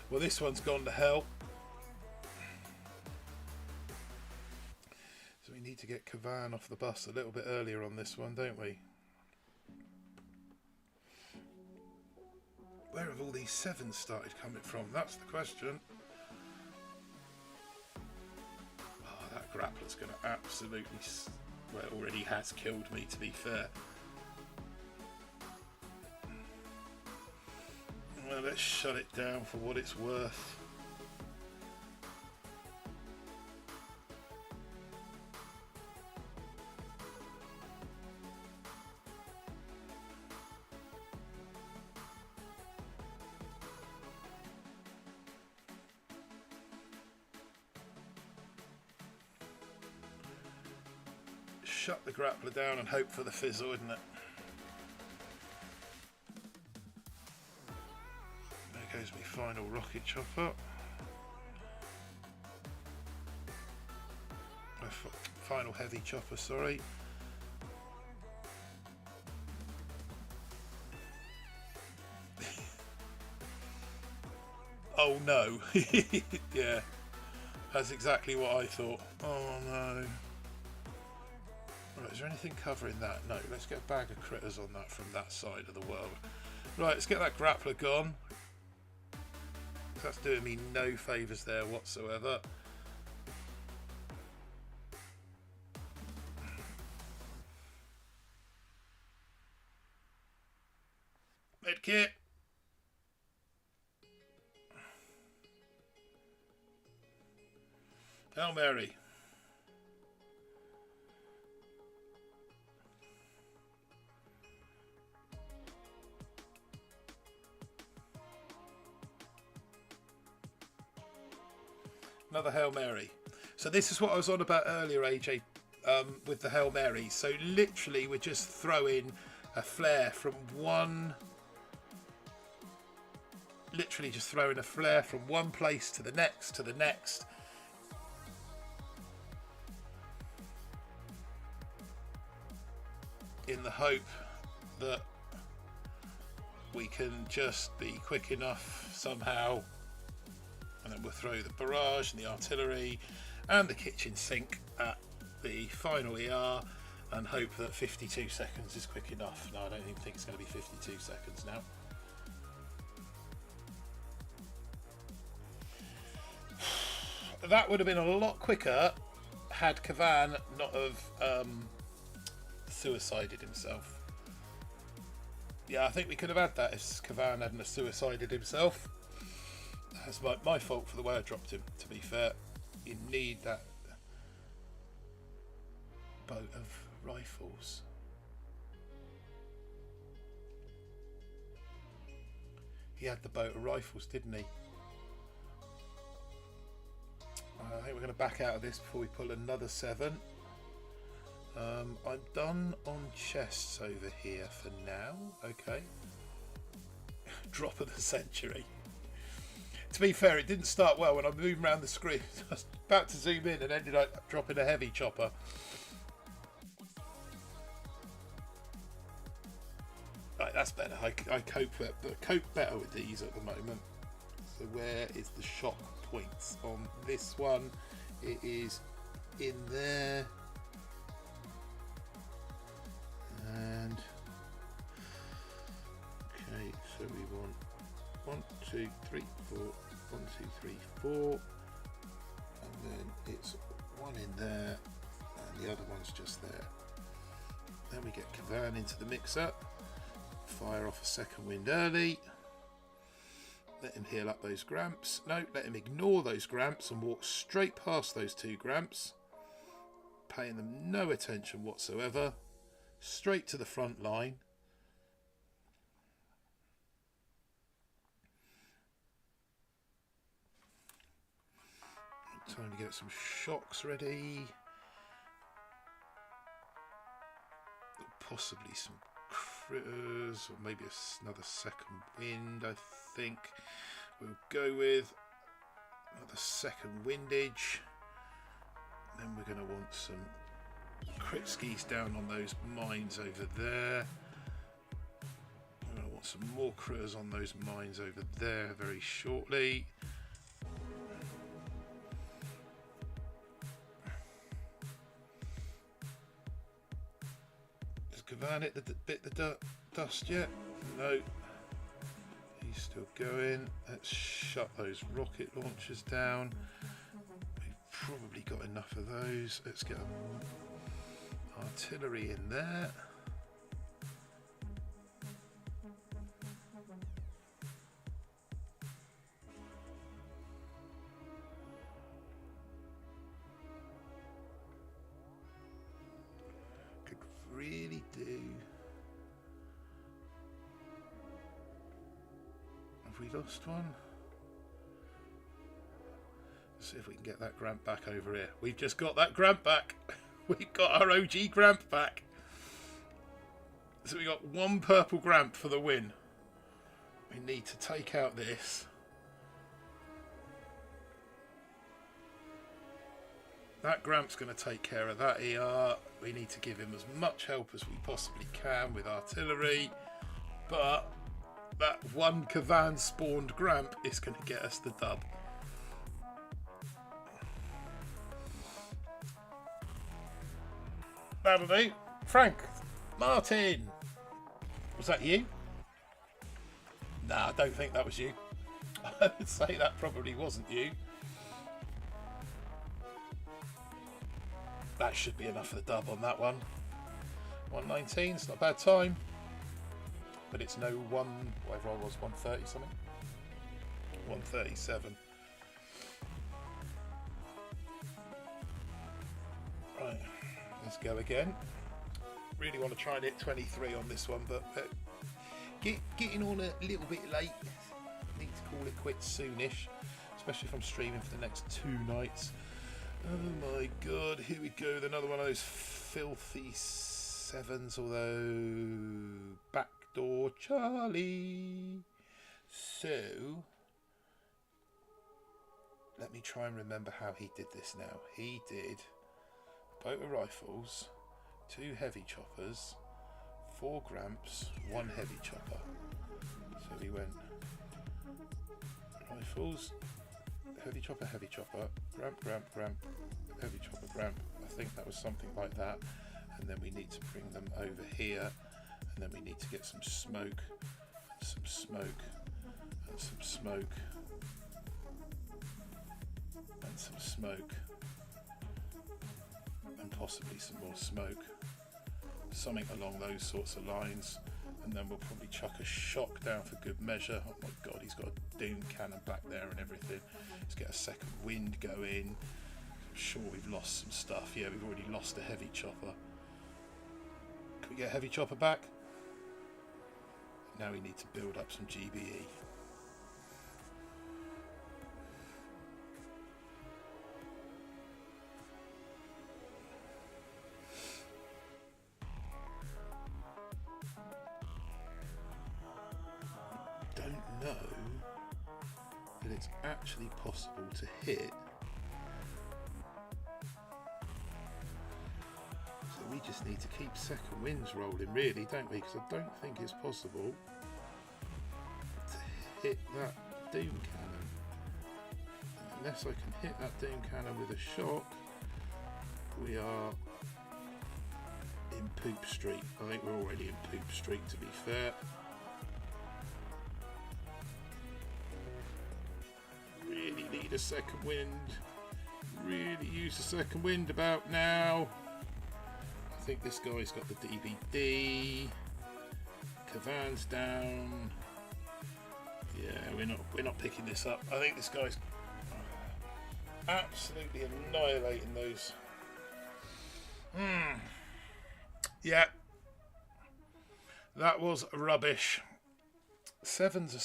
Well, this one's gone to hell. So we need to get Kavan off the bus a little bit earlier on this one, don't we? Where have all these 7s started coming from? That's the question. Oh, that grappler's going to absolutely... Well, it already has killed me, to be fair. Well, let's shut it down for what it's worth. Shut the grappler down and hope for the fizzle, isn't it? Goes my final rocket chopper. My final heavy chopper, sorry. Oh no. Yeah, that's exactly what I thought. Oh no. Right, is there anything covering that? No, let's get a bag of critters on that from that side of the world. Right, let's get that grappler gone. That's doing me no favours there whatsoever. Medkit. Hail Mary. Another Hail Mary. So this is what I was on about earlier, AJ, with the Hail Mary. So literally we're just throwing a flare from one, literally just throwing a flare from one place to the next, in the hope that we can just be quick enough somehow, and then we'll throw the barrage and the artillery and the kitchen sink at the final ER and hope that 52 seconds is quick enough. No, I don't even think it's going to be 52 seconds now. That would have been a lot quicker had Cavan not have suicided himself. Yeah, I think we could have had that if Cavan hadn't suicided himself. That's my fault for the way I dropped him, to be fair. You need that boat of rifles. He had the boat of rifles, didn't he? I think we're going to back out of this before we pull another 7. I'm done on chests over here for now. Okay. Drop of the century. To be fair, it didn't start well when I moved around the screen. I was about to zoom in and ended up dropping a heavy chopper. Right, that's better. I cope better with these at the moment. So where is the shock points on this one? It is in there. And okay, so we want 1, 2, 3, 4, 1, 2, 3, 4, and then it's one in there, and the other one's just there. Then we get Cavan into the mixer, fire off a second wind early, let him heal up those Gramps. No, let him ignore those Gramps and walk straight past those 2 Gramps, paying them no attention whatsoever. Straight to the front line. Time to get some shocks ready. Possibly some critters, or maybe another second wind, I think. We'll go with another second windage. Then we're going to want some crit skis down on those mines over there. We're going to want some more critters on those mines over there very shortly. Has Cavan bit the dust yet? No. He's still going. Let's shut those rocket launchers down. We've probably got enough of those. Let's get artillery in there. Could really do. Have we lost one? Let's see if we can get that Gramp back over here. We've just got that Gramp back. We've got our OG Gramp back. So we got 1 purple Gramp for the win. We need to take out this. That Gramp's going to take care of that ER. We need to give him as much help as we possibly can with artillery. But that 1 Cavan spawned Gramp is going to get us the dub. That'll do. Frank, Martin, was that you? Nah, I don't think that was you. I would say that probably wasn't you. That should be enough for the dub on that one. 119, it's not a bad time. But it's no whatever I was, 130 something. 137. Right. Let's go again. Really want to try and hit 23 on this one, but getting on a little bit late. Need to call it quits soonish, especially if I'm streaming for the next 2 nights. Oh my god, here we go with another one of those filthy sevens, although backdoor Charlie. So let me try and remember how he did this now. He did a boat of rifles, 2 heavy choppers, 4 gramps, 1 heavy chopper. So he went rifles, heavy chopper, gramp, heavy chopper, gramp. I think that was something like that. And then we need to bring them over here, and then we need to get some smoke, and some smoke, and some smoke, and some smoke, and possibly some more smoke. Something along those sorts of lines. And then we'll probably chuck a shock down for good measure. Oh my god, he's got a doom cannon back there and everything. Let's get a second wind going. I'm sure we've lost some stuff. Yeah, we've already lost a heavy chopper. Can we get a heavy chopper back? Now we need to build up some GBE. Know that it's actually possible to hit, so we just need to keep second winds rolling, really, don't we? Because I don't think it's possible to hit that doom cannon unless I can hit that doom cannon with a shock. We are in poop street. I think we're already in poop street, to be fair. Really need a second wind. Really use the second wind about now. I think this guy's got the DBD. Kavan's down. Yeah, we're not picking this up. I think this guy's absolutely annihilating those. Yeah, that was rubbish. Sevens are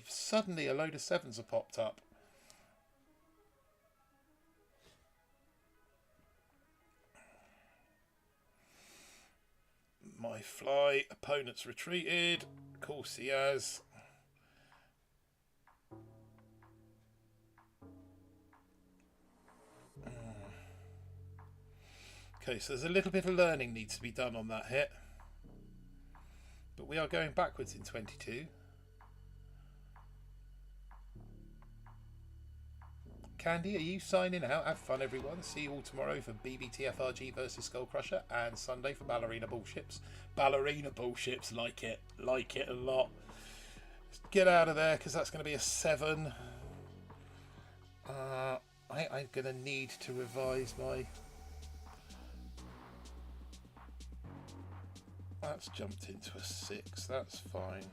suddenly a load of sevens have popped up. My fly, opponent's retreated. Of course he has. Okay, so there's a little bit of learning needs to be done on that hit. But we are going backwards in 22. Candy, are you signing out? Have fun, everyone. See you all tomorrow for BBTFRG versus Skull Crusher, and Sunday for Ballerina Bullships. Ballerina Bullships, like it a lot. Just get out of there, because that's going to be a 7. I'm going to need to revise my... That's jumped into a 6. That's fine.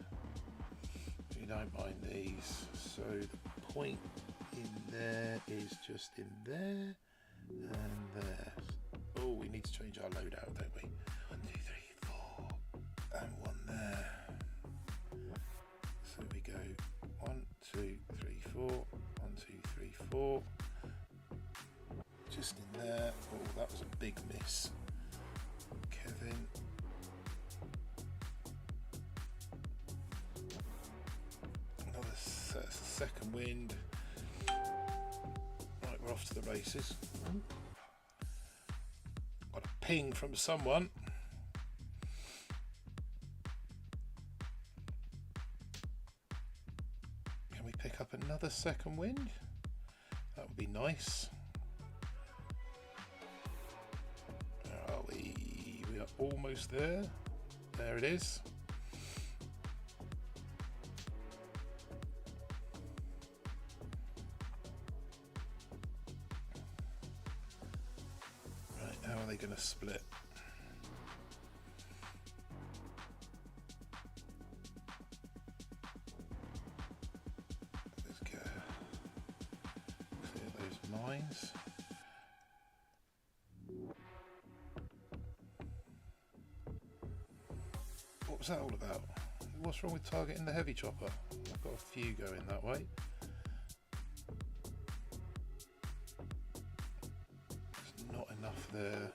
We don't mind these. So the point in there is just in there and there. Oh, we need to change our loadout, don't we? 1, 2, 3, 4, and 1 there. So we go 1, 2, 3, 4, 1, 2, 3, 4. Just in there. Oh, that was a big miss. Kevin. Another second wind. Right, we're off to the races. Got a ping from someone. Can we pick up another second wind? That would be nice. Where are we? We are almost there. There it is. How are they going to split? Let's go clear those mines. What was that all about? What's wrong with targeting the heavy chopper? I've got a few going that way. There's not enough there.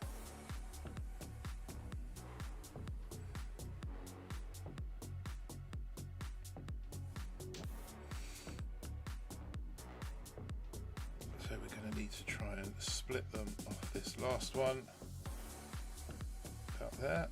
I need to try and split them off this last one. About there.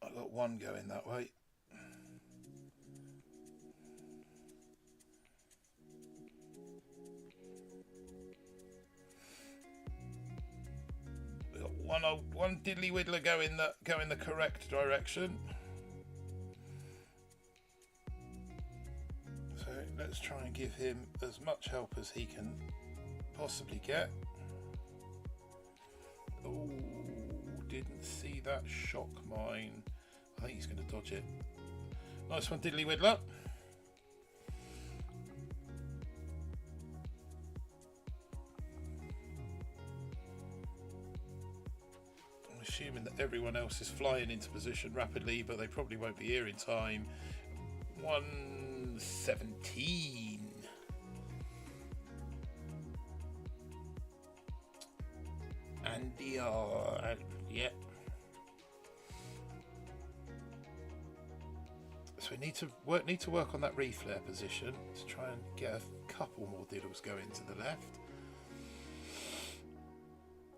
I got one going that way. One diddly widdler go in the correct direction. So let's try and give him as much help as he can possibly get. Oh, didn't see that shock mine. I think he's going to dodge it. Nice one, diddly widdler. Assuming that everyone else is flying into position rapidly, but they probably won't be here in time. 117. And the yep. So we need to work on that reflare position to try and get a couple more diddles going to the left.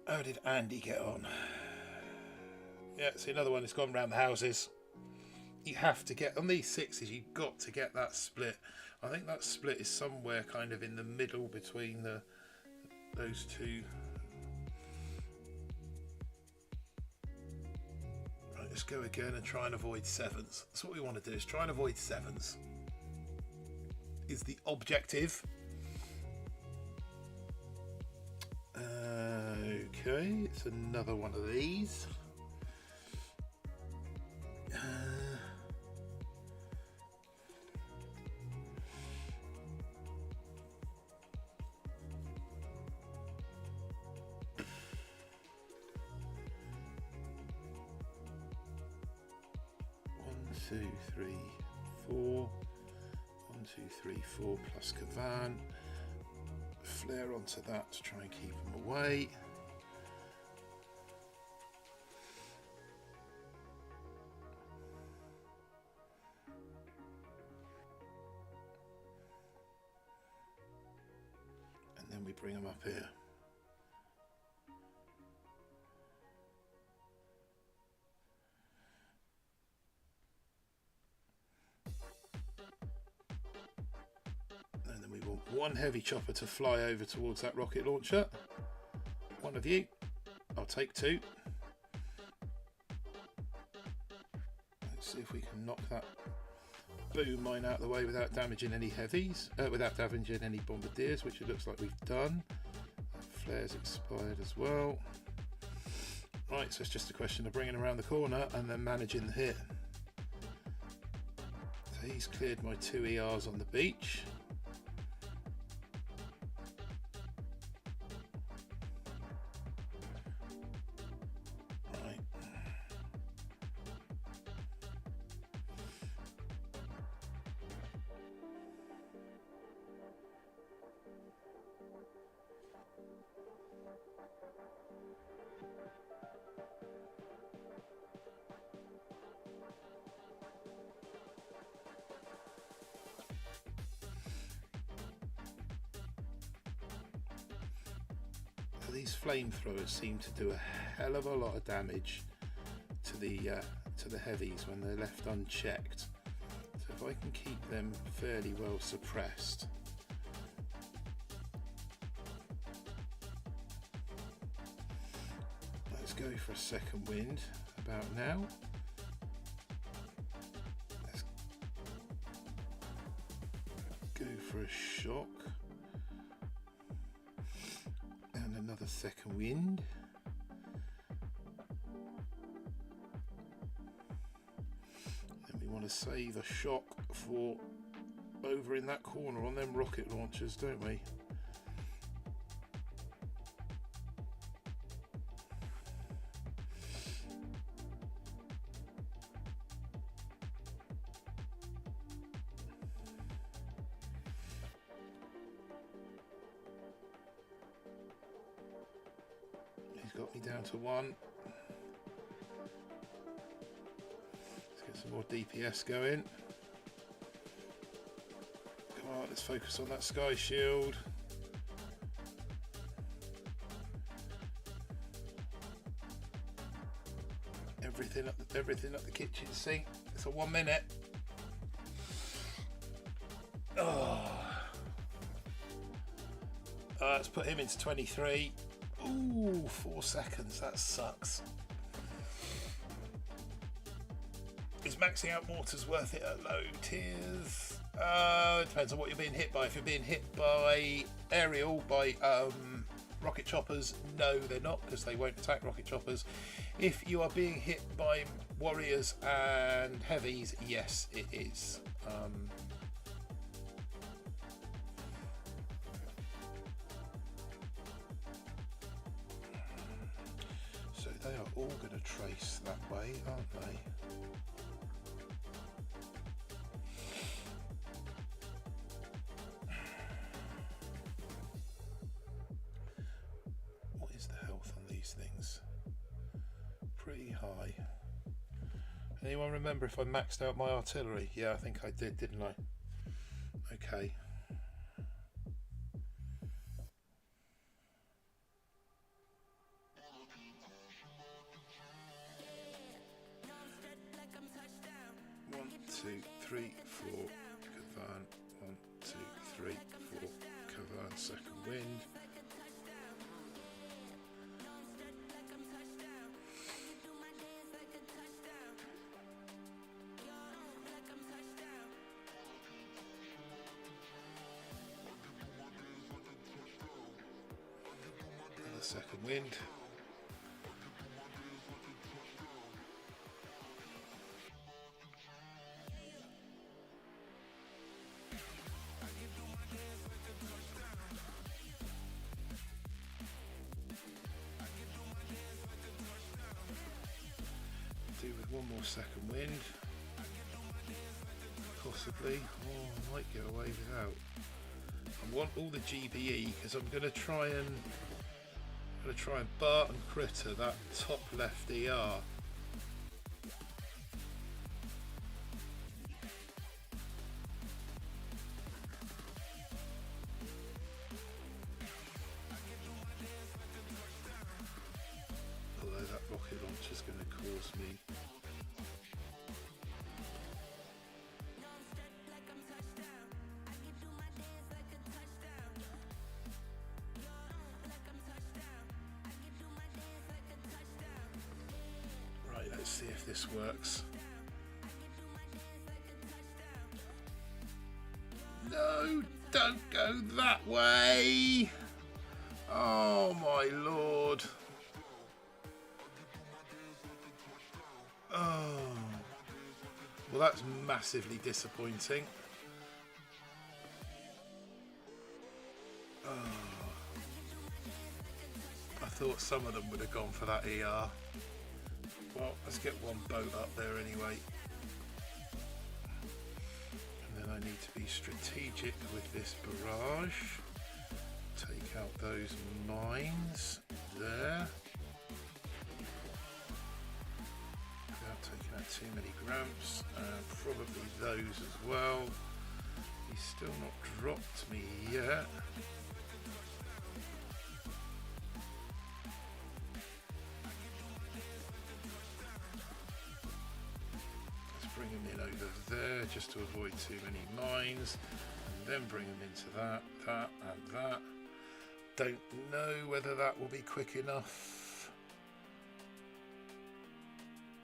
How did Andy get on? Yeah, see another one has gone round the houses. You have to get, on these sixes, you've got to get that split. I think that split is somewhere kind of in the middle between those two. Right, let's go again and try and avoid sevens. That's what we want to do, is try and avoid sevens. Is the objective. Okay, it's another one of these. 2, 3, 4. 1, 2, 3, 4 plus Kavan. Flare onto that to try and keep them away. And then we bring them up here. One heavy chopper to fly over towards that rocket launcher. One of you. I'll take 2. Let's see if we can knock that boom mine out of the way without damaging any heavies, without damaging any bombardiers, which it looks like we've done. Flare's expired as well. Right, so it's just a question of bringing around the corner and then managing the hit. So he's cleared my 2 ERs on the beach. These flamethrowers seem to do a hell of a lot of damage to the heavies when they're left unchecked. So if I can keep them fairly well suppressed. Let's go for a second wind about now. Let's go for a shock. Another second wind. Then we want to save a shock for over in that corner on them rocket launchers, don't we? He's got me down to 1. Let's get some more DPS going. Come on, let's focus on that sky shield. Everything up the kitchen sink. It's a 1 minute. Oh. Let's put him into 23. Ooh, 4 seconds. That sucks. Is maxing out mortars worth it at low tiers? It depends on what you're being hit by. If you're being hit by aerial, by rocket choppers, no, they're not, because they won't attack rocket choppers. If you are being hit by warriors and heavies, yes, it is. So they are all going to trace that way, aren't they? What is the health on these things? Pretty high. Anyone remember if I maxed out my artillery? Yeah, I think I did, didn't I? Okay. One, two, three, four. Cavan. 1, 2, 3, 4. Cavan. Second wind. Second wind. Do with 1 more second wind. Possibly. Oh, I might get away without. I want all the GBE because I'm going to try and bar and critter that top left ER. Although that rocket launcher is going to cause me let's see if this works. No, don't go that way. Oh my lord. Oh. Well, that's massively disappointing. Oh. I thought some of them would have gone for that ER. Well, let's get 1 boat up there anyway. And then I need to be strategic with this barrage. Take out those mines there. Without taking out too many gramps. And probably those as well. He's still not dropped me yet. There just to avoid too many mines, and then bring them into that, and that. Don't know whether that will be quick enough.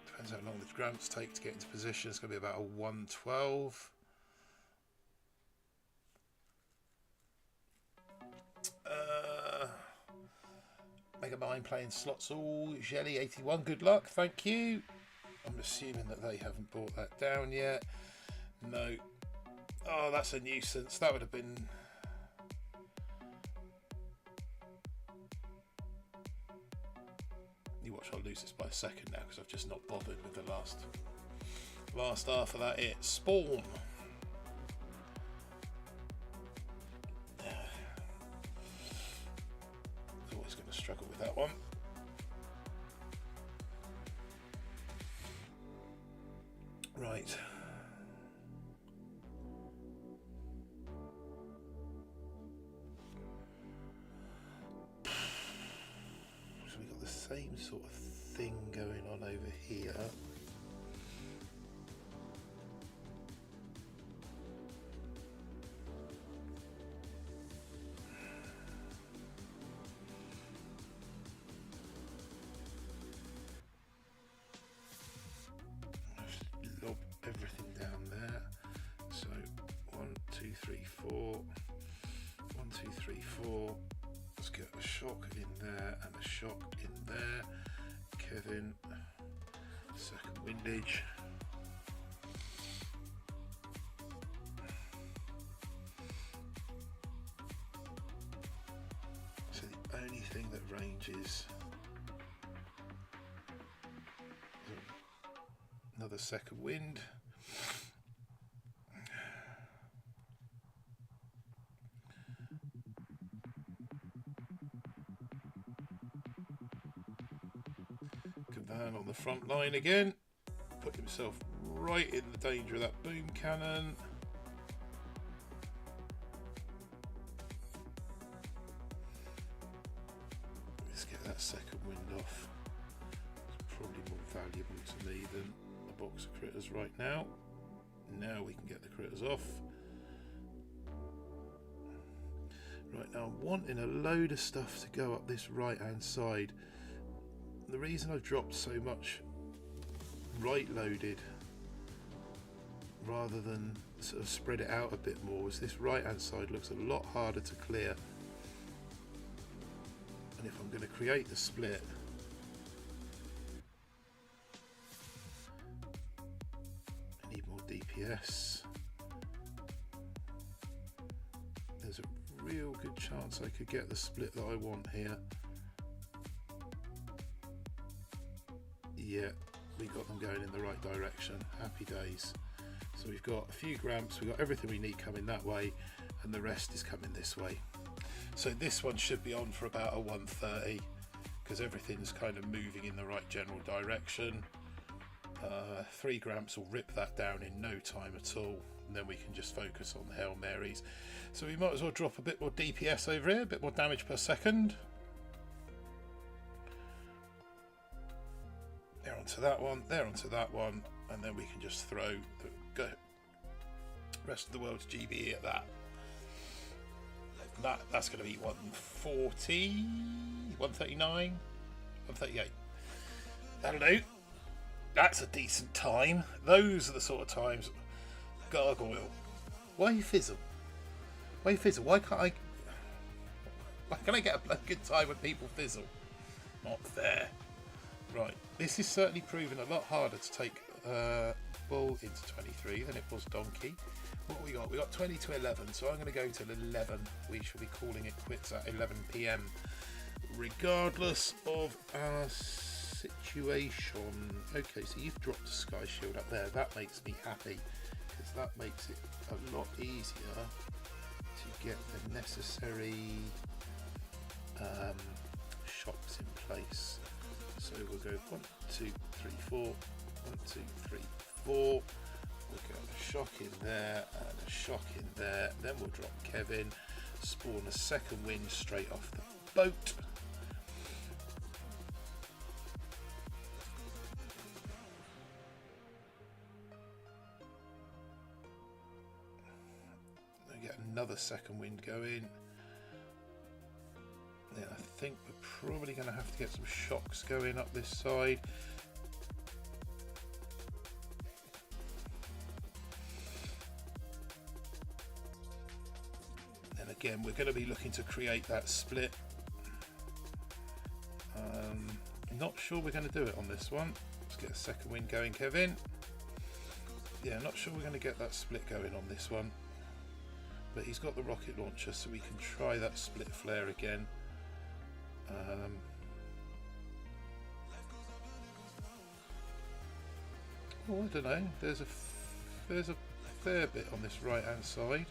Depends how long the gramps take to get into position. It's going to be about a 112. Mega Mine playing slots all. Jelly 81. Good luck. Thank you. I'm assuming that they haven't brought that down yet. No. Oh, that's a nuisance. That would have been... You watch, I'll lose this by a second now because I've just not bothered with the last half of that. It spawn. Always going to struggle with that one. Right. So we've got the same sort of thing going on over here. Lob everything down there. So 1, 2, 3, 4. 1, 2, 3, 4. Let's get a shock in there and a shock in there. Kevin, second windage. So the only thing that ranges, another second wind. Cavan on the front line again, put himself right in the danger of that boom cannon. Let's get that second wind off. It's probably more valuable to me than a box of critters right now. Now we can get the critters off. Right, now I'm wanting a load of stuff to go up this right hand side. The reason I've dropped so much right loaded rather than sort of spread it out a bit more is this right hand side looks a lot harder to clear, and if I'm going to create the split, I need more DPS. There's a real good chance I could get the split that I want here. Yeah, we got them going in the right direction. Happy days. So we've got a few gramps, we've got everything we need coming that way, and the rest is coming this way. So this one should be on for about a 130 because everything's kind of moving in the right general direction. 3 gramps will rip that down in no time at all, and then we can just focus on the Hail Marys. So we might as well drop a bit more DPS over here, a bit more damage per second. There onto that one, there onto that one, and then we can just throw the rest of the world's GBE at that. That's going to be 140, 139, 138. That'll do. That's a decent time. Those are the sort of times. Gargoyle. Why you fizzle? Why you fizzle? Why can't I get a good time when people fizzle? Not fair. Right, this is certainly proving a lot harder to take Bull into 23 than it was Donkey. What we got? We got 20 to 11, so I'm going to go to 11. We shall be calling it quits at 11 PM. Regardless of our situation. Okay, so you've dropped a Sky Shield up there. That makes me happy, because that makes it a lot easier to get the necessary shocks in place. So we'll go 1, 2, 3, 4, 1, 2, 3, 4. We'll get a shock in there and a shock in there. Then we'll drop Kevin, spawn a second wind straight off the boat. Then get another second wind going. Yeah, I think we're probably going to have to get some shocks going up this side. And again, we're going to be looking to create that split. Not sure we're going to do it on this one. Let's get a second wind going, Kevin. Yeah, not sure we're going to get that split going on this one. But he's got the rocket launcher, so we can try that split flare again. Oh, I don't know. There's a fair bit on this right hand side.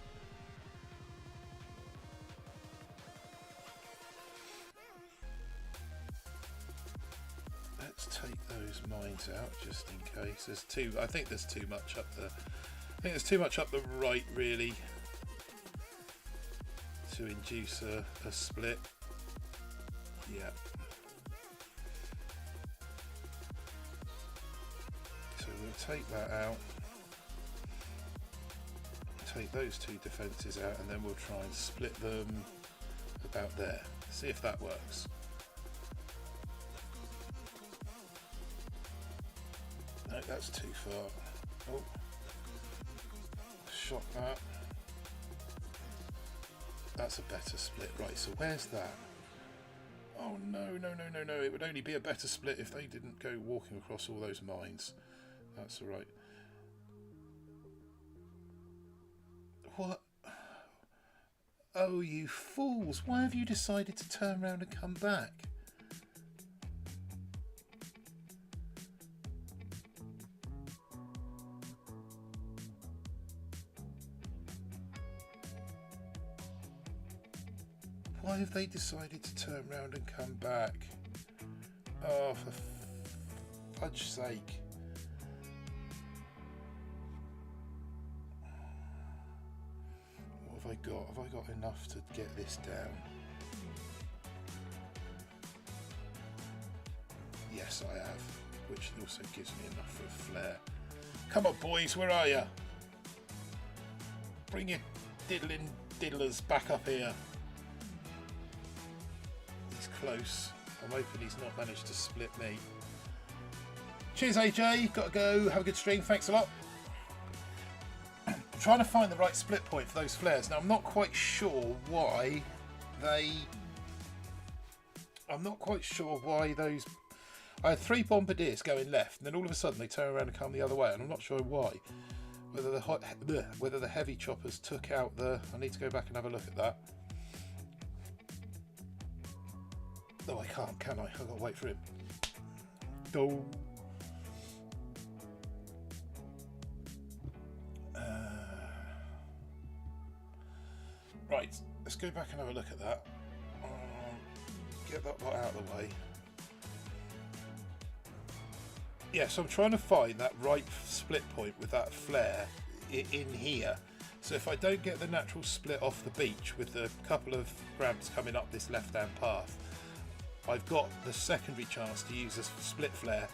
Let's take those mines out just in case. There's too. I think there's too much up the. I think there's too much up the right really to induce a split. Yeah. So we'll take that out. Take those two defences out, and then we'll try and split them about there. See if that works. No, that's too far. Oh, shot that. That's a better split. Right, so where's that? Oh no, no, no, no, no. It would only be a better split if they didn't go walking across all those mines. That's all right. What? Oh, you fools. Why have you decided to turn around and come back? Why have they decided to turn around and come back? Oh, for fudge's sake. What have I got? Have I got enough to get this down? Yes, I have. Which also gives me enough for a flare. Come on, boys, where are you? Bring your diddling diddlers back up here. He's close. I'm hoping he's not managed to split me. Cheers, AJ. Gotta go. Have a good stream. Thanks a lot. I'm trying to find the right split point for those flares. Now, I'm not quite sure why they... I'm not quite sure why those... I had 3 bombardiers going left, and then all of a sudden they turn around and come the other way, and I'm not sure why. Whether the heavy choppers took out the... I need to go back and have a look at that. No, I can't, can I? I've got to wait for him. Go. Right, let's go back and have a look at that. Get that lot out of the way. Yeah, so I'm trying to find that right split point with that flare in here. So if I don't get the natural split off the beach with the couple of ramps coming up this left-hand path, I've got the secondary chance to use a split flare.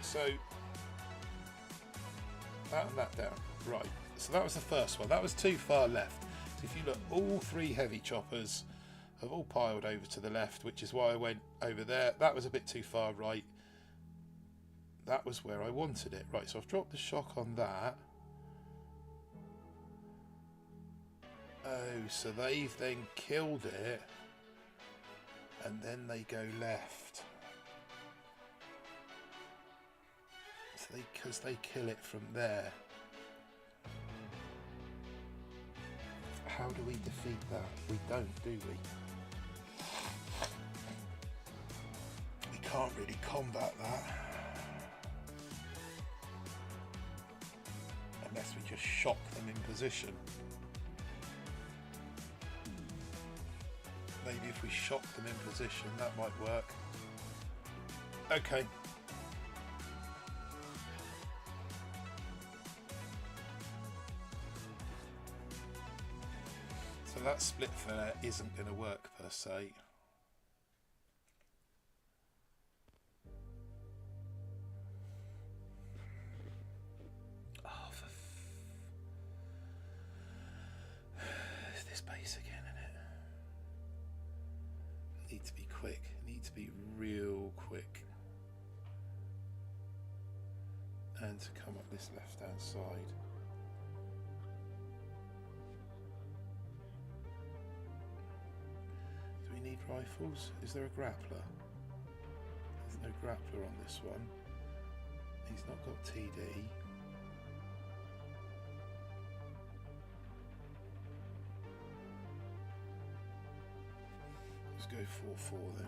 So that and that down. Right, so that was the first one. That was too far left. So if you look, all 3 heavy choppers have all piled over to the left, which is why I went over there. That was a bit too far right. That was where I wanted it. Right, so I've dropped the shock on that. Oh, so they've then killed it, and then they go left. So because they kill it from there. How do we defeat that? We don't, do we? We can't really combat that. Unless we just shock them in position. Maybe if we shock them in position, that might work. Okay. So that split flare isn't going to work per se. Oh, it's this base again, isn't it? Need to be quick. Need to be real quick. And to come up this left-hand side. Do we need rifles? Is there a grappler? There's no grappler on this one. He's not got TD. Let's go 4-4 then.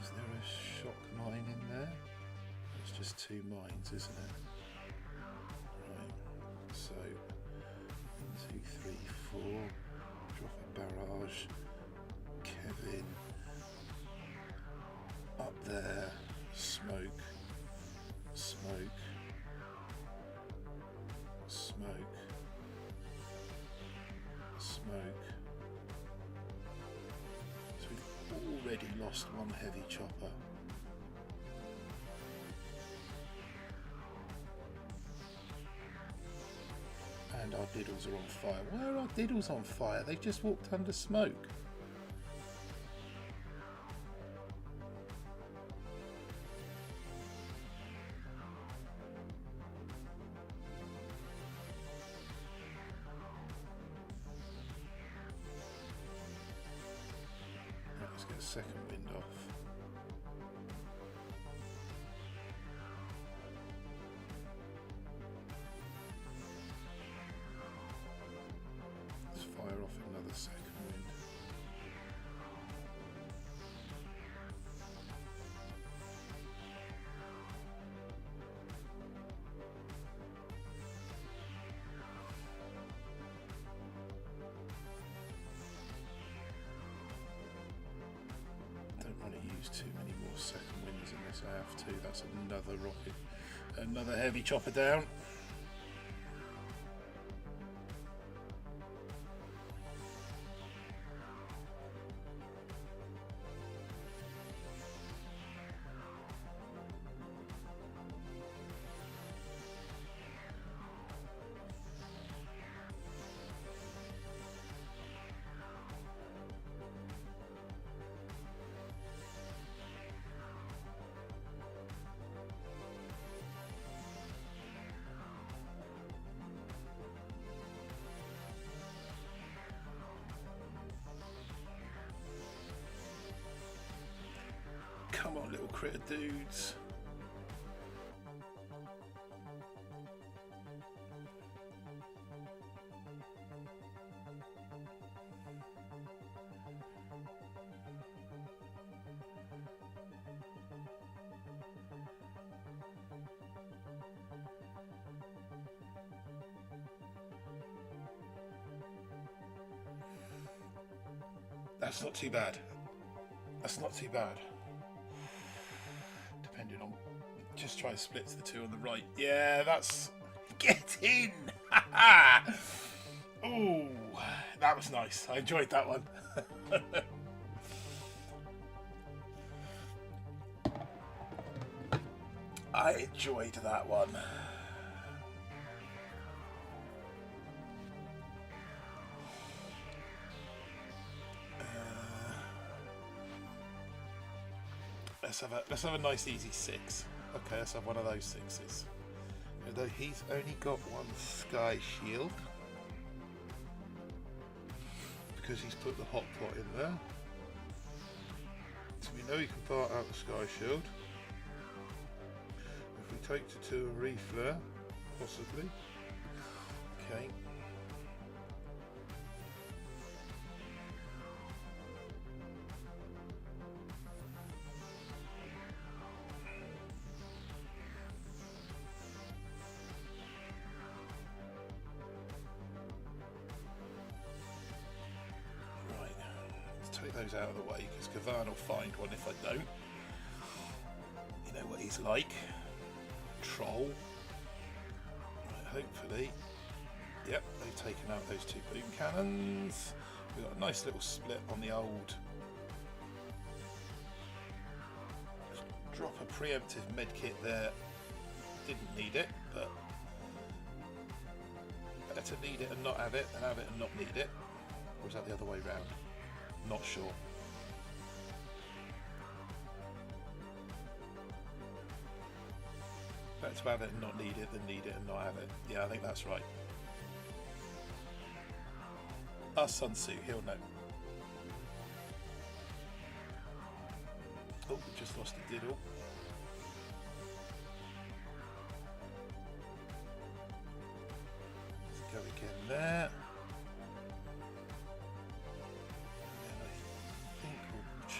Is there a shock mine in there? Let's just 2 mines, isn't it? Right, so 1, 2, 3, 4. Drop a barrage. Kevin. Up there. Smoke. Smoke. Smoke. Smoke. So we've already lost 1 heavy chopper. And our diddles are on fire. Why are our diddles on fire? They've just walked under smoke. Right, let's get a second wind off. Fire off another second wind. Don't want to use too many more second winds unless I have to. That's another rocket, another heavy chopper down. Come on, little critter dudes. That's not too bad. That's not too bad. Depending on, just try to split to the 2 on the right. Yeah, that's, get in. Oh, that was nice. I enjoyed that one. I enjoyed that one. Let's have a nice easy 6. Okay, let's have one of those 6s. Although he's only got 1 sky shield because he's put the hot pot in there. So we know he can part out the sky shield. If we take to 2 a reflare, possibly. Okay. Take those out of the way because Kavan will find one if I don't. You know what he's like. Troll. Right, hopefully. Yep, they've taken out those 2 boom cannons. We've got a nice little split on the old. Drop a preemptive medkit there. Didn't need it, but better need it and not have it than have it and not need it. Or is that the other way round? Not sure. Better to have it and not need it than need it and not have it. Yeah, I think that's right. Ask Sun Tzu, he'll know. Oh, we just lost a diddle. Let's go again there.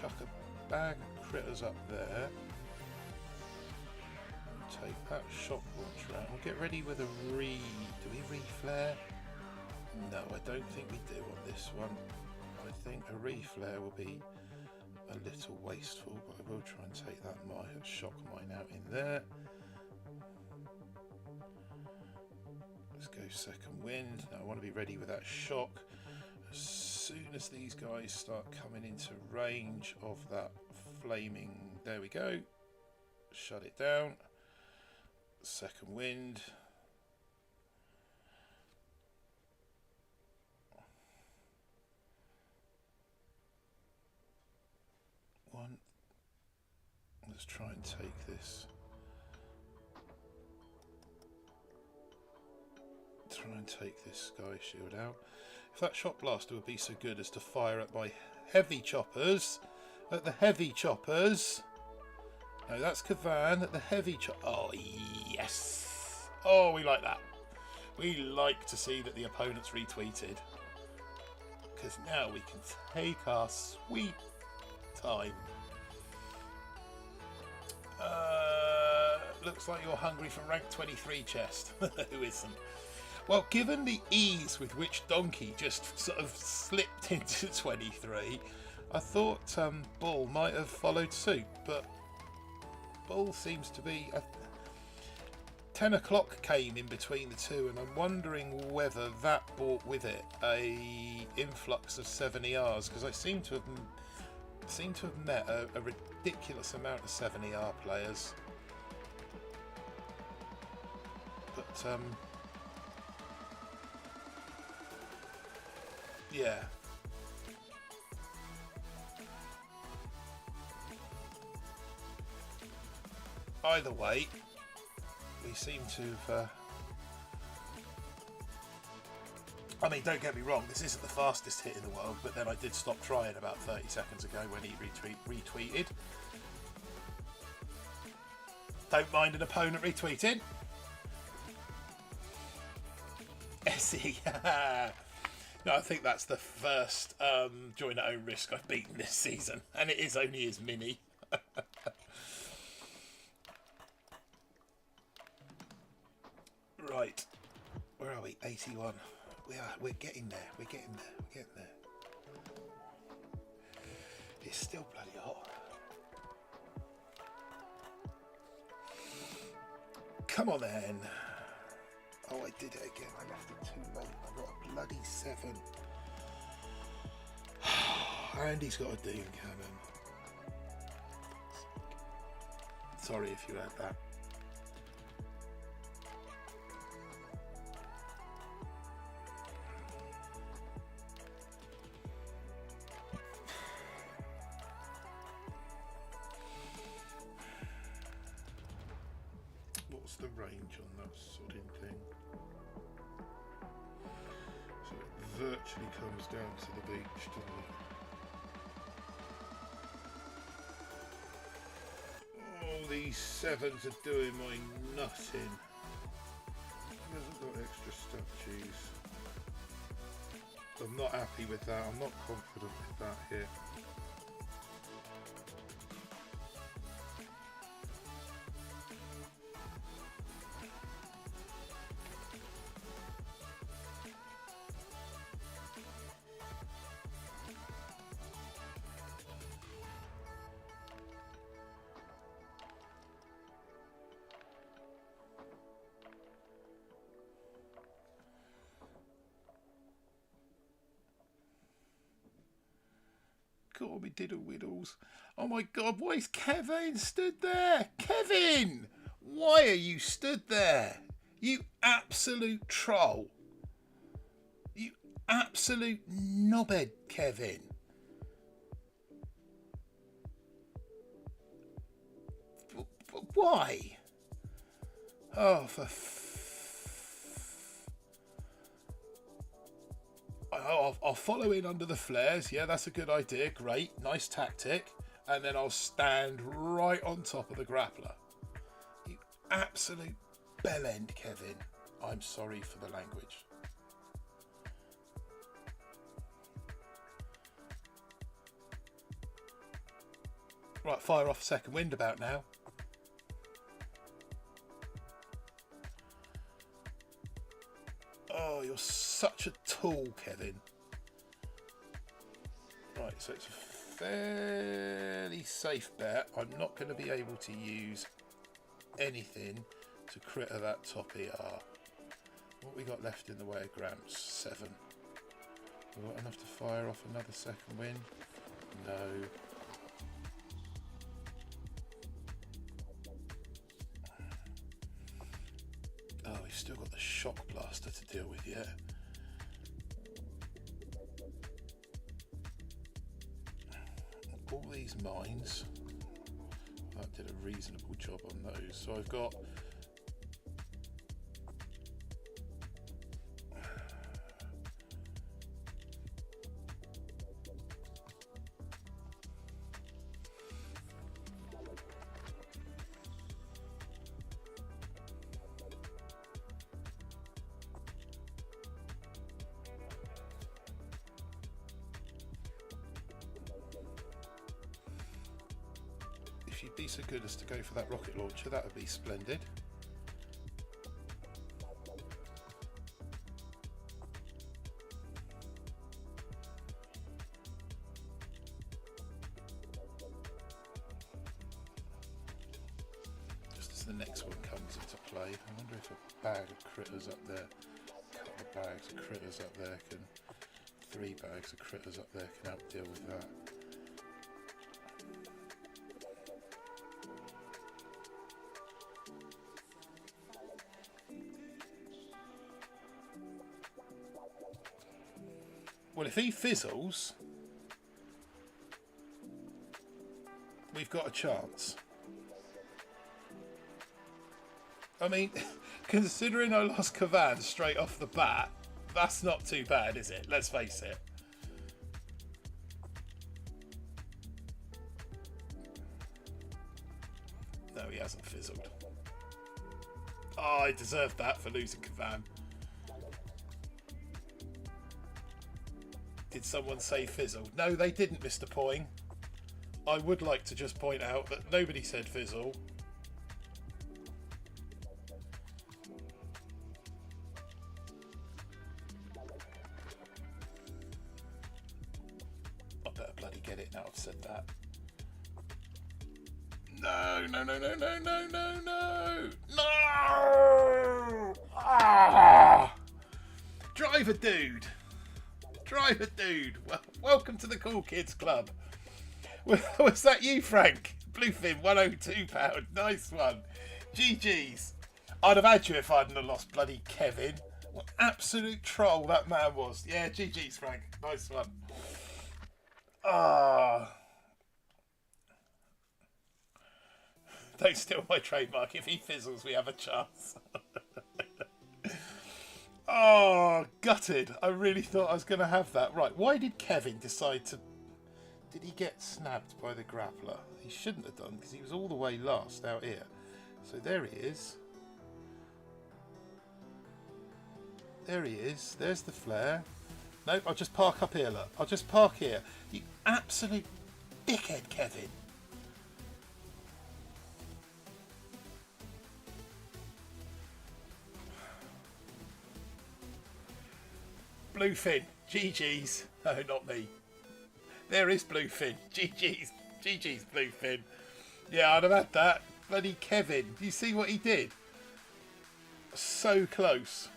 Chuck a bag of critters up there. that shock launcher out. We'll get ready with a do we re-flare? No, I don't think we do on this one. I think a re-flare will be a little wasteful, but I will try and take that shock mine out in there. Let's go second wind. Now I want to be ready with that shock as soon as these guys start coming into range of that flaming. There we go. Shut it down. Second wind. One. Let's try and take this. Try and take this sky shield out. If that shot blaster would be so good as to fire at my heavy choppers, at the heavy choppers. No, that's Kavan at the heavy chopper. Oh, yes. Oh, we like that. We like to see that the opponent's retweeted. Because now we can take our sweet time. Looks like you're hungry for rank 23 chest. Who isn't? Well, given the ease with which Donkey just sort of slipped into 23, I thought Bull might have followed suit, but Bull seems to be... 10 o'clock came in between the two, and I'm wondering whether that brought with it a influx of 7 ERs, because I seem to have met a ridiculous amount of 7 ER players. But yeah. Either way, we seem to have... I mean, don't get me wrong, this isn't the fastest hit in the world, but then I did stop trying about 30 seconds ago when he retweeted. Don't mind an opponent retweeting. Essie. No, I think that's the first join at own risk I've beaten this season, and it is only his mini. Right, where are we? 81. We're getting there. We're getting there. It's still bloody hot. Come on then. Oh, I did it again. I left it too late. I got a bloody 7. Andy's got a Doom cannon. Sorry if you heard that. What's the range on that sodding thing? So it virtually comes down to the beach, doesn't it? Oh, these 7s are doing my nutting. He hasn't got extra statues. I'm not happy with that. I'm not confident with that hit. God, we diddle widdles. Oh my God, why is Kevin stood there? Kevin! Why are you stood there? You absolute troll. You absolute knobhead, Kevin. Why? Oh, for I'll follow in under the flares. Yeah, that's a good idea. Great. Nice tactic. And then I'll stand right on top of the grappler. You absolute bellend, Kevin. I'm sorry for the language. Right, fire off second wind about now. Oh, you're such a tool, Kevin. Right, so it's a fairly safe bet. I'm not going to be able to use anything to critter that top ER. What we got left in the way of Gramps? 7. We got enough to fire off another second win? No. Oh, we've still got the shock blaster to deal with yet. All these mines, I did a reasonable job on those. So I've got if you'd be so good as to go for that rocket launcher, that would be splendid. Just as the next one comes into play, I wonder if a bag of critters up there, a couple of bags of critters up there can, 3 bags of critters up there can help deal with that. Well, if he fizzles, we've got a chance. I mean, considering I lost Kavan straight off the bat, that's not too bad, is it? Let's face it. No, he hasn't fizzled. Oh, I deserved that for losing Kavan. Did someone say fizzle? No, they didn't, Mr. Poing. I would like to just point out that nobody said fizzle. I better bloody get it now I've said that. No, no, no, no, no, no, no, no! No! Ah! Driver dude! Driver dude, welcome to the Cool Kids Club. Was that you, Frank? Bluefin, £102. Nice one. GG's. I'd have had you if I hadn't have lost bloody Kevin. What absolute troll that man was. Yeah, GG's, Frank. Nice one. Ah. Don't steal my trademark. If he fizzles, we have a chance. Oh, gutted. I really thought I was going to have that. Right, why did Kevin decide to... Did he get snapped by the grappler? He shouldn't have done, because he was all the way last out here. So there he is. There he is. There's the flare. Nope, I'll just park up here, look. I'll just park here. You absolute dickhead, Kevin. Bluefin, GG's. No, not me. There is Bluefin. GG's. GG's, Bluefin. Yeah, I'd have had that. Bloody Kevin. You see what he did? So close.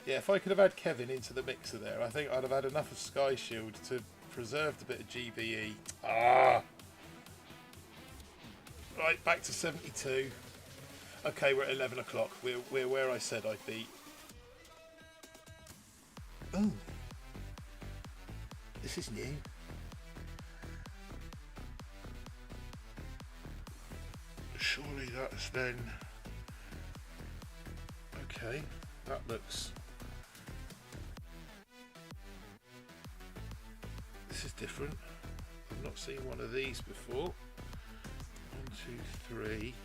Yeah, if I could have had Kevin into the mixer there, I think I'd have had enough of Sky Shield to preserve a bit of GBE. Ah! Right, back to 72. Okay, we're at 11 o'clock. We're where I said I'd be. Oh, this is new. Surely that's then... Okay, that looks... This is different. I've not seen one of these before. 1, 2, 3.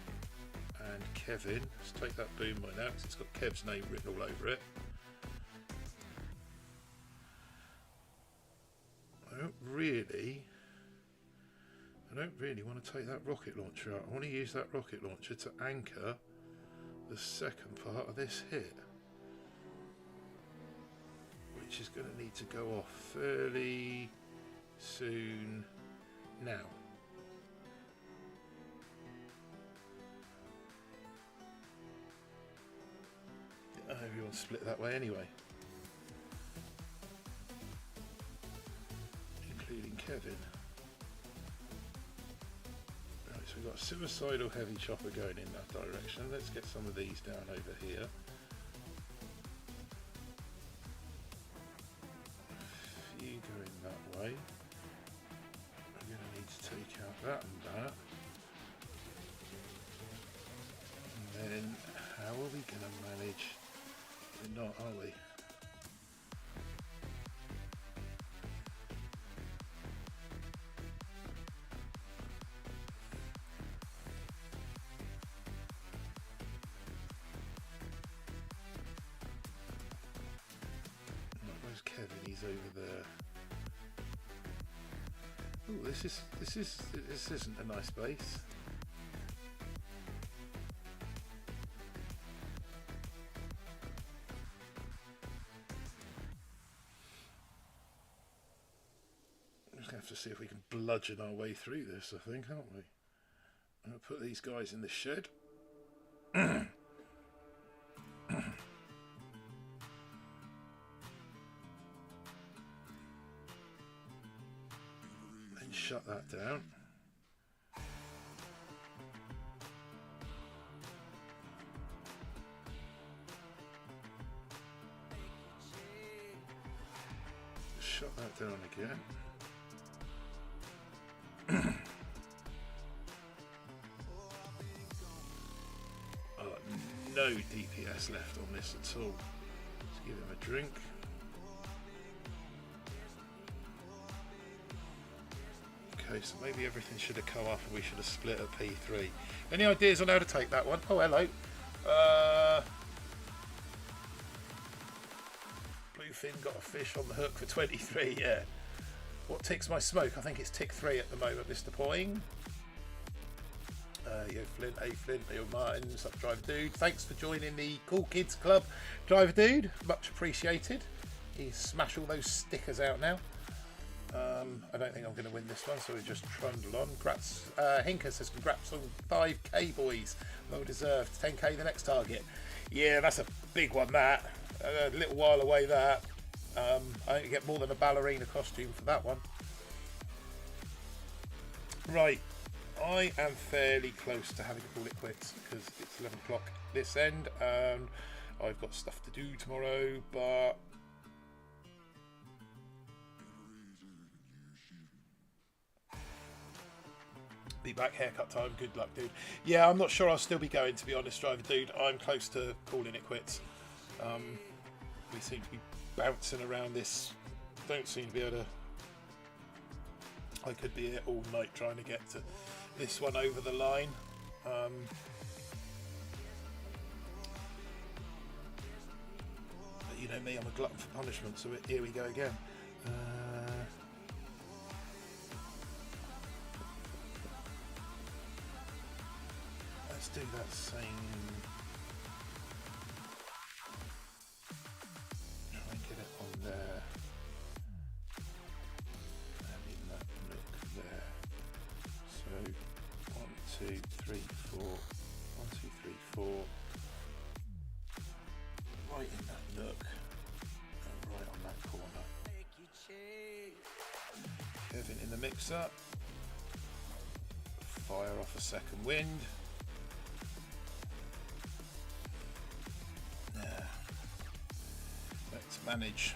And Kevin. Let's take that boom right now because it's got Kev's name written all over it. I don't really want to take that rocket launcher out. I want to use that rocket launcher to anchor the second part of this hit. which is going to need to go off fairly soon now. Everyone's split that way anyway, including Kevin. Right, so we've got a suicidal heavy chopper going in that direction. Let's get some of these down over here. A few going that way. We're going to need to take out that and that. And then how are we going to manage? We're not, are we? Where's Kevin? He's over there. Oh, this isn't a nice base. Have to see if we can bludgeon our way through this, I think, aren't we? I'm going to put these guys in the shed. And shut that down. Shut that down again. No DPS left on this at all. Let's give him a drink. Okay, so maybe everything should have come up and we should have split at P3. Any ideas on how to take that one? Oh, hello. Bluefin got a fish on the hook for 23, yeah. What ticks my smoke? I think it's tick 3 at the moment, Mr. Poing. Yo Flint, hey Flint, yo Martin, what's up Driver Dude? Thanks for joining the Cool Kids Club, Driver Dude, much appreciated. He's smashed all those stickers out now. I don't think I'm going to win this one, so we just trundle on. Congrats, Hinker says congrats on 5k boys, well deserved. 10k the next target. Yeah, that's a big one that. A little while away that. I don't get more than a ballerina costume for that one. Right. I am fairly close to having to call it quits because it's 11 o'clock this end and I've got stuff to do tomorrow, but be back haircut time. Good luck, dude. Yeah, I'm not sure I'll still be going, to be honest, Driver Dude. I'm close to calling it quits. We seem to be bouncing around this. Don't seem to be able to. I could be here all night trying to get to this one over the line. But you know me, I'm a glutton for punishment, so here we go again. Let's do that same. Try and get it on there. So 1, 2, 3, 4, 1, 2, 3, 4, right in that nook and right on that corner. Kevin in the mixer, fire off a second wind. Let's manage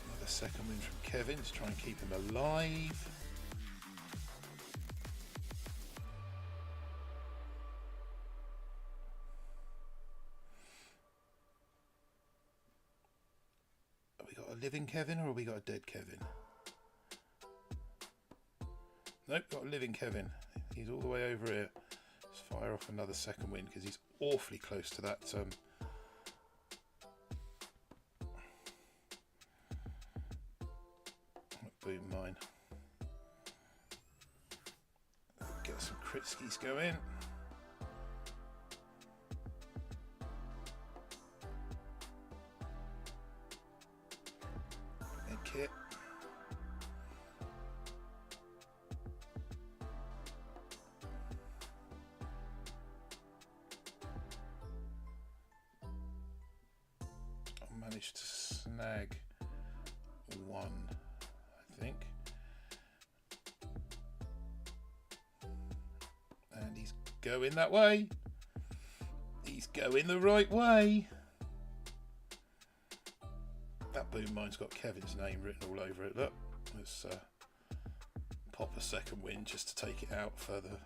another second wind from Kevin to try and keep him alive. Living Kevin or have we got a dead Kevin? Nope, got a living Kevin. He's all the way over here. Let's fire off another second wind because he's awfully close to that boom mine. Get some crit skis going. kit. I managed to snag one, I think. And he's going that way. He's going the right way. That boom mine's got Kevin's name written all over it. Look, let's pop a second wind just to take it out further.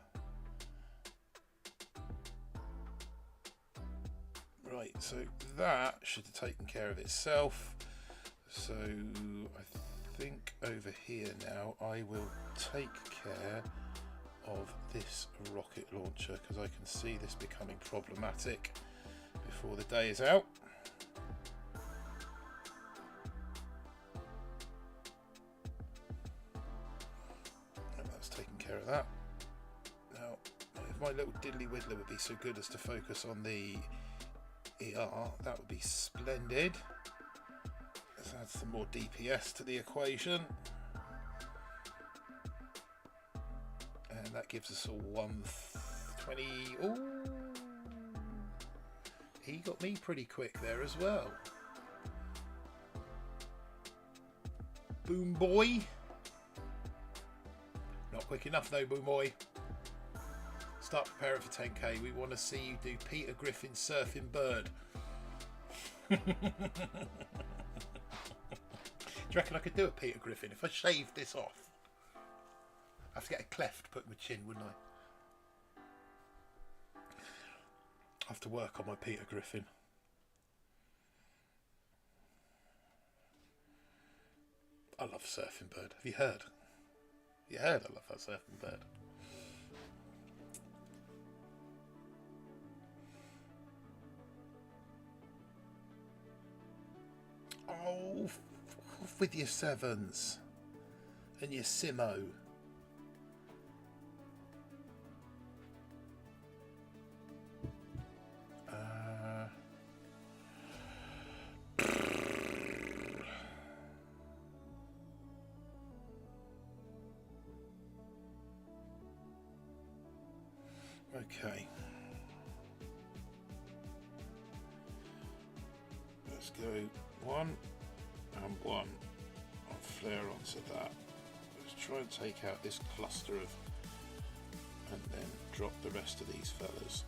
Right, so that should have taken care of itself. So I think over here now I will take care of this rocket launcher because I can see this becoming problematic before the day is out. And that's taken care of that. Now, if my little diddly widdler would be so good as to focus on the ER, that would be splendid. Let's add some more DPS to the equation. And that gives us a 120. Ooh, he got me pretty quick there as well. Boom boy. Not quick enough though, boom boy. Start preparing for 10k. We want to see you do Peter Griffin surfing bird. Do you reckon I could do a Peter Griffin if I shaved this off? I have to get a cleft put in my chin, wouldn't I? I have to work on my Peter Griffin. I love surfing bird. Have you heard? You heard I love that surfing bird. Oh, off with your sevens and your Simo. Okay. Let's go 1 and 1. I'll flare onto that. Let's try and take out this cluster of, and then drop the rest of these fellas.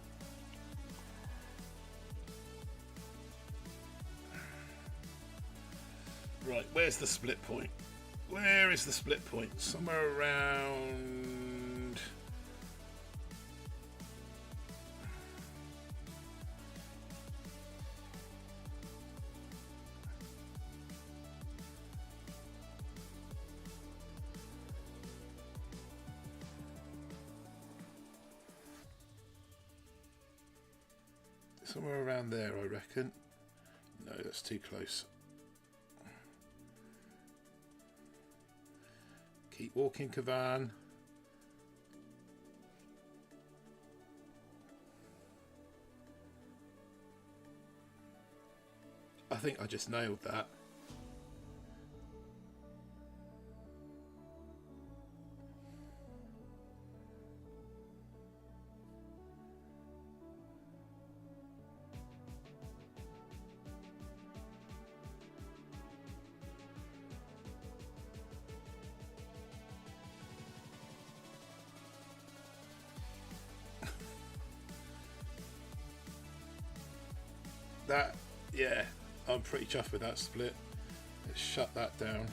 Right, where's the split point? Where is the split point? Somewhere around... somewhere around there, I reckon. No, that's too close. Keep walking, Kavan. I think I just nailed that. That, yeah, I'm pretty chuffed with that split. Let's shut that down.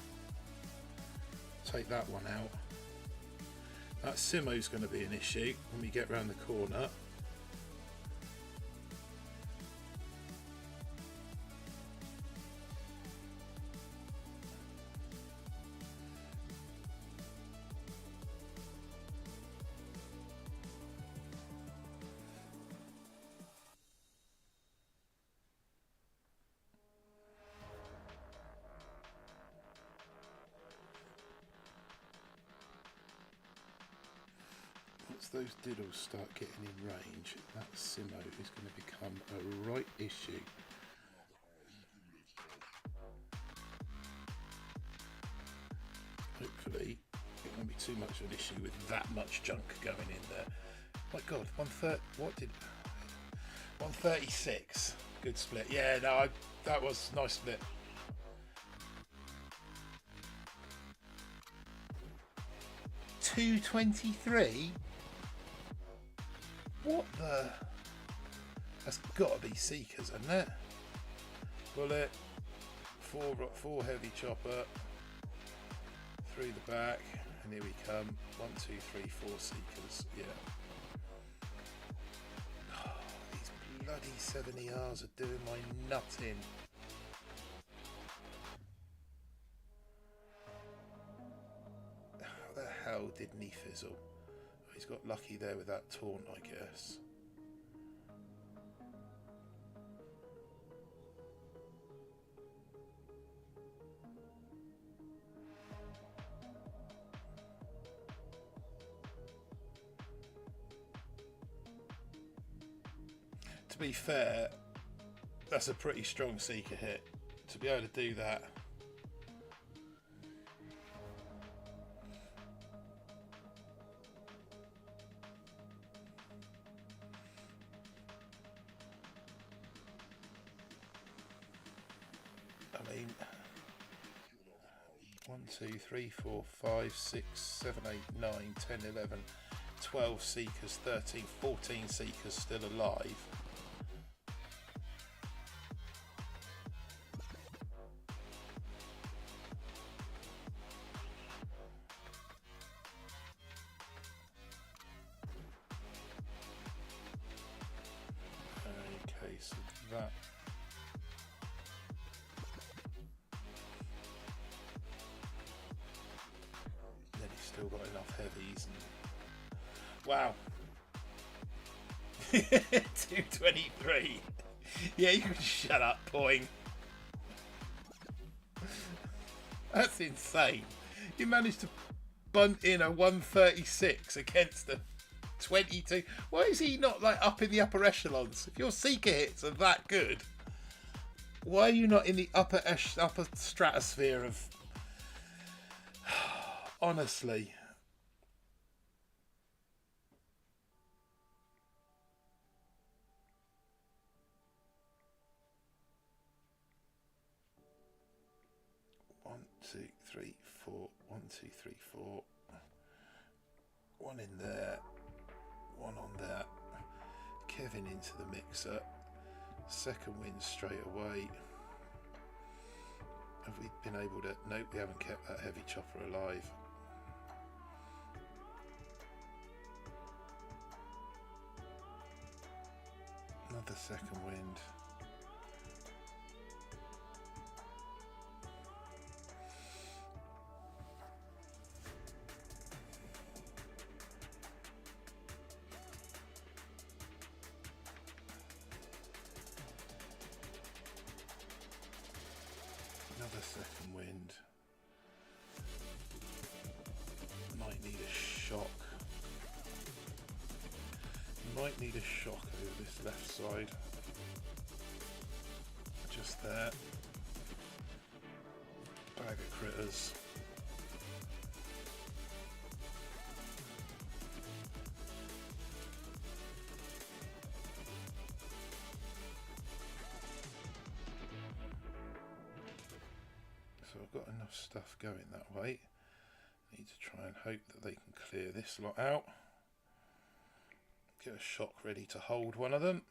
Take that one out. That Simo's going to be an issue when we get round the corner. Once those diddles start getting in range, that Simo is going to become a right issue. too much of an issue with that much junk going in there. My God, 136. Good split. Yeah, no, that was nice split. $223. What the? That's got to be Seekers, hasn't it? Bullet, four heavy chopper through the back, and here we come. 1, 2, 3, 4 Seekers. Yeah. Oh, these bloody 70Rs are doing my nut in. How the hell didn't he fizzle? He's got lucky there with that taunt, I guess. To be fair, that's a pretty strong Seeker hit. To be able to do that. I mean, 1, 2, 3, 4, 5, 6, 7, 8, 9, 10, 11, 12 Seekers, 13, 14 Seekers still alive. Okay, so that. Then he's still got enough heavies. And... Wow. 223. Yeah, you can shut up, Poing. That's insane. You managed to bunt in a 136 against a 22. Why is he not like up in the upper echelons? If your Seeker hits are that good, why are you not in the upper stratosphere of? Honestly. One, two, three, four. 1, 2, 3, 4. One in there. One on that. Kevin into the mixer. Second win straight away. Have we been able to? Nope, we haven't kept that heavy chopper alive. Another second wind. Another second wind. Might need a shock. Might need a shock over this left side. Just there. Bag of critters. So I've got enough stuff going that way. Need to try and hope that they can clear this lot out. Get a shock ready to hold one of them.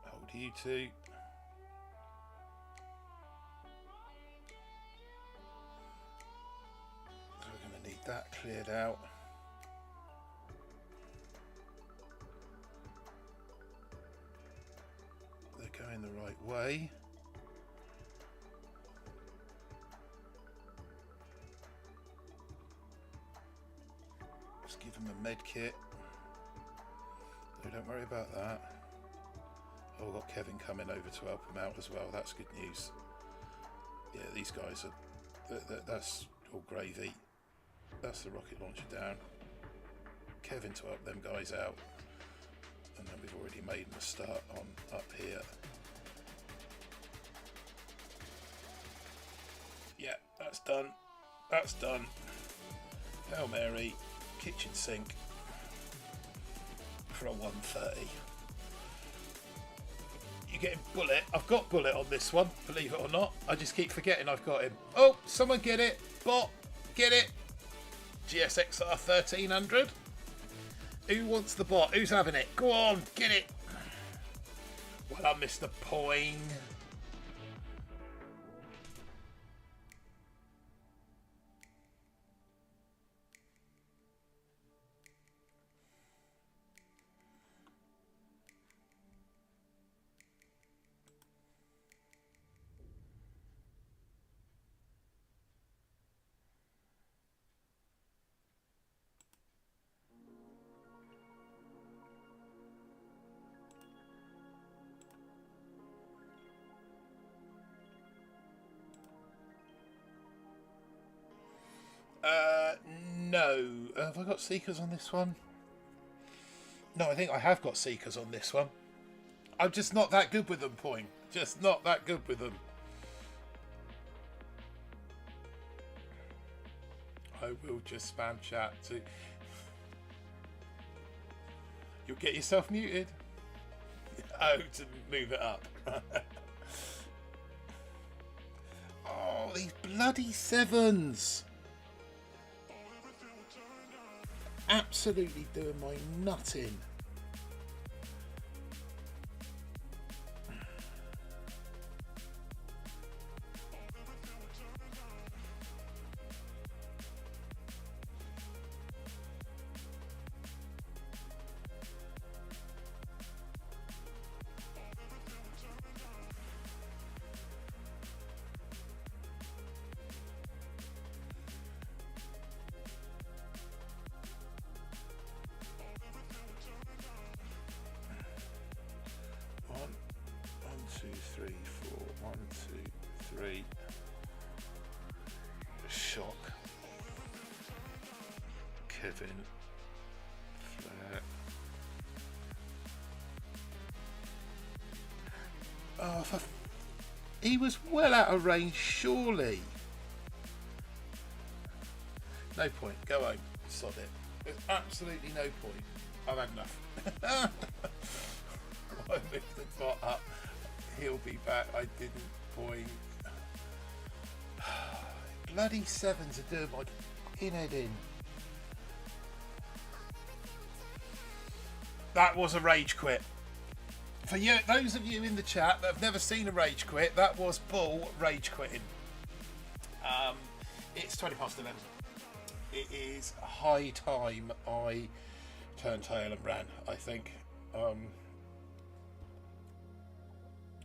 Hold you two. So we're going to need that cleared out. They're going the right way. Give him a med kit. No, don't worry about that. Oh, we've got Kevin coming over to help him out as well. That's good news. Yeah, these guys are. That's all gravy. That's the rocket launcher down. Kevin to help them guys out. And then we've already made a start on up here. That's done. That's done. Hail Mary, kitchen sink for a 130. You're getting Bullet. I've got Bullet on this one, believe it or not. I just keep forgetting I've got him. Oh, someone get it. Bot, get it. GSXR 1300. Who wants the bot? Who's having it? Go on, get it. Well done, Mr. Poing. No. Have I got Seekers on this one? No, I think I have got Seekers on this one. I'm just not that good with them, Point. Just not that good with them. I will just spam chat to... You'll get yourself muted. Oh, to move it up. Oh, these bloody sevens. Absolutely doing my nut in. Shock. Kevin. Flair. Oh, he was well out of range, surely. No point. Go home. Sod it. There's absolutely no point. I've had enough. I moved the bot up. He'll be back. I didn't point. Bloody sevens are doing my fucking head in. That was a rage quit. For you, those of you in the chat that have never seen a rage quit, that was Bull rage quitting. It's 20 past 11. It is high time I turned tail and ran, I think.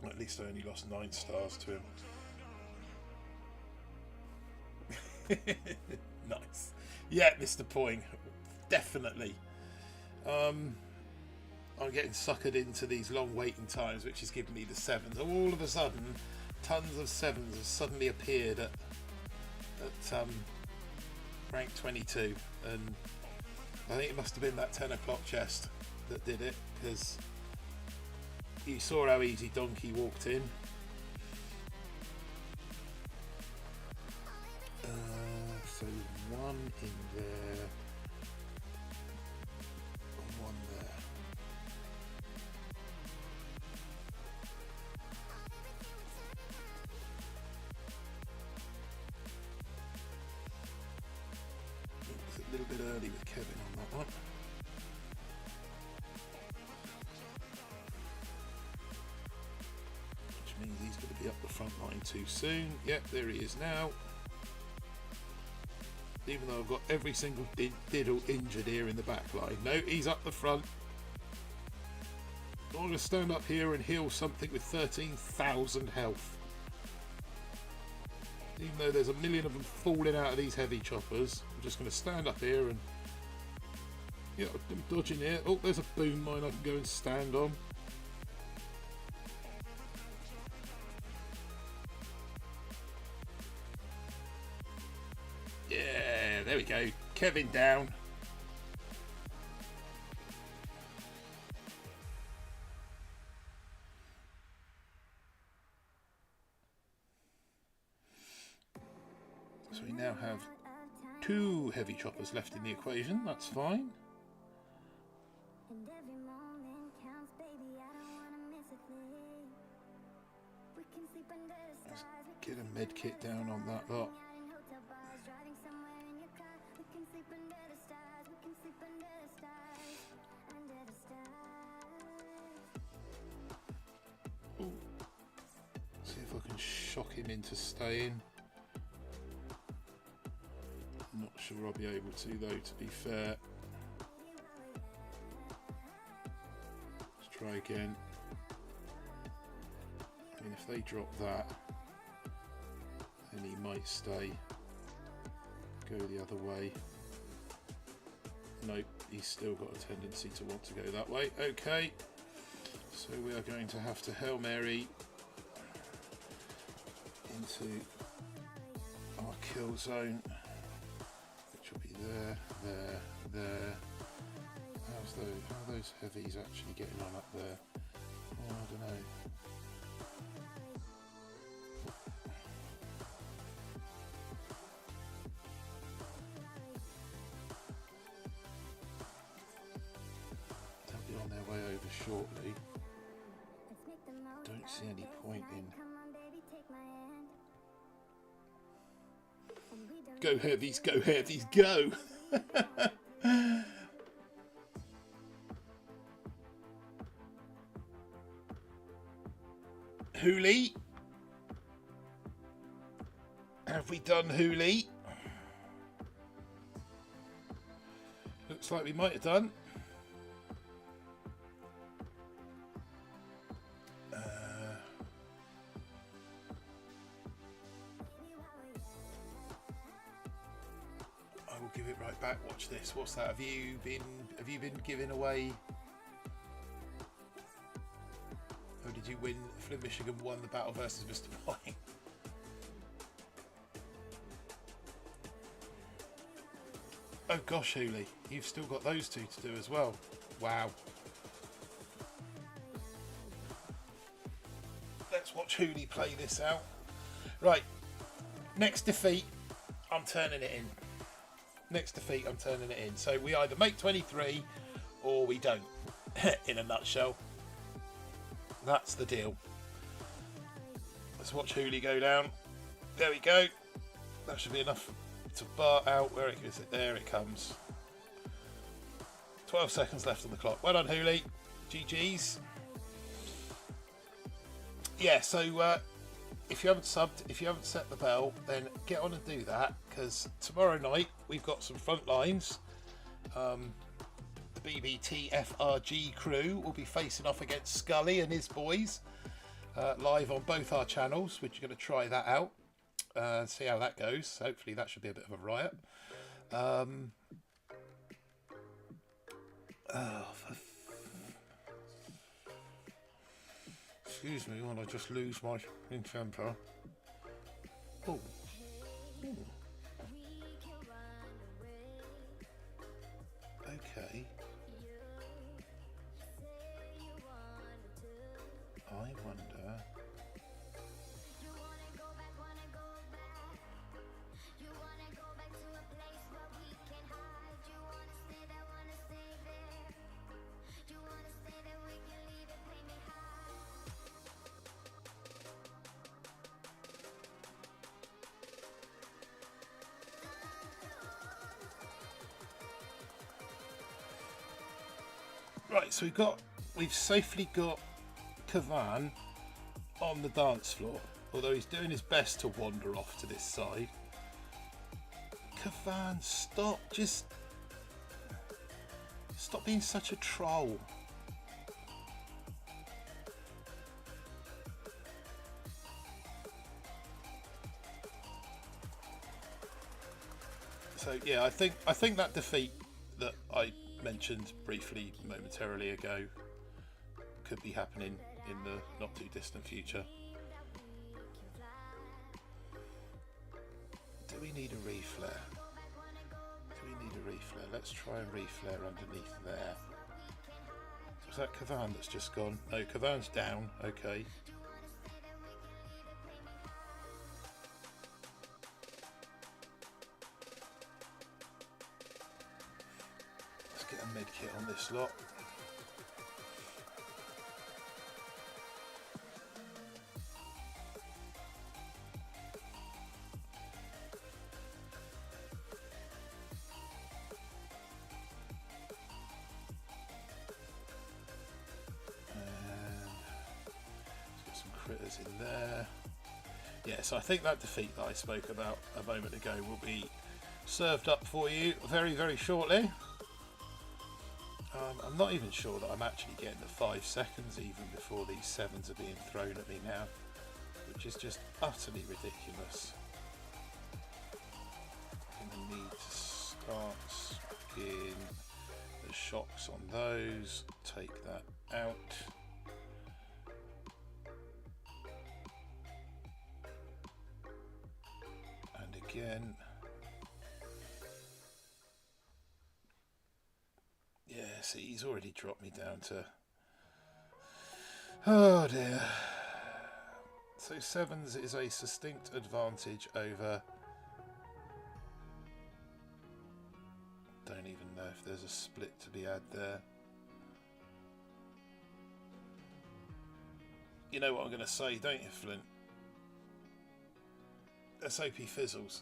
At least I only lost 9 stars to him. Nice. Yeah, Mr. Poing. Definitely. I'm getting suckered into these long waiting times, which is giving me the sevens. All of a sudden, tons of sevens have suddenly appeared at rank 22, and I think it must have been that 10 o'clock chest that did it, because you saw how easy Donkey walked in. So one in there, and one there. It's a little bit early with Kevin on that one. Which means he's going to be up the front line too soon. Yep, there he is now. Even though I've got every single diddle injured here in the back line. No, he's up the front. I'm going to stand up here and heal something with 13,000 health. Even though there's a million of them falling out of these heavy choppers, I'm just going to stand up here and... Yeah, I'm dodging here. Oh, there's a boom mine I can go and stand on. Yeah, there we go. Kevin down. 2 heavy choppers left in the equation, that's fine. Let's get a med kit down on that lot. Ooh. See if I can shock him into staying. Not sure I'll be able to though, to be fair. Let's try again. I mean, if they drop that, then he might stay. Go the other way. Nope, he's still got a tendency to want to go that way. Okay, so we are going to have to Hail Mary into our kill zone, which will be there, there, there. How are those heavies actually getting on up there? Oh, I don't know. They'll be on their way over shortly. Don't see any point in. Go heavies, go heavies, go! Hooli? Have we done Hooli? Looks like we might have done. I will give it right back. Watch this. What's that? Have you been giving away? Or did you win? Flint, Michigan won the battle versus Mr. Pine. Oh gosh, Hooli, you've still got those two to do as well. Wow. Let's watch Hooli play this out. Right, next defeat, I'm turning it in. Next defeat, I'm turning it in. So we either make 23 or we don't, in a nutshell. That's the deal. Let's watch Hooli go down. There we go. That should be enough to bar out. Where is it? There it comes. 12 seconds left on the clock. Well done, Hooli. GG's. Yeah, so if you haven't subbed, if you haven't set the bell, then get on and do that, because tomorrow night we've got some front lines. The BBTFRG crew will be facing off against Scully and his boys live on both our channels. We're going to try that out, see how that goes. Hopefully that should be a bit of a riot. Excuse me while I just lose my temper. Oh. Okay. I wonder. Right, so we've safely got Kavan on the dance floor, although he's doing his best to wander off to this side. Kavan, stop being such a troll. So yeah, I think that defeat that I mentioned briefly momentarily ago could be happening in the not too distant future. Do we need a reflare? Let's try and reflare underneath there. Was that Kavan that's just gone? No, Kavan's down. Okay. med kit on this lot. Critters in there. Yeah, so I think that defeat that I spoke about a moment ago will be served up for you very, very shortly. I'm not even sure that I'm actually getting the 5 seconds even before these 7s are being thrown at me now, which is just utterly ridiculous. I'm going to need to start sticking the shocks on those, take that out. Again. Yeah, see, he's already dropped me down to... Oh dear. So 7s is a distinct advantage over... Don't even know if there's a split to be had there. You know what I'm going to say, don't you, Flint? SOP fizzles.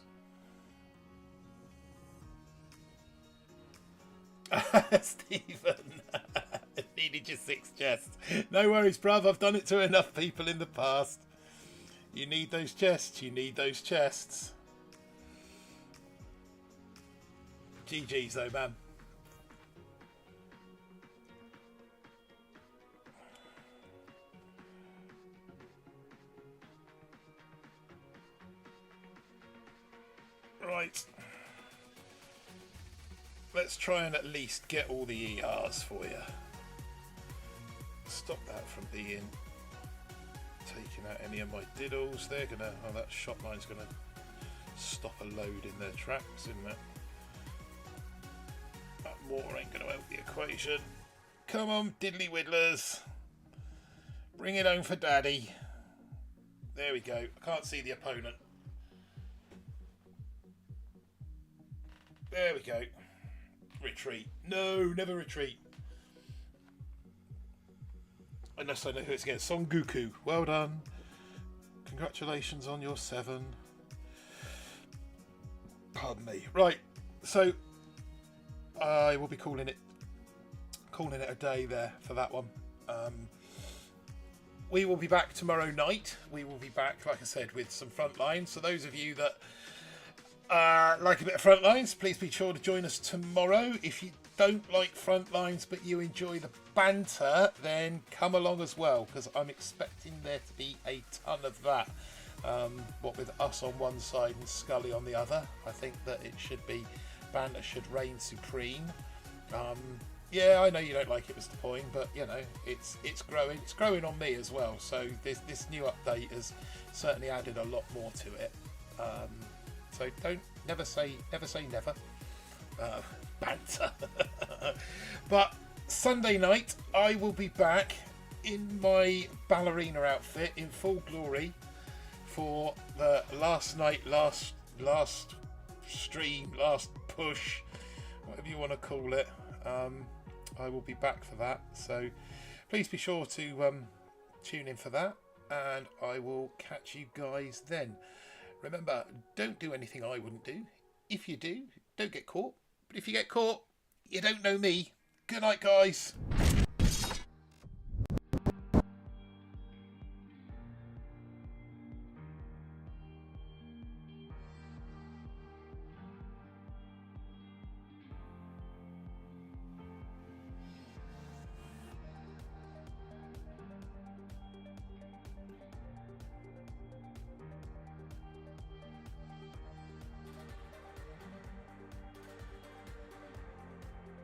Stephen, needed your 6 chests. No worries, bruv. I've done it to enough people in the past. You need those chests. You need those chests. GG's though, man. Right. Let's try and at least get all the ERs for you. Stop that from being taking out any of my diddles. They're gonna, oh, that shot line's gonna stop a load in their tracks, isn't it? That mortar ain't gonna help the equation. Come on, diddly whittlers. Bring it home for daddy. There we go. I can't see the opponent. There we go. Retreat. No, never retreat. Unless I know who it's against. Son Goku. Well done. Congratulations on your 7. Pardon me. Right. So I will be calling it a day there for that one. We will be back tomorrow night. We will be back, like I said, with some front lines. So those of you that like a bit of front lines, please be sure to join us tomorrow. If you don't like front lines but you enjoy the banter, then come along as well, because I'm expecting there to be a ton of that. What with us on one side and Scully on the other, I think that it should be banter should reign supreme. Yeah, I know you don't like it, Mr. Poyne, but you know it's growing. It's growing on me as well. So this new update has certainly added a lot more to it. So don't never say never. Banter. But Sunday night I will be back in my ballerina outfit in full glory for the last stream, last push, whatever you want to call it. I will be back for that. So please be sure to tune in for that, and I will catch you guys then. Remember, don't do anything I wouldn't do. If you do, don't get caught. But if you get caught, you don't know me. Good night, guys.